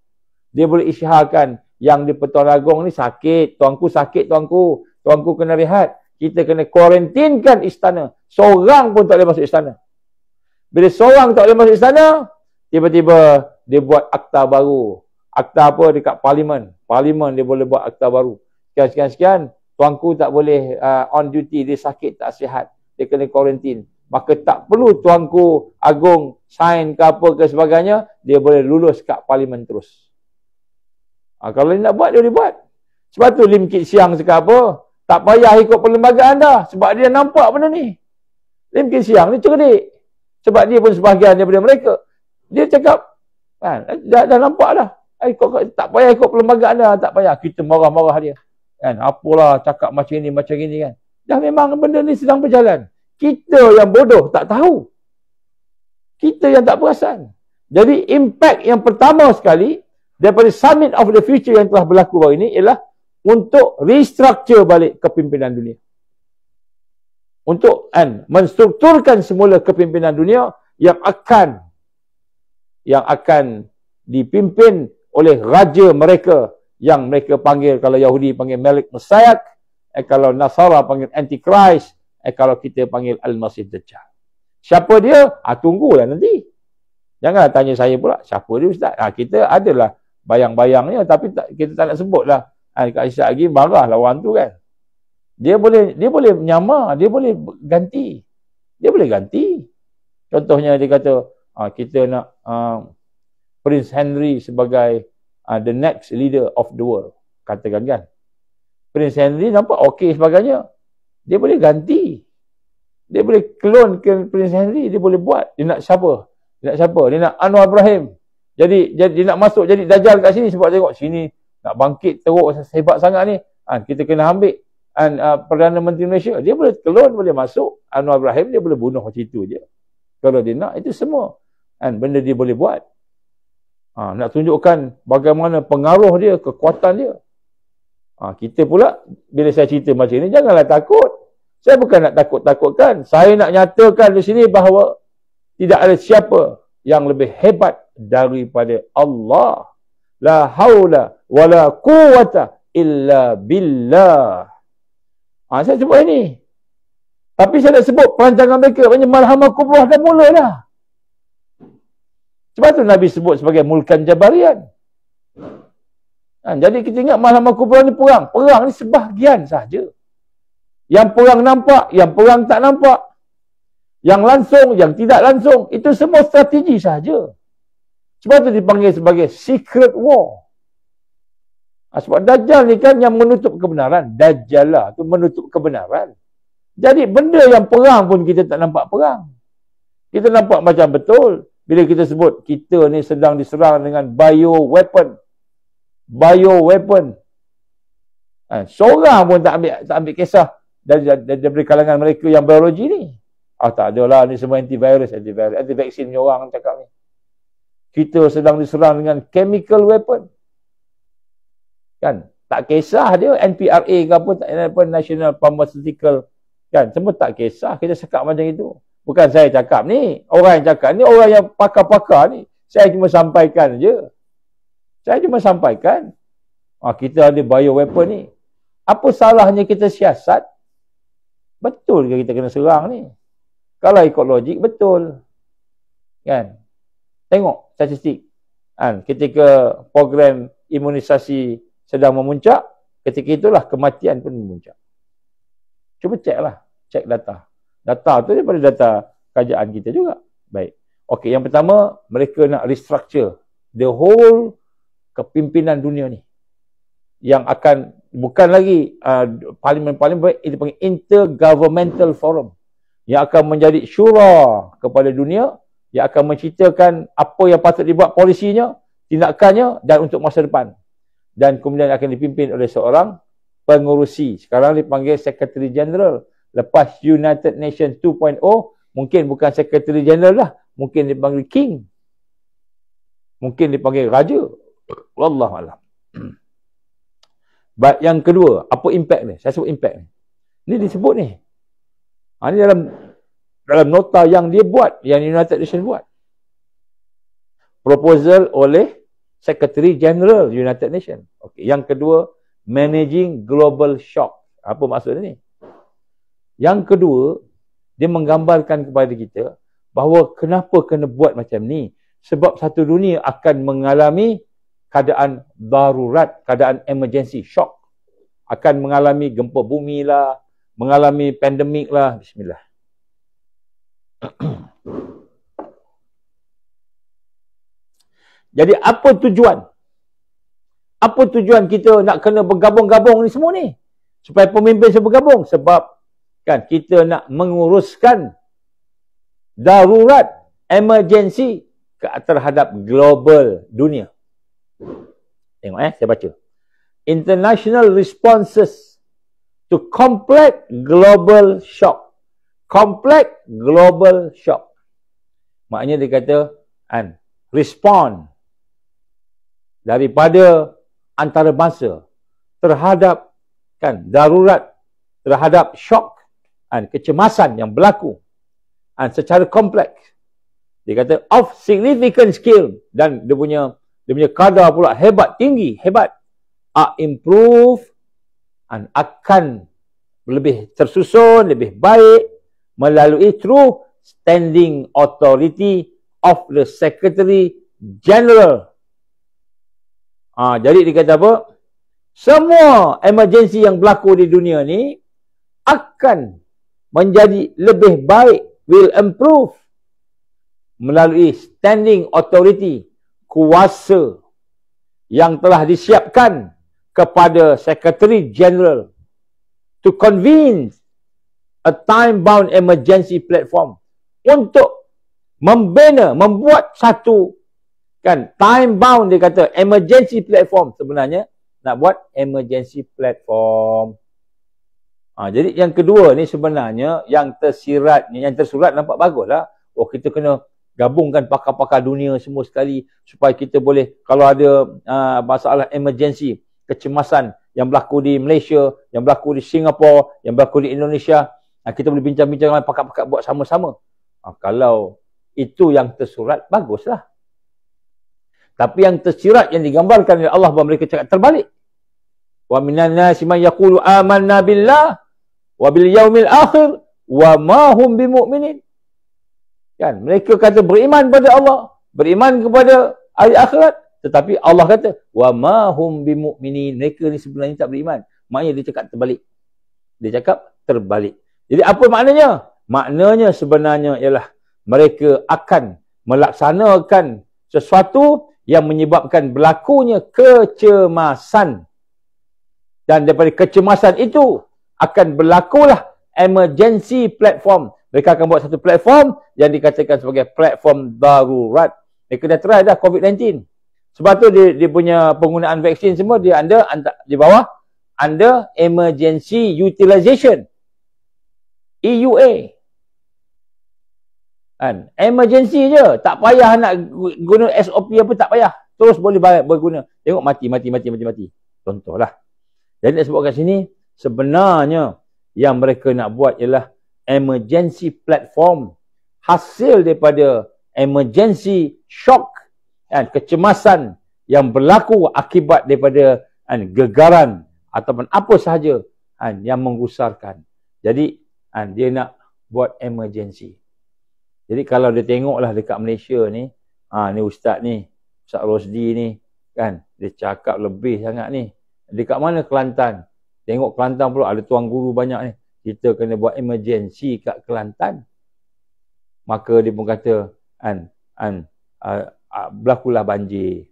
Dia boleh isyaharkan yang di Pertuan Agong ni sakit, tuanku sakit, tuanku kena rehat. Kita kena kuarantinkan istana. Seorang pun tak boleh masuk istana. Bila seorang tak boleh masuk istana, tiba-tiba dia buat akta baru. Akta apa dekat parlimen. Parlimen dia boleh buat akta baru. Sekian. Tuanku tak boleh on duty. Dia sakit, tak sihat. Dia kena kuarantin. Maka tak perlu tuanku Agong sign ke apa ke sebagainya. Dia boleh lulus kat parlimen terus. Kalau dia nak buat, dia boleh buat. Sebab tu Lim Kit Siang cakap apa? Tak payah ikut perlembagaan dah. Sebab dia nampak benda ni. Lim Kit Siang ni cerdik. Sebab dia pun sebahagian daripada mereka. Dia cakap, dah nampak dah. Tak payah ikut perlembagaan dah. Tak payah. Kita marah-marah dia. Apalah cakap macam ini kan. Dah memang benda ni sedang berjalan. Kita yang bodoh tak tahu. Kita yang tak perasan. Jadi impact yang pertama sekali daripada Summit of the Future yang telah berlaku baru ini ialah untuk restructure balik kepimpinan dunia. Untuk menstrukturkan semula kepimpinan dunia yang akan dipimpin oleh raja mereka yang mereka panggil, kalau Yahudi panggil Malik Messiah, kalau Nasara panggil Antichrist, kalau kita panggil Al-Masih Dajjal. Siapa dia? Tunggulah nanti. Janganlah tanya saya pula, siapa dia Ustaz? Kita adalah bayang-bayangnya, tapi kita tak nak sebutlah. Kak Isyad lagi marahlah orang tu kan. Dia boleh menyamar, dia boleh ganti. Contohnya dia kata, kita nak Prince Henry sebagai the next leader of the world. Katakan kan. Prince Henry nampak okey sebagainya. Dia boleh ganti. Dia boleh clone ke Prince Henry, dia boleh buat. Dia nak siapa? Dia nak Anwar Ibrahim. Jadi dia nak masuk jadi Dajjal kat sini sebab tengok sini nak bangkit teruk hebat sangat ni. Kita kena ambil Perdana Menteri Malaysia. Dia boleh clone, boleh masuk. Anwar Ibrahim dia boleh bunuh macam itu je. Kalau dia nak, itu semua. Benda dia boleh buat. Nak tunjukkan bagaimana pengaruh dia, kekuatan dia. Kita pula, bila saya cerita macam ni, janganlah takut. Saya bukan nak takut-takutkan. Saya nak nyatakan di sini bahawa tidak ada siapa yang lebih hebat daripada Allah. La haula wa la quwwata illa billah. Saya sebut ini. Tapi saya nak sebut perancangan mereka. Maksudnya Malhamah Kubrah dah mula dah. Sebab tu Nabi sebut sebagai Mulkan Jabarian. Jadi kita ingat Malhamah Kubrah ni perang. Perang ni sebahagian sahaja. Yang perang nampak, yang perang tak nampak. Yang langsung, yang tidak langsung. Itu semua strategi sahaja. Sebab tu dipanggil sebagai secret war. Sebab Dajjal ni kan yang menutup kebenaran. Dajjalah tu menutup kebenaran. Jadi benda yang perang pun kita tak nampak perang. Kita nampak macam betul. Bila kita sebut kita ni sedang diserang dengan bioweapon. Seorang pun tak ambil kisah daripada kalangan mereka yang biologi ni. Tak adalah ni semua antivirus, anti-vaksin ni orang cakap ni. Kita sedang diserang dengan chemical weapon. Kan? Tak kisah dia NPRA ke apa National Pharmaceutical. Kan? Semua tak kisah. Kita cakap macam itu. Bukan saya cakap ni. Orang yang cakap ni, orang yang pakar-pakar ni. Saya cuma sampaikan je. Kita ada bioweapon ni. Apa salahnya kita siasat? Betul ke kita kena serang ni? Kalau ikut logik, betul. Kan? Tengok statistik. Ketika program imunisasi sedang memuncak, ketika itulah kematian pun memuncak. Cuba cek data. Data tu daripada data kerajaan kita juga. Baik. Okey, yang pertama, mereka nak restructure the whole kepimpinan dunia ni. Yang akan, bukan lagi parlimen-parlimen, itu panggil intergovernmental forum. Yang akan menjadi syura kepada dunia, yang akan menceritakan apa yang patut dibuat polisinya, tindakannya dan untuk masa depan. Dan kemudian akan dipimpin oleh seorang pengurusi. Sekarang dipanggil Secretary General. Lepas United Nations 2.0, mungkin bukan Secretary General lah. Mungkin dipanggil King. Mungkin dipanggil Raja. Wallahu a'lam. Baik, yang kedua, apa impact ni? Saya sebut impact ni. Ni disebut ni. Ni dalam nota yang dia buat, yang United Nations buat. Proposal oleh Secretary General United Nations. Okey, yang kedua, managing global shock. Apa maksud ni? Yang kedua, dia menggambarkan kepada kita bahawa kenapa kena buat macam ni. Sebab satu dunia akan mengalami keadaan darurat, keadaan emergency, shock. Akan mengalami gempa bumi lah, mengalami pandemik lah. Bismillah. Jadi apa tujuan? Apa tujuan kita nak kena bergabung-gabung ni semua ni? Supaya pemimpin semua bergabung. Sebab kan kita nak menguruskan darurat, emergency terhadap global dunia. Tengok saya baca. International responses to complex global shock. Complex global shock. Maknanya dia kata respond daripada antarabangsa terhadap darurat, terhadap shock kecemasan yang berlaku secara kompleks. Dia kata of significant scale, dan dia punya kadar pula hebat, tinggi, hebat, are improve akan lebih tersusun, lebih baik melalui through standing authority of the Secretary General. Jadi dia kata apa? Semua emergency yang berlaku di dunia ni akan menjadi lebih baik, will improve melalui standing authority, kuasa yang telah disiapkan kepada Secretary General to convene a time-bound emergency platform untuk membina, membuat satu time-bound, dia kata emergency platform. Sebenarnya nak buat emergency platform. Jadi yang kedua ni sebenarnya yang tersirat ni, yang tersurat nampak bagus lah. Oh, kita kena gabungkan pakar-pakar dunia semua sekali supaya kita boleh, kalau ada masalah emergency, kecemasan yang berlaku di Malaysia, yang berlaku di Singapura, yang berlaku di Indonesia, kita boleh bincang-bincang dengan pakar-pakar buat sama-sama. Kalau itu yang tersurat, baguslah. Tapi yang tersirat, yang digambarkan oleh Allah bahawa mereka cakap terbalik. Wa minan nasi man yaqulu amanna billah wa bil yaumil akhir wa ma hum bimu'minin. Mereka kata beriman kepada Allah, beriman kepada hari akhirat, tetapi Allah kata wa ma hum bimu'minin. Mereka ni sebenarnya tak beriman. Maknanya dia cakap terbalik. Dia cakap terbalik. Jadi apa maknanya? Maknanya sebenarnya ialah mereka akan melaksanakan sesuatu yang menyebabkan berlakunya kecemasan. Dan daripada kecemasan itu akan berlakulah emergency platform. Mereka akan buat satu platform yang dikatakan sebagai platform darurat. Mereka dah try dah COVID-19. Sebab tu dia punya penggunaan vaksin semua dia di bawah under emergency utilization. EUA. Emergency je. Tak payah nak guna SOP apa, tak payah. Terus boleh berguna. Tengok mati. Contohlah. Jadi nak sebut kat sini, sebenarnya yang mereka nak buat ialah emergency platform. Hasil daripada emergency shock, kecemasan yang berlaku akibat daripada gegaran ataupun apa sahaja yang menggusarkan. Jadi dia nak buat emergency. Jadi kalau dia tengoklah dekat Malaysia ni, ni Ustaz Rosdi ni, dia cakap lebih sangat ni. Dekat mana Kelantan? Tengok Kelantan pula ada tuan guru banyak ni. Kita kena buat emergency kat Kelantan. Maka dia pun kata, berlakulah banjir.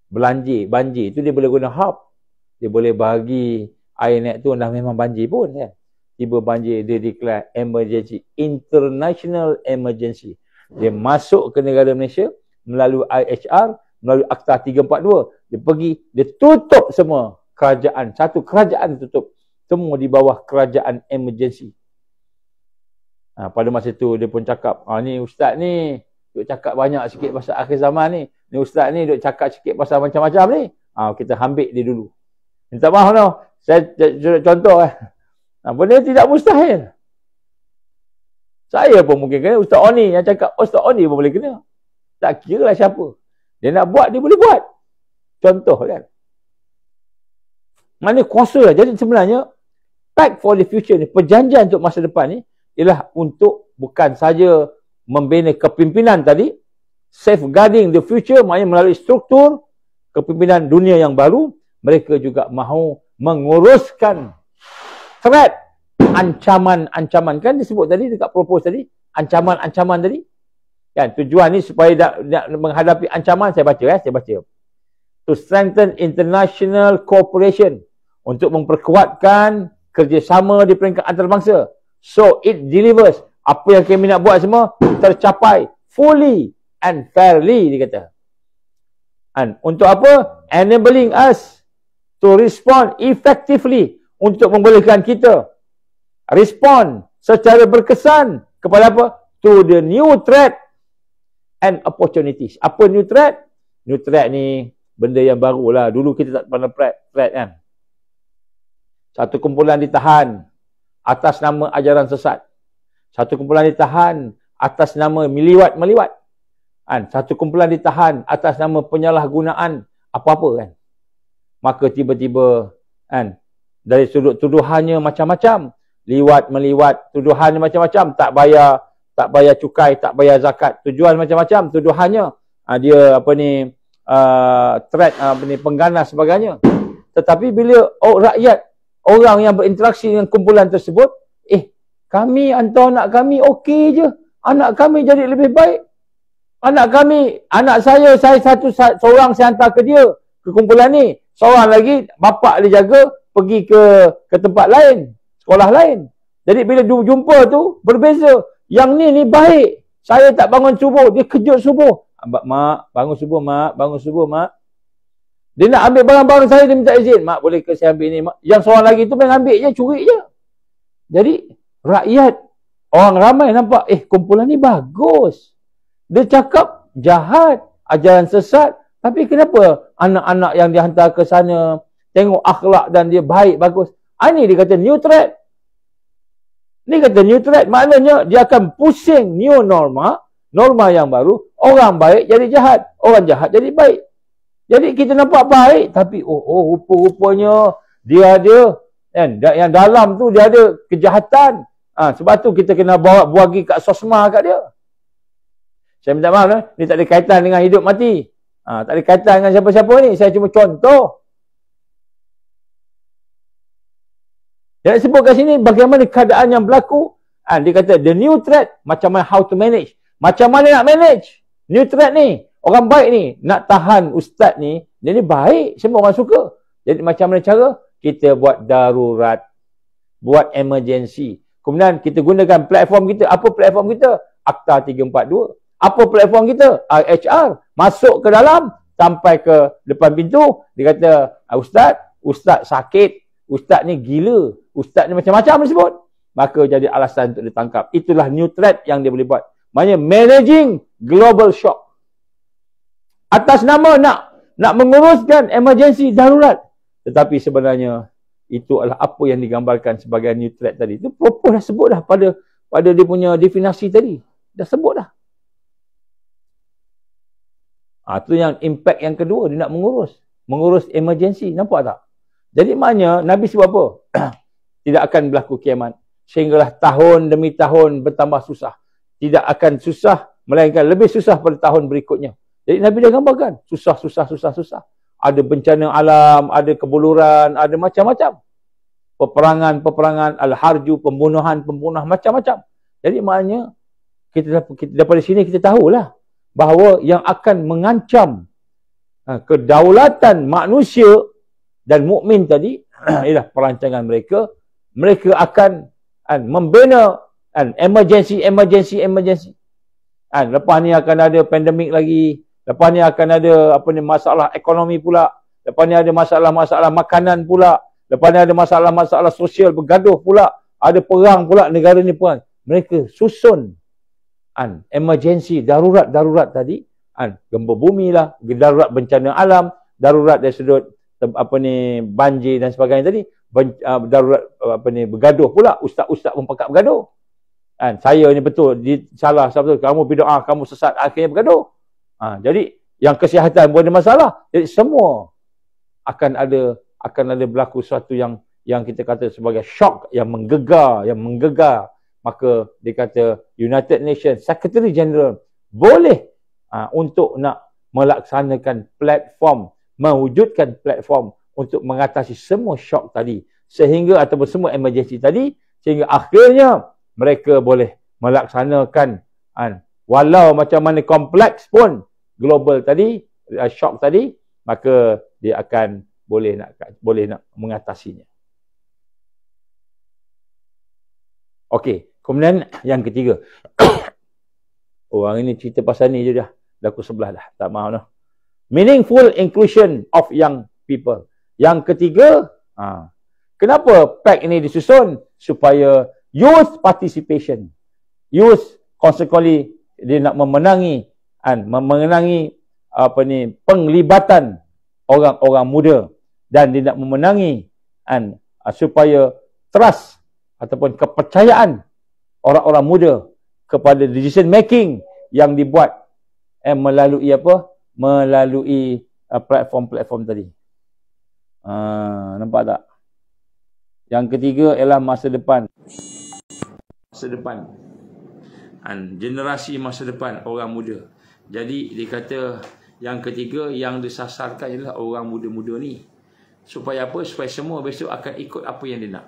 Banjir tu dia boleh guna hub. Dia boleh bagi air naik tu dah memang banjir pun kan. Tiba banjir, dia declare emergency, international emergency. Dia masuk ke negara Malaysia melalui IHR, melalui Akta 342. Dia pergi, dia tutup semua kerajaan. Satu kerajaan tutup. Semua di bawah kerajaan emergency. Pada masa tu dia pun cakap, ni Ustaz ni, dia cakap banyak sikit pasal akhir zaman ni. Ni ustaz ni duk cakap sikit pasal macam-macam ni. Kita ambil dia dulu. Minta maaf tau. Saya contoh benda tidak mustahil. Saya pun mungkin kena. Ustaz Oni yang cakap, Ustaz Oni pun boleh kena. Tak kira lah siapa. Dia nak buat, dia boleh buat. Contoh kan. Mana kuasa lah. Jadi sebenarnya, pact for the future ni, perjanjian untuk masa depan ni, ialah untuk bukan saja membina kepimpinan tadi, safeguarding the future, maknanya melalui struktur kepimpinan dunia yang baru, mereka juga mahu menguruskan threat, ancaman-ancaman. Kan disebut tadi, dekat propose tadi, ancaman-ancaman tadi. Kan, tujuan ni supaya nak menghadapi ancaman, saya baca. To strengthen international cooperation, untuk memperkuatkan kerjasama di peringkat antarabangsa. So it delivers. Apa yang kami nak buat semua tercapai fully and fairly, dia kata. And untuk apa? Enabling us to respond effectively, untuk membolehkan kita respond secara berkesan kepada apa? To the new threat and opportunities. Apa new threat? New threat ni benda yang baru lah. Dulu kita tak pernah threat kan. Satu kumpulan ditahan atas nama ajaran sesat. Satu kumpulan ditahan atas nama meliwat-meliwat. Kan? Satu kumpulan ditahan atas nama penyalahgunaan apa-apa kan. Maka tiba-tiba kan, dari sudut tuduhannya macam-macam. Liwat-meliwat, tuduhannya macam-macam. Tak bayar cukai, tak bayar zakat. Tujuan macam-macam, tuduhannya. Dia apa ni, threat, pengganas sebagainya. Tetapi bila rakyat, orang yang berinteraksi dengan kumpulan tersebut, kami hantar anak kami okey je. Anak kami jadi lebih baik. Anak saya seorang saya hantar ke dia, ke kumpulan ni. Seorang lagi, bapak dia jaga, pergi ke tempat lain, sekolah lain. Jadi bila jumpa tu, berbeza. Yang ni baik. Saya tak bangun subuh, dia kejut subuh. Mak, bangun subuh, mak. Dia nak ambil barang-barang saya, dia minta izin. Mak, boleh ke saya ambil ni, mak? Yang seorang lagi tu main ambil je, curi je. Jadi, rakyat, orang ramai nampak, kumpulan ni bagus. Dia cakap jahat, ajaran sesat. Tapi kenapa anak-anak yang dihantar ke sana, tengok akhlak dan dia baik, bagus. Ini dia kata new threat. Ni kata new threat, maknanya dia akan pusing new norma yang baru. Orang baik jadi jahat, orang jahat jadi baik. Jadi kita nampak baik, tapi rupa-rupanya dia ada, kan, yang dalam tu dia ada kejahatan. Sebab tu kita kena buagi kat sosma kat dia. Saya minta maaf, ni tak ada kaitan dengan hidup mati. Tak ada kaitan dengan siapa-siapa ni. Saya cuma contoh. Dia sebut kat sini bagaimana keadaan yang berlaku. Dia kata the new threat, macam mana how to manage. Macam mana nak manage new threat ni. Orang baik ni nak tahan ustaz ni, dia ni baik, semua orang suka. Jadi macam mana cara? Kita buat darurat, buat emergency. Kemudian kita gunakan platform kita. Apa platform kita? Akta 342. Apa platform kita? IHR. Masuk ke dalam, sampai ke depan pintu, dia kata, ustaz sakit, ustaz ni gila, ustaz ni macam-macam disebut. Maka jadi alasan untuk ditangkap. Itulah new threat yang dia boleh buat. Maknanya managing global shock. Atas nama nak menguruskan emergency darurat. Tetapi sebenarnya itu adalah apa yang digambarkan sebagai new threat tadi. Itu propos dah sebut dah pada dia punya definisi tadi. Dah sebut dah. Itu yang impact yang kedua, dia nak mengurus emergency. Nampak tak? Jadi maknanya Nabi sebut apa? Tidak akan berlaku kiamat. Sehinggalah tahun demi tahun bertambah susah. Tidak akan susah, melainkan lebih susah pada tahun berikutnya. Jadi Nabi dah gambarkan. Susah. Ada bencana alam, ada kebuluran, ada macam-macam. Peperangan, al-harju, pembunuhan, macam-macam. Jadi maknanya, kita daripada sini kita tahulah bahawa yang akan mengancam kedaulatan manusia dan mukmin tadi ialah perancangan mereka. Mereka akan membina emergency. Lepas ni akan ada pandemik lagi. Lepas ni akan ada masalah ekonomi pula. Lepas ni ada masalah-masalah makanan pula. Lepas ni ada masalah-masalah sosial bergaduh pula. Ada perang pula, negara ni perang. Mereka susun emergency, darurat-darurat tadi Gempa bumi lah, darurat bencana alam, darurat dari sudut banjir dan sebagainya tadi, darurat bergaduh pula, ustaz-ustaz pun pakat bergaduh. Saya ni betul, salah, betul, kamu bid'ah, kamu sesat, akhirnya bergaduh. Jadi yang kesihatan pun ada masalah. Jadi semua akan ada berlaku sesuatu yang kita kata sebagai shock, yang menggegar. Maka dia kata United Nations Secretary General boleh untuk nak melaksanakan platform, mewujudkan platform untuk mengatasi semua shock tadi, sehingga ataupun semua emergency tadi, sehingga akhirnya mereka boleh melaksanakan walau macam mana kompleks pun global tadi, shock tadi, maka dia akan boleh nak mengatasinya. Okey, kemudian yang ketiga. Orang ini cerita pasal ni je dah. Dah pukul 11 dah. Tak mahu dah. Meaningful inclusion of young people. Yang ketiga, kenapa pact ini disusun? Supaya youth participation. Youth consequently dia nak memenangi penglibatan orang-orang muda, dan dia nak memenangi supaya trust ataupun kepercayaan orang-orang muda kepada decision making yang dibuat melalui melalui platform-platform tadi. Nampak tak? Yang ketiga ialah masa depan. Generasi masa depan orang muda. Jadi dia kata yang ketiga yang disasarkan ialah orang muda-muda ni. Supaya apa? Supaya semua besok akan ikut apa yang dia nak.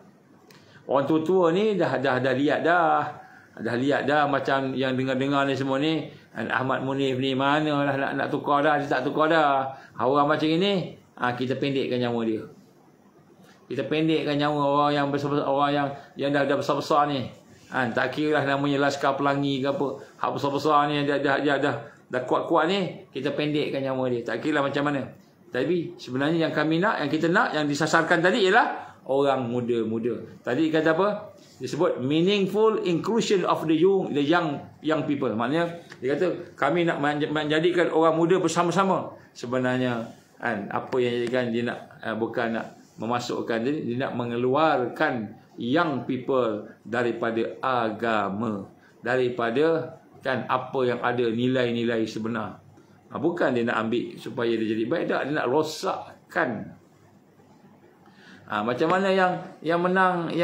Orang tua-tua ni dah lihat dah. Dah lihat dah macam yang dengar-dengar ni semua ni. Ahmad Munif ni mana lah nak tukar dah. Dia tak tukar dah. Orang macam ini, kita pendekkan nyawa dia. Kita pendekkan nyawa orang yang besar-besar, orang yang dah besar-besar ni. Tak kira lah namanya Laskar Pelangi ke apa. Hak besar-besar ni dah kuat-kuat ni, kita pendekkan nyawa dia. Tak kira lah macam mana. Tapi sebenarnya yang kami nak, yang kita nak, yang disasarkan tadi ialah orang muda-muda. Tadi kata apa? Disebut meaningful inclusion of the young people. Maknanya dia kata kami nak menjadikan orang muda bersama-sama. Sebenarnya apa yang jadikan dia nak bukan nak memasukkan dia nak mengeluarkan young people daripada agama, daripada apa yang ada nilai-nilai sebenar. Bukan dia nak ambil supaya dia jadi baik, tak, dia nak rosakkan. Macam mana yang menang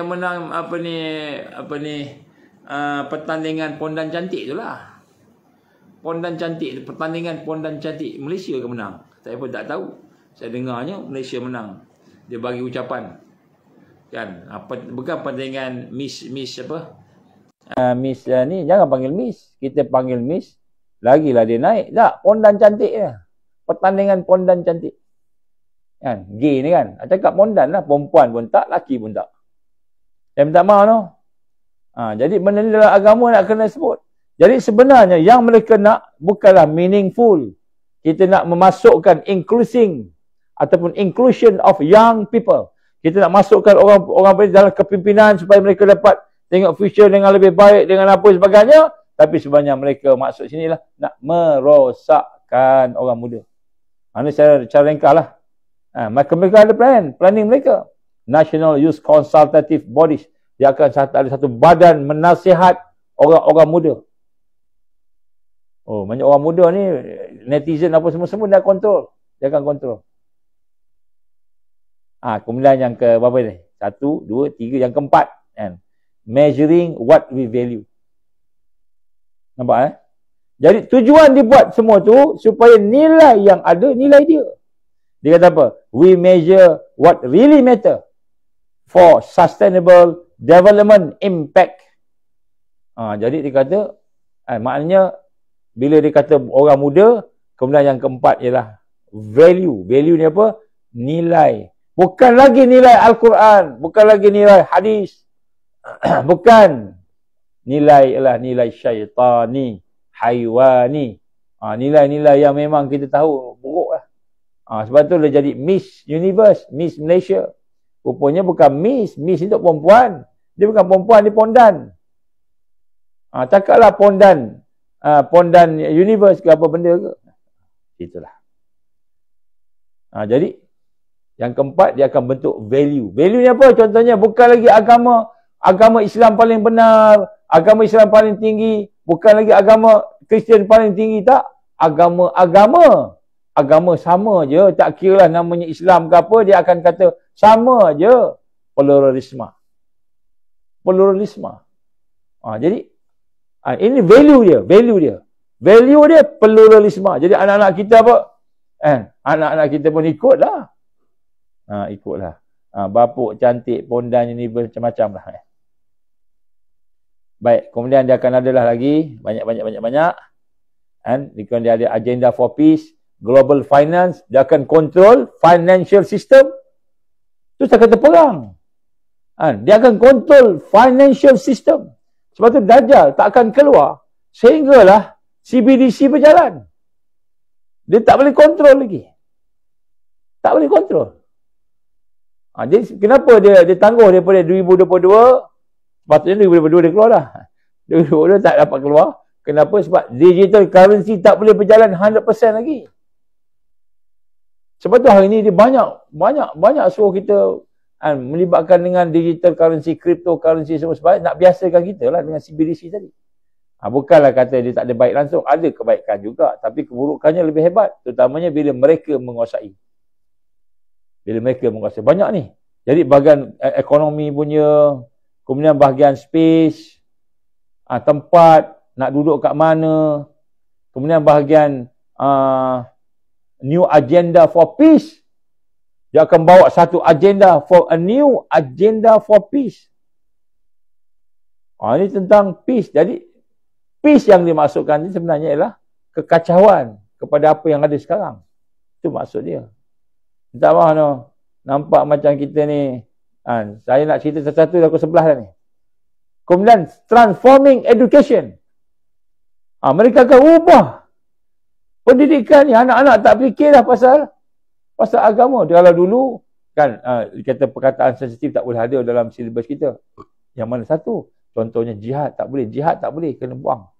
pertandingan pondan cantik tu lah. Pertandingan pondan cantik Malaysia ke menang? Saya pun tak tahu. Saya dengarnya Malaysia menang. Dia bagi ucapan. Bukan pertandingan Miss apa? Miss ni jangan panggil Miss. Kita panggil Miss, lagilah dia naik. Tak, pondan cantik je. Pertandingan pondan cantik. Gay ni kan. Cakap pondan lah. Perempuan pun tak, laki pun tak. Saya minta maaf no. Jadi benda ni dalam agama nak kena sebut. Jadi sebenarnya yang mereka nak bukanlah meaningful. Kita nak memasukkan inclusion of young people. Kita nak masukkan orang dalam kepimpinan supaya mereka dapat tengok future dengan lebih baik, dengan apa sebagainya. Tapi sebenarnya mereka maksud sinilah nak merosakkan orang muda. Ini cara ringkas lah. Mereka ada planning mereka. National Youth Consultative Bodies. Dia akan ada satu badan menasihat orang-orang muda. Banyak orang muda ni, netizen apa semua dia kontrol. Dia akan kontrol. Kemudian yang ke berapa ni? 1, 2, 3, yang keempat. Measuring what we value. Nampak Jadi tujuan dibuat semua tu supaya nilai yang ada, nilai dia. Dia kata apa? We measure what really matter for sustainable development impact. Jadi dia kata, maknanya bila dia kata orang muda, kemudian yang keempat ialah value. Value ni apa? Nilai. Bukan lagi nilai Al-Quran, bukan lagi nilai hadis. Bukan. Nilai ialah nilai syaitani, haiwani. Nilai-nilai yang memang kita tahu buruk lah. Sebab tu dia jadi Miss Universe, Miss Malaysia. Rupanya bukan Miss untuk perempuan. Dia bukan perempuan, dia pondan. Cakaplah pondan Universe ke apa benda ke. Itulah. Jadi yang keempat, dia akan bentuk value. Value ni apa? Contohnya bukan lagi agama Islam paling benar, agama Islam paling tinggi, bukan lagi agama Kristian paling tinggi, tak. Agama sama je, tak kira lah namanya Islam ke apa, dia akan kata sama je. Pluralisme. Jadi ini value dia. Value dia pluralisme. Jadi anak-anak kita apa? Anak-anak kita pun ikutlah. Ikutlah. Bapuk cantik, pondan universe, macam-macam lah. Baik, kemudian dia akan adalah lagi banyak. Kemudian dia ada agenda for peace, global finance, dia akan control financial system. Tu saya kata perang. Dia akan control financial system. Sebab tu Dajjal tak akan keluar sehinggalah CBDC berjalan. Dia tak boleh kontrol lagi. Tak boleh kontrol. Jadi kenapa dia tangguh daripada 2022? Sepatutnya 2022 dia keluar dah. 2022 tak dapat keluar. Kenapa? Sebab digital currency tak boleh berjalan 100% lagi. Sebab tu hari ni dia banyak suruh kita melibatkan dengan digital currency, cryptocurrency semua, sebab nak biasakan kita lah dengan CBDC tadi. Bukanlah kata dia tak ada baik langsung, ada kebaikan juga, tapi keburukannya lebih hebat, terutamanya bila mereka menguasai. Banyak ni. Jadi bahagian ekonomi punya, kemudian bahagian space, tempat nak duduk kat mana, kemudian bahagian new agenda for peace. Dia akan bawa satu agenda for a new agenda for peace. Ini tentang peace. Jadi peace yang dimaksudkan ini sebenarnya ialah kekacauan kepada apa yang ada sekarang. Itu maksud dia. Tak mahu no. Nampak macam kita ni. Saya nak cerita satu-satu aku sebelah dah ni. Kemudian transforming education. Mereka akan ubah pendidikan ni. Anak-anak tak fikir dah pasal agama. Kalau dulu kan kata perkataan sensitif tak boleh ada dalam silibus kita. Yang mana satu? Contohnya jihad tak boleh. Jihad tak boleh, kena buang.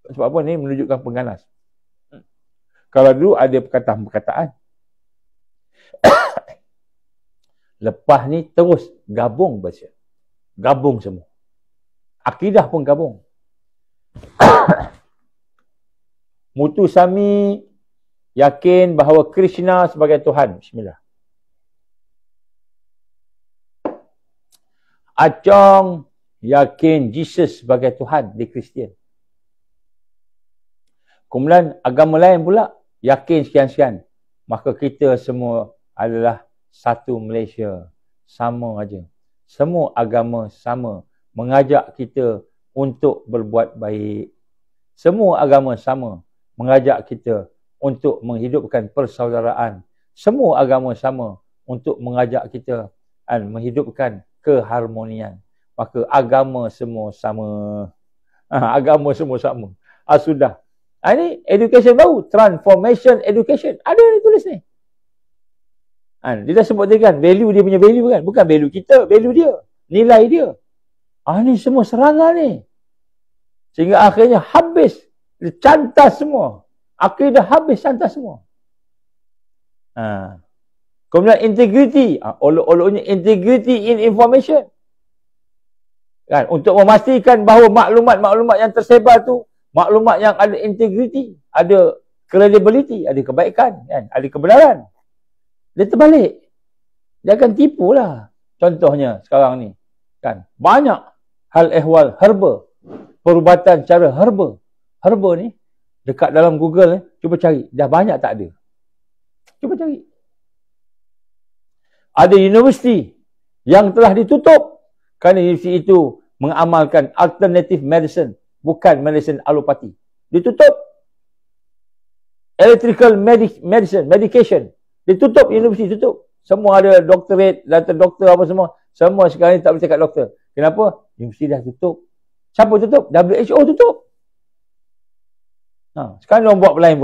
Sebab apa? Ni menunjukkan pengganas. Kalau dulu ada perkataan-perkataan. Lepas ni terus gabung baca. Gabung semua. Akidah pun gabung. Mutu Sami yakin bahawa Krishna sebagai Tuhan. Bismillah. Acong yakin Jesus sebagai Tuhan di Kristian. Kemudian agama lain pula yakin sekian-sekian. Maka kita semua adalah satu Malaysia. Sama aja. Semua agama sama. Mengajak kita untuk berbuat baik. Semua agama sama. Mengajak kita untuk menghidupkan persaudaraan. Semua agama sama untuk mengajak kita menghidupkan keharmonian. Maka agama semua sama. Agama semua sama. Sudah. Ini education baru. Transformation education. Ada ni tulis ni. Dia dah sebut dia kan. Value dia punya value kan. Bukan value kita. Value dia. Nilai dia. Ni semua serangan ni. Sehingga akhirnya habis. Dia cantas semua. Akidah habis cantas semua. Kemudian integrity. Olok-oloknya integrity in information. Kan? Untuk memastikan bahawa maklumat-maklumat yang tersebar tu, maklumat yang ada integrity, ada credibility, ada kebaikan, kan? Ada kebenaran. Dia terbalik. Dia akan tipu lah. Contohnya sekarang ni. Kan? Banyak hal ehwal herba. Perubatan cara herba. Herba ni, dekat dalam Google, cuba cari. Dah banyak tak ada. Cuba cari. Ada universiti yang telah ditutup kerana universiti itu mengamalkan alternative medicine, bukan medicine alopati. Ditutup. Electrical medicine, medication. Ditutup, universiti tutup. Semua ada doctorate, doktor apa semua. Semua sekarang ni tak boleh cakap doktor. Kenapa? Universiti dah tutup. Siapa tutup? WHO tutup. Sekarang dia buat lain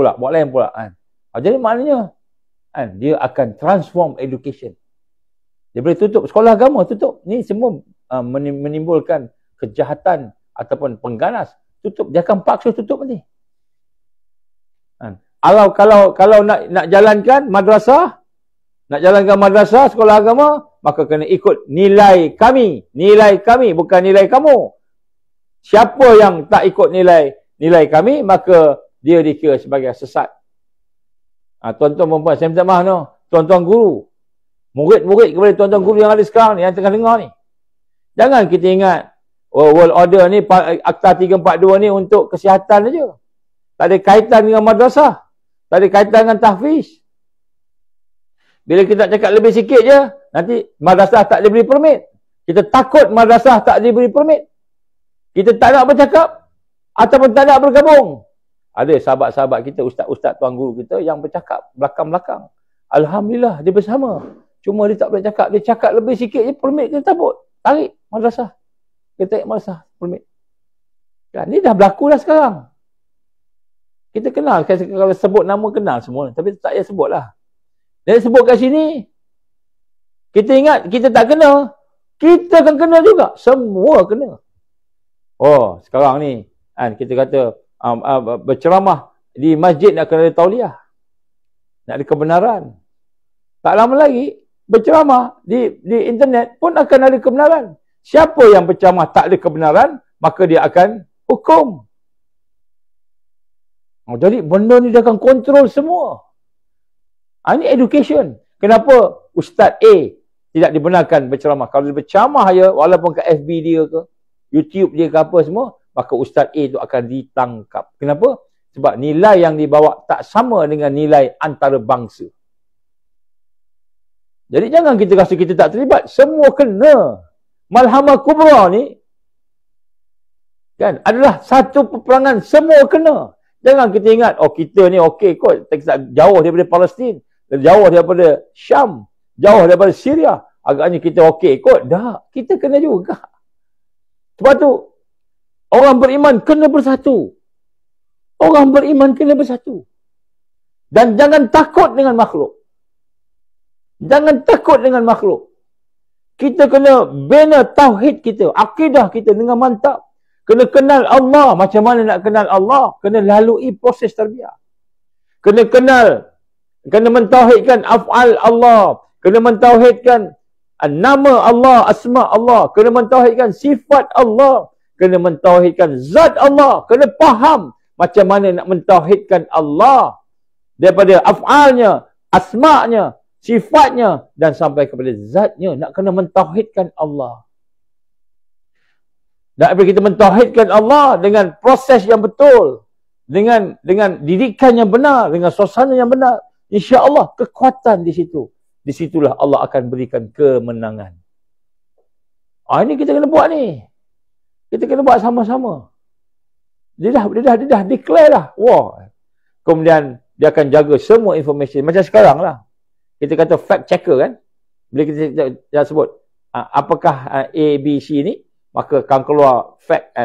pula. Jadi maknanya dia akan transform education. Dia boleh tutup. Sekolah agama tutup. Ni semua menimbulkan kejahatan ataupun pengganas. Tutup. Dia akan paksa tutup nanti. Kalau nak jalankan madrasah, sekolah agama, maka kena ikut nilai kami. Nilai kami, bukan nilai kamu. Siapa yang tak ikut nilai kami, maka dia dikira sebagai sesat. Tuan-tuan perempuan, saya minta maaf no. Tuan-tuan guru, murid-murid kepada tuan-tuan guru yang ada sekarang ni, yang tengah dengar ni. Jangan kita ingat, world order ni, Akta 342 ni untuk kesihatan aja. Tak ada kaitan dengan madrasah. Tak ada kaitan dengan tahfiz. Bila kita cakap lebih sikit je, nanti madrasah tak diberi permit. Kita takut madrasah tak diberi permit. Kita tak nak bercakap ataupun tak nak bergabung. Ada sahabat-sahabat kita, ustaz-ustaz tuan guru kita yang bercakap belakang-belakang. Alhamdulillah dia bersama. Cuma dia tak boleh cakap. Dia cakap lebih sikit je, permit kita tabut. Tarik madrasah. Kita tarik madrasah, permit. Kan, ni dah berlaku dah sekarang. Kita kenal. Kalau sebut nama kenal semua. Tapi tak payah sebut lah. Dia sebut kat sini. Kita ingat kita tak kena. Kita akan kena juga. Semua kena. Oh, sekarang ni. Kan, kita kata berceramah di masjid nak kena ada tauliah. Nak ada kebenaran. Tak lama lagi berceramah di internet pun akan ada kebenaran. Siapa yang berceramah tak ada kebenaran, maka dia akan hukum. Jadi benda ni dia akan kontrol semua. Ini education. Kenapa Ustaz A tidak dibenarkan berceramah? Kalau dia berceramah je, walaupun ke FB dia ke, YouTube dia ke apa semua, maka Ustaz A tu akan ditangkap. Kenapa? Sebab nilai yang dibawa tak sama dengan nilai antarabangsa. Jadi jangan kita rasa kita tak terlibat. Semua kena. Malhamah kubra ni kan adalah satu peperangan, semua kena. Jangan kita ingat, oh kita ni okey kot, kita jauh daripada Palestin, jauh daripada Syam, jauh daripada Syria, agaknya kita okey kot. Dah, kita kena juga. Sebab tu orang beriman kena bersatu. Orang beriman kena bersatu. Dan jangan takut dengan makhluk. Jangan takut dengan makhluk. Kita kena bina tauhid kita, akidah kita dengan mantap. Kena kenal Allah. Macam mana nak kenal Allah? Kena lalui proses tarbiyah. Kena mentauhidkan af'al Allah. Kena mentauhidkan nama Allah, asma Allah. Kena mentauhidkan sifat Allah. Kena mentauhidkan zat Allah. Kena faham macam mana nak mentauhidkan Allah. Daripada af'alnya, asma'nya, sifatnya dan sampai kepada zatnya. Nak kena mentauhidkan Allah. Dan apabila kita mentauhidkan Allah dengan proses yang betul, dengan didikan yang benar, dengan suasana yang benar, insya-Allah kekuatan di situ. Di situlah Allah akan berikan kemenangan. Ini kita kena buat ni. Kita kena buat sama-sama. Dia dah declare dah. Wah. Kemudian dia akan jaga semua informasi. Macam sekarang lah. Kita kata fact checker kan. Bila kita sebut apakah A, B, C ni, maka akan keluar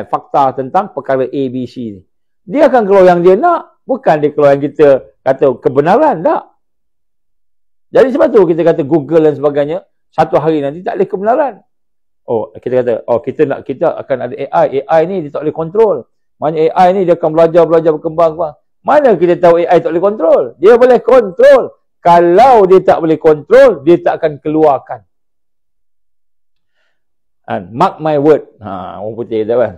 fakta tentang perkara A, B, C ni. Dia akan keluar yang dia nak. Bukan dia keluar yang kita kata kebenaran. Tak. Jadi sebab tu kita kata Google dan sebagainya, satu hari nanti tak ada kebenaran. Oh, kita kata, kita akan ada AI. AI ni dia tak boleh kontrol. Maknanya AI ni dia akan belajar berkembang. Mana kita tahu AI tak boleh kontrol? Dia boleh kontrol. Kalau dia tak boleh kontrol, dia tak akan keluarkan. And mark my word. Orang putih kata kan.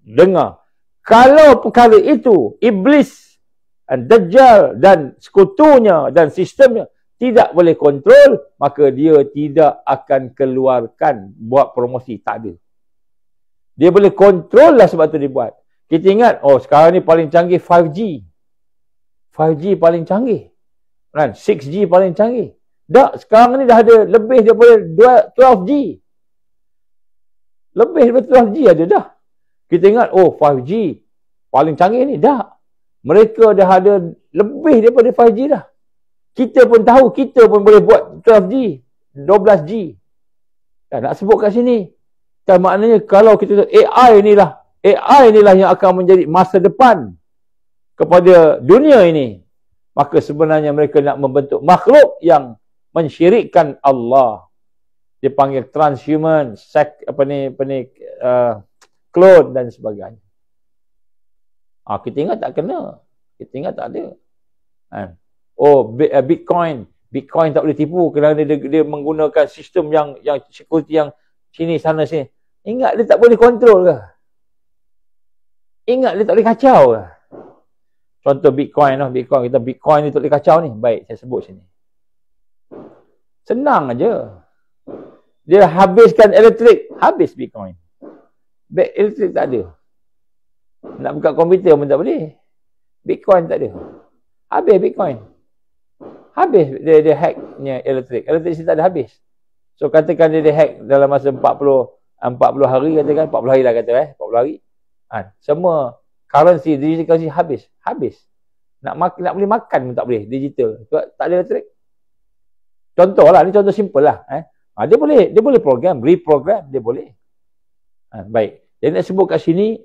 Dengar. Kalau perkara itu, Iblis, Dajjal dan sekutunya dan sistemnya tidak boleh kontrol, maka dia tidak akan keluarkan buat promosi. Tak ada. Dia boleh kontrol lah, sebab tu dia buat. Kita ingat, oh sekarang ni paling canggih 5G. 5G paling canggih. Kan? 6G paling canggih. Tak, sekarang ni dah ada lebih daripada 12G. Lebih daripada 12G ada dah. Kita ingat, oh 5G paling canggih ni. Dah. Mereka dah ada lebih daripada 5G dah. Kita pun tahu, kita pun boleh buat 12G, 12G. Dan nak sebut kat sini. Dan maknanya kalau kita AI inilah yang akan menjadi masa depan kepada dunia ini. Maka sebenarnya mereka nak membentuk makhluk yang mensyirikkan Allah. Dia panggil transhuman, clone dan sebagainya. Kita ingat tak kena. Kita ingat tak ada. Kan? Oh, Bitcoin tak boleh tipu kerana dia menggunakan sistem yang security yang sini sana sini. Ingat dia tak boleh kontrol ke? Ingat dia tak boleh kacau ke? Contoh Bitcoin lah. Bitcoin ni tak boleh kacau ni. Baik, saya sebut sini. Senang aja. Dia habiskan elektrik. Habis Bitcoin. Elektrik tak ada. Nak buka komputer pun tak boleh. Bitcoin tak ada. Habis Bitcoin. Habis dia hacknya elektrik. Elektrik tak ada habis. So katakan dia hack dalam masa 40 hari katakan. 40 hari lah kata 40 hari. Semua currency, digital currency habis. Nak boleh makan pun tak boleh digital. Tak ada elektrik. Contoh lah, ni contoh simple lah. Dia boleh program, reprogram, dia boleh. Baik. Jadi nak sebut kat sini,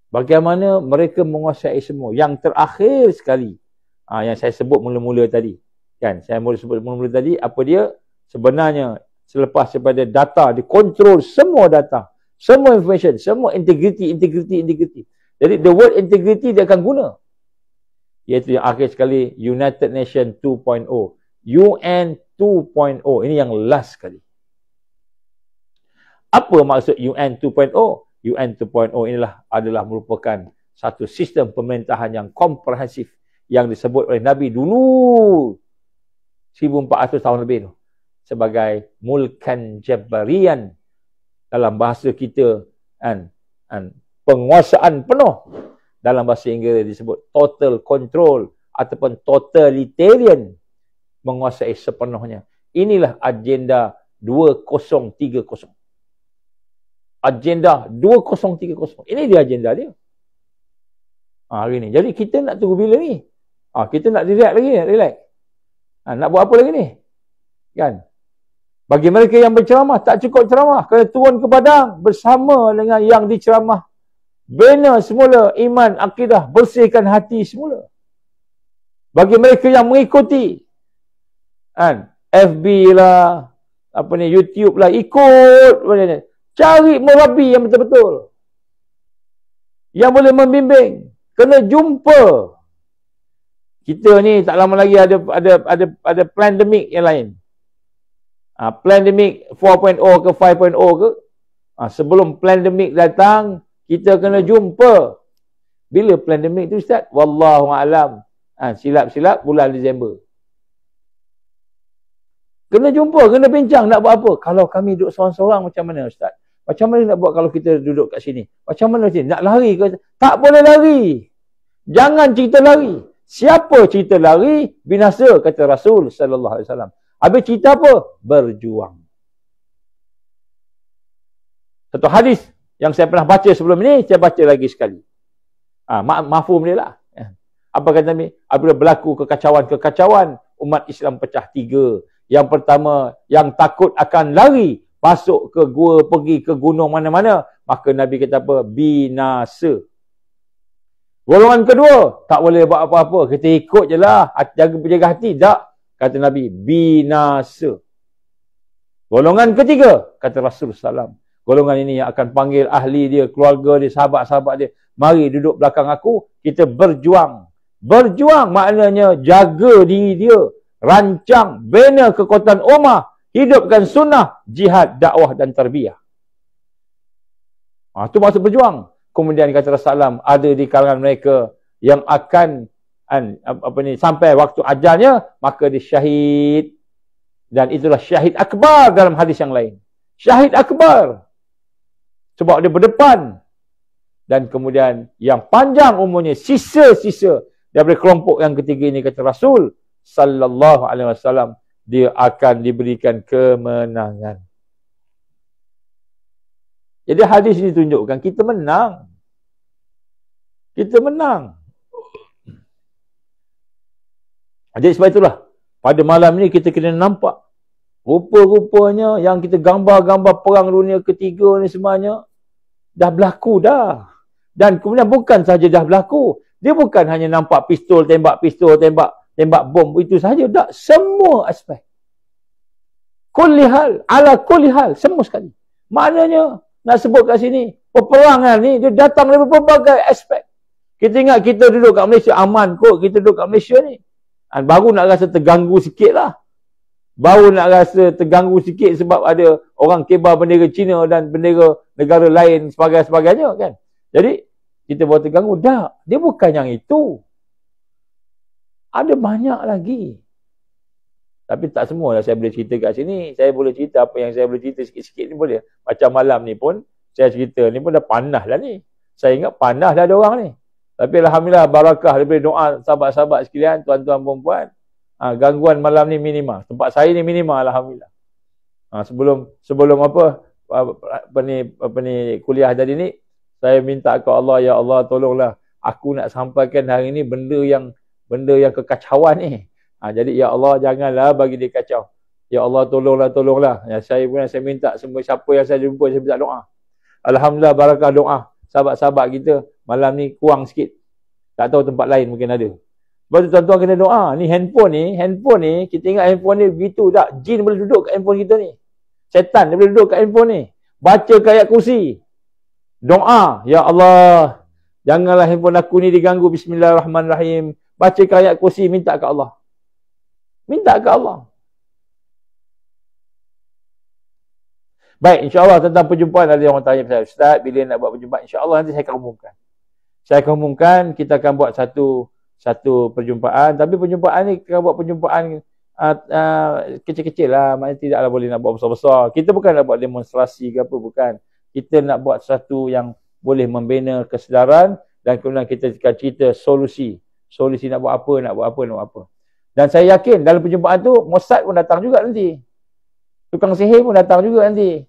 bagaimana mereka menguasai semua. Yang terakhir sekali, yang saya sebut mula-mula tadi. Kan, saya sebut mula-mula tadi, apa dia? Sebenarnya, selepas daripada data, dia control semua data. Semua information, semua integrity. Jadi, the word integrity dia akan guna. Iaitu yang akhir sekali, United Nations 2.0. UN 2.0. Ini yang last sekali. Apa maksud UN 2.0? UN 2.0 adalah merupakan satu sistem pemerintahan yang komprehensif yang disebut oleh Nabi dulu 1400 tahun lebih tu sebagai mulkan jabarian, dalam bahasa kita penguasaan penuh. Dalam bahasa Inggeris disebut total control ataupun totalitarian, menguasai sepenuhnya. Inilah agenda 2030. Agenda 2030. Ini dia agenda dia. Hari ni. Jadi kita nak tunggu bila ni? Kita nak relax lagi, relax. Nak buat apa lagi ni? Kan? Bagi mereka yang berceramah, tak cukup ceramah. Kena turun ke padang bersama dengan yang diceramah. Bina semula iman, akidah, bersihkan hati semula. Bagi mereka yang mengikuti, FB lah, YouTube lah, ikut. Cari murabi yang betul-betul. Yang boleh membimbing. Kena jumpa. Kita ni tak lama lagi ada pandemik yang lain. Pandemik 4.0 ke 5.0 ke. Sebelum pandemik datang, kita kena jumpa. Bila pandemik tu Ustaz? Wallahu a'lam. Silap-silap bulan Disember. Kena jumpa, kena bincang nak buat apa. Kalau kami duduk seorang-seorang macam mana Ustaz? Macam mana nak buat kalau kita duduk kat sini? Macam mana sini? Nak lari ke? Tak boleh lari. Jangan cerita lari. Siapa cerita lari, binasa, kata Rasul sallallahu alaihi wasallam. Habis cerita apa? Berjuang. Satu hadis yang saya pernah baca sebelum ini, saya baca lagi sekali. Mafhum dia lah. Apa kata Nabi? Apabila berlaku kekacauan, umat Islam pecah tiga. Yang pertama, yang takut akan lari, masuk ke gua, pergi ke gunung mana-mana, maka Nabi kata apa? Binasa. Golongan kedua, tak boleh buat apa-apa, kita ikut je lah, jaga hati. Tak, kata Nabi, binasa. Golongan ketiga, kata Rasul SAW, golongan ini yang akan panggil ahli dia, keluarga dia, sahabat-sahabat dia, mari duduk belakang aku, kita berjuang. Berjuang maknanya jaga diri dia, rancang, bina kekuatan ummah, hidupkan sunnah, jihad, dakwah dan tarbiyah. Itu maksud berjuang. Kemudian kata Rasulullah, ada di kalangan mereka yang akan sampai waktu ajalnya, maka dia syahid. Dan itulah syahid akbar dalam hadis yang lain. Syahid akbar. Sebab dia berdepan. Dan kemudian yang panjang umurnya, sisa-sisa daripada kelompok yang ketiga ini, kata Rasul sallallahu alaihi wasallam, dia akan diberikan kemenangan. Jadi hadis ini tunjukkan kita menang. Kita menang. Jadi sebab itulah, pada malam ni kita kena nampak rupa-rupanya yang kita gambar-gambar perang dunia ketiga ni semuanya dah berlaku dah. Dan kemudian bukan saja dah berlaku, dia bukan hanya nampak pistol, tembak bom, itu saja. Tak, semua aspek. Kulli hal, ala kulli hal, semua sekali. Maknanya, nak sebut kat sini, peperangan ni dia datang dari berbagai aspek. Kita ingat kita duduk kat Malaysia aman kot, kita duduk kat Malaysia ni. Baru nak rasa terganggu sikit lah. Baru nak rasa terganggu sikit sebab ada orang kibar bendera Cina dan bendera negara lain sebagainya kan. Jadi, kita baru terganggu. Tak, dia bukan yang itu. Ada banyak lagi. Tapi tak semualah saya boleh cerita kat sini. Saya boleh cerita apa yang saya boleh cerita sikit-sikit ni boleh. Macam malam ni pun, saya cerita ni pun dah panas lah ni. Saya ingat panas dah ada orang ni. Tapi Alhamdulillah barakah daripada doa sahabat-sahabat sekalian, tuan-tuan perempuan. Gangguan malam ni minima. Tempat saya ni minima Alhamdulillah. Sebelum apa ni kuliah tadi ni, saya minta ke Allah, ya Allah tolonglah. Aku nak sampaikan hari ni benda yang kekacauan ni. Jadi ya Allah janganlah bagi dia kacau. Ya Allah tolonglah. Ya, saya minta semua siapa yang saya jumpa saya minta doa. Alhamdulillah barakah doa. Sahabat-sahabat kita malam ni kurang sikit. Tak tahu tempat lain mungkin ada. Sebab tu tuan-tuan kena doa. Ni handphone ni kita ingat handphone ni begitu tak. Jin boleh duduk kat handphone kita ni. Setan dia boleh duduk kat handphone ni. Baca ayat kursi. Doa, ya Allah janganlah handphone aku ni diganggu. Bismillahirrahmanirrahim. Baca ayat kursi, minta ke Allah. Minta ke Allah. Baik, insyaAllah tentang perjumpaan ada orang tanya saya, Ustaz, bila nak buat perjumpaan? InsyaAllah nanti saya akan umumkan. Saya akan umumkan, kita akan buat satu perjumpaan. Tapi perjumpaan ni, kita buat perjumpaan kecil-kecil lah. Maknanya tidaklah boleh nak buat besar-besar. Kita bukan nak buat demonstrasi ke apa, bukan. Kita nak buat sesuatu yang boleh membina kesedaran dan kemudian kita akan cerita solusi. Solusi nak buat apa. Dan saya yakin dalam perjumpaan tu Mossad pun datang juga nanti. Tukang sihir pun datang juga nanti.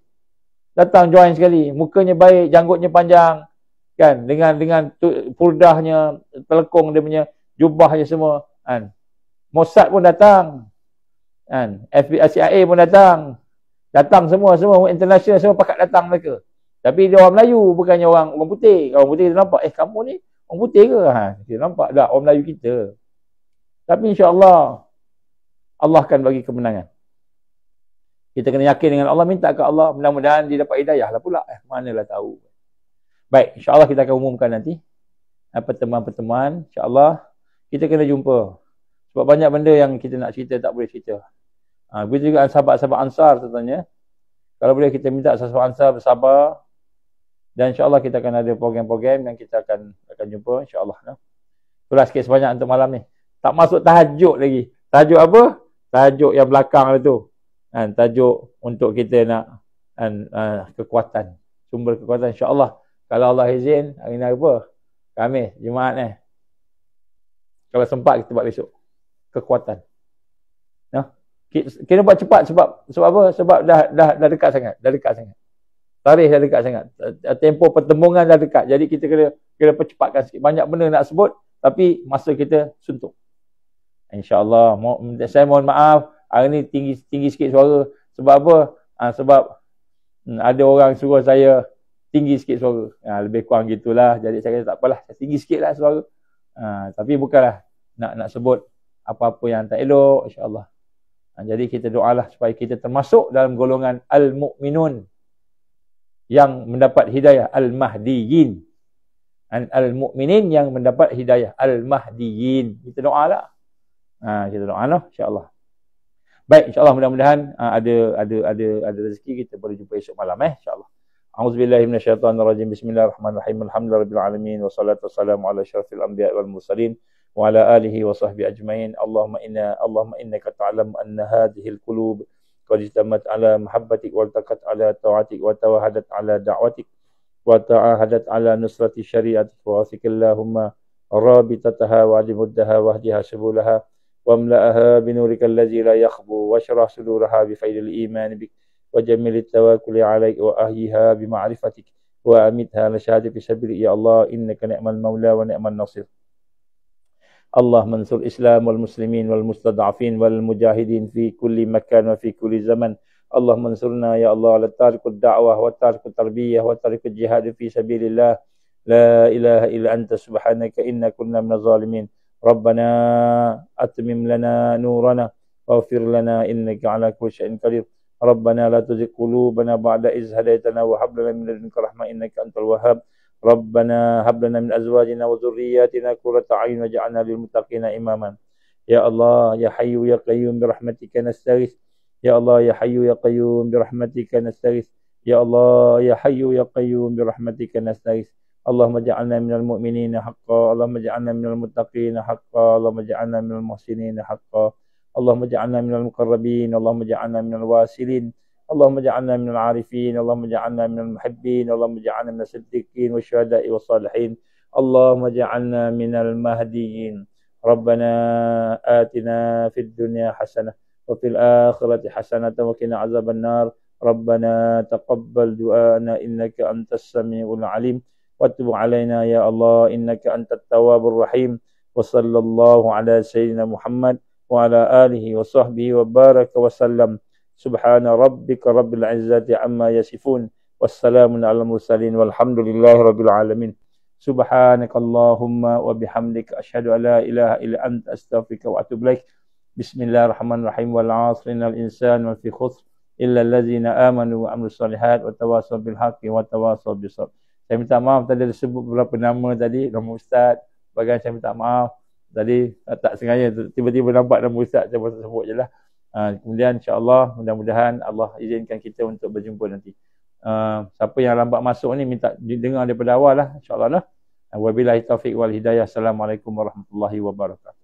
Datang join sekali. Mukanya baik, janggutnya panjang. Kan? Dengan purdahnya, telekung dia punya, jubahnya semua. Kan? Mossad pun datang. Kan? FBI, CIA pun datang. Datang semua international semua pakat datang mereka. Tapi dia orang Melayu, bukannya orang putih. Orang putih kita nampak, kamu ni orang putih ke? Kita nampak tak orang Melayu kita. Tapi insya-Allah Allah akan bagi kemenangan. Kita kena yakin dengan Allah, minta ke Allah, mudah-mudahan dia dapat hidayah lah pula. Manalah tahu. Baik, insya-Allah kita akan umumkan nanti pertemuan-pertemuan, insya-Allah kita kena jumpa. Sebab banyak benda yang kita nak cerita tak boleh cerita. Begitu juga sahabat-sahabat Ansar contohnya. Kalau boleh kita minta sahabat Ansar bersabar. Dan insya-Allah kita akan ada program-program yang kita akan jumpa insya-Allah. Itulah sikit sebanyak untuk malam ni. Tak masuk tajuk lagi. Tajuk apa? Tajuk yang belakang tu. Tajuk untuk kita nak kekuatan. Sumber kekuatan insya-Allah. Kalau Allah izin, hari ni apa? Khamis, Jumaat ni. Kalau sempat kita buat besok. Kekuatan. Kena buat cepat sebab apa? Sebab dah dekat sangat. Tarikh dah dekat sangat. Tempoh pertembungan dah dekat. Jadi kita kena percepatkan sikit. Banyak benda nak sebut tapi masa kita suntuk. InsyaAllah. Saya mohon maaf. Hari ni tinggi sikit suara. Sebab apa? Sebab ada orang suruh saya tinggi sikit suara. Lebih kurang gitulah. Jadi saya kata tak apalah. Saya tinggi sikit lah suara. Tapi bukanlah nak sebut apa-apa yang tak elok. InsyaAllah. Jadi kita doalah supaya kita termasuk dalam golongan Al-Mu'minun yang mendapat hidayah. Al-Mahdiyin. Al-Mu'minin yang mendapat hidayah. Al-Mahdiyin. Kita doalah. Kita doalah insya-Allah. Baik, insya-Allah mudah-mudahan ada rezeki kita boleh jumpa esok malam insya-Allah. A'udzubillahi minasyaitonirrajim. Bismillahirrahmanirrahim. Alhamdulillahirabbil alamin wassalatu wassalamu ala asyrafil anbiya'i wal mursalin wa ala alihi wa sahbihi ajmain. Allahumma innaka ta'lamu anna hadhil qulub qad ijtamat ala mahabbatik wa altaqat ala ta'atik wa tawahadat ala da'watik wa ta'ahadat ala nusrati syariatik wa wasikallahumma rabitataha wa alimuddaha wa hdiha subulaha واملأها بنورك الذي لا يخبو واشرح صدورها بخير الإيمان بك وجمل التوكل عليك وأحيها بمعرفتك وأمتها على شهادة في سبيلك يا الله إنك نعم المولى ونعم النصير. اللهم انصر الإسلام والمسلمين والمستضعفين والمجاهدين في كل مكان وفي كل زمن. اللهم انصرنا يا الله على تارك الدعوة وتارك التربية وتارك الجهاد في سبيل الله. لا إله إلا أنت سبحانك إنا كنا من الظالمين. ربنا أتمم لنا نورنا واغفر لنا إنك على كل شيء قدير. ربنا لا تزغ قلوبنا بعد إذ هديتنا وهب لنا من لدنك رحمة إنك أنت الوهاب. Rabbana hab lana min azwajina wa dhurriyyatina qurrata a'yun waj'alna lil muttaqina imaman. Ya Allah, ya Hayyu ya Qayyum bi rahmatika nastaghits. Ya Allah, ya Hayyu ya Qayyum bi rahmatika nastaghits. Ya Allah, ya Hayyu ya Qayyum bi rahmatika nastaghits. Allahumma ja'alna minal mu'minina haqqan, Allahumma ja'alna minal muttaqina haqqan, Allahumma ja'alna minal muhsinina haqqan. Allahumma ja'alna minal muqarrabin, Allahumma ja'alna minal wasilin. اللهم اجعلنا من العارفين، اللهم اجعلنا من المحبين، اللهم اجعلنا من الصديقين والشهداء والصالحين، اللهم اجعلنا من المهديين. ربنا آتنا في الدنيا حسنة وفي الآخرة حسنة وقنا عذاب النار. ربنا تقبل دعاءنا إنك أنت السميع العليم وتب علينا يا الله إنك أنت التواب الرحيم. وصلى الله على سيدنا محمد وعلى آله وصحبه وبارك وسلم. سبحان ربك رب العزة عما يصفون والسلام على المرسلين والحمد لله رب العالمين. سبحانك اللهم وبحمدك أشهد أن لا إله إلا أنت أستغفرك وأتوب إليك. بسم الله الرحمن الرحيم. والعصر إن الإنسان لفي خسر إلا الذين آمنوا وعملوا الصالحات وتواصوا بالحق وتواصوا بالصبر. Saya minta maaf tadi ada sebut beberapa nama tadi, nama ustaz. Bagian saya minta maaf tadi tak sengaja tiba-tiba nampak nama ustaz saya pun sebut jelah. Kemudian insya-Allah mudah-mudahan Allah izinkan kita untuk berjumpa nanti. Siapa yang lambat masuk ni minta dengar daripada awal lah insya-Allah lah. Wabillahi taufiq wal hidayah. Assalamualaikum warahmatullahi wabarakatuh.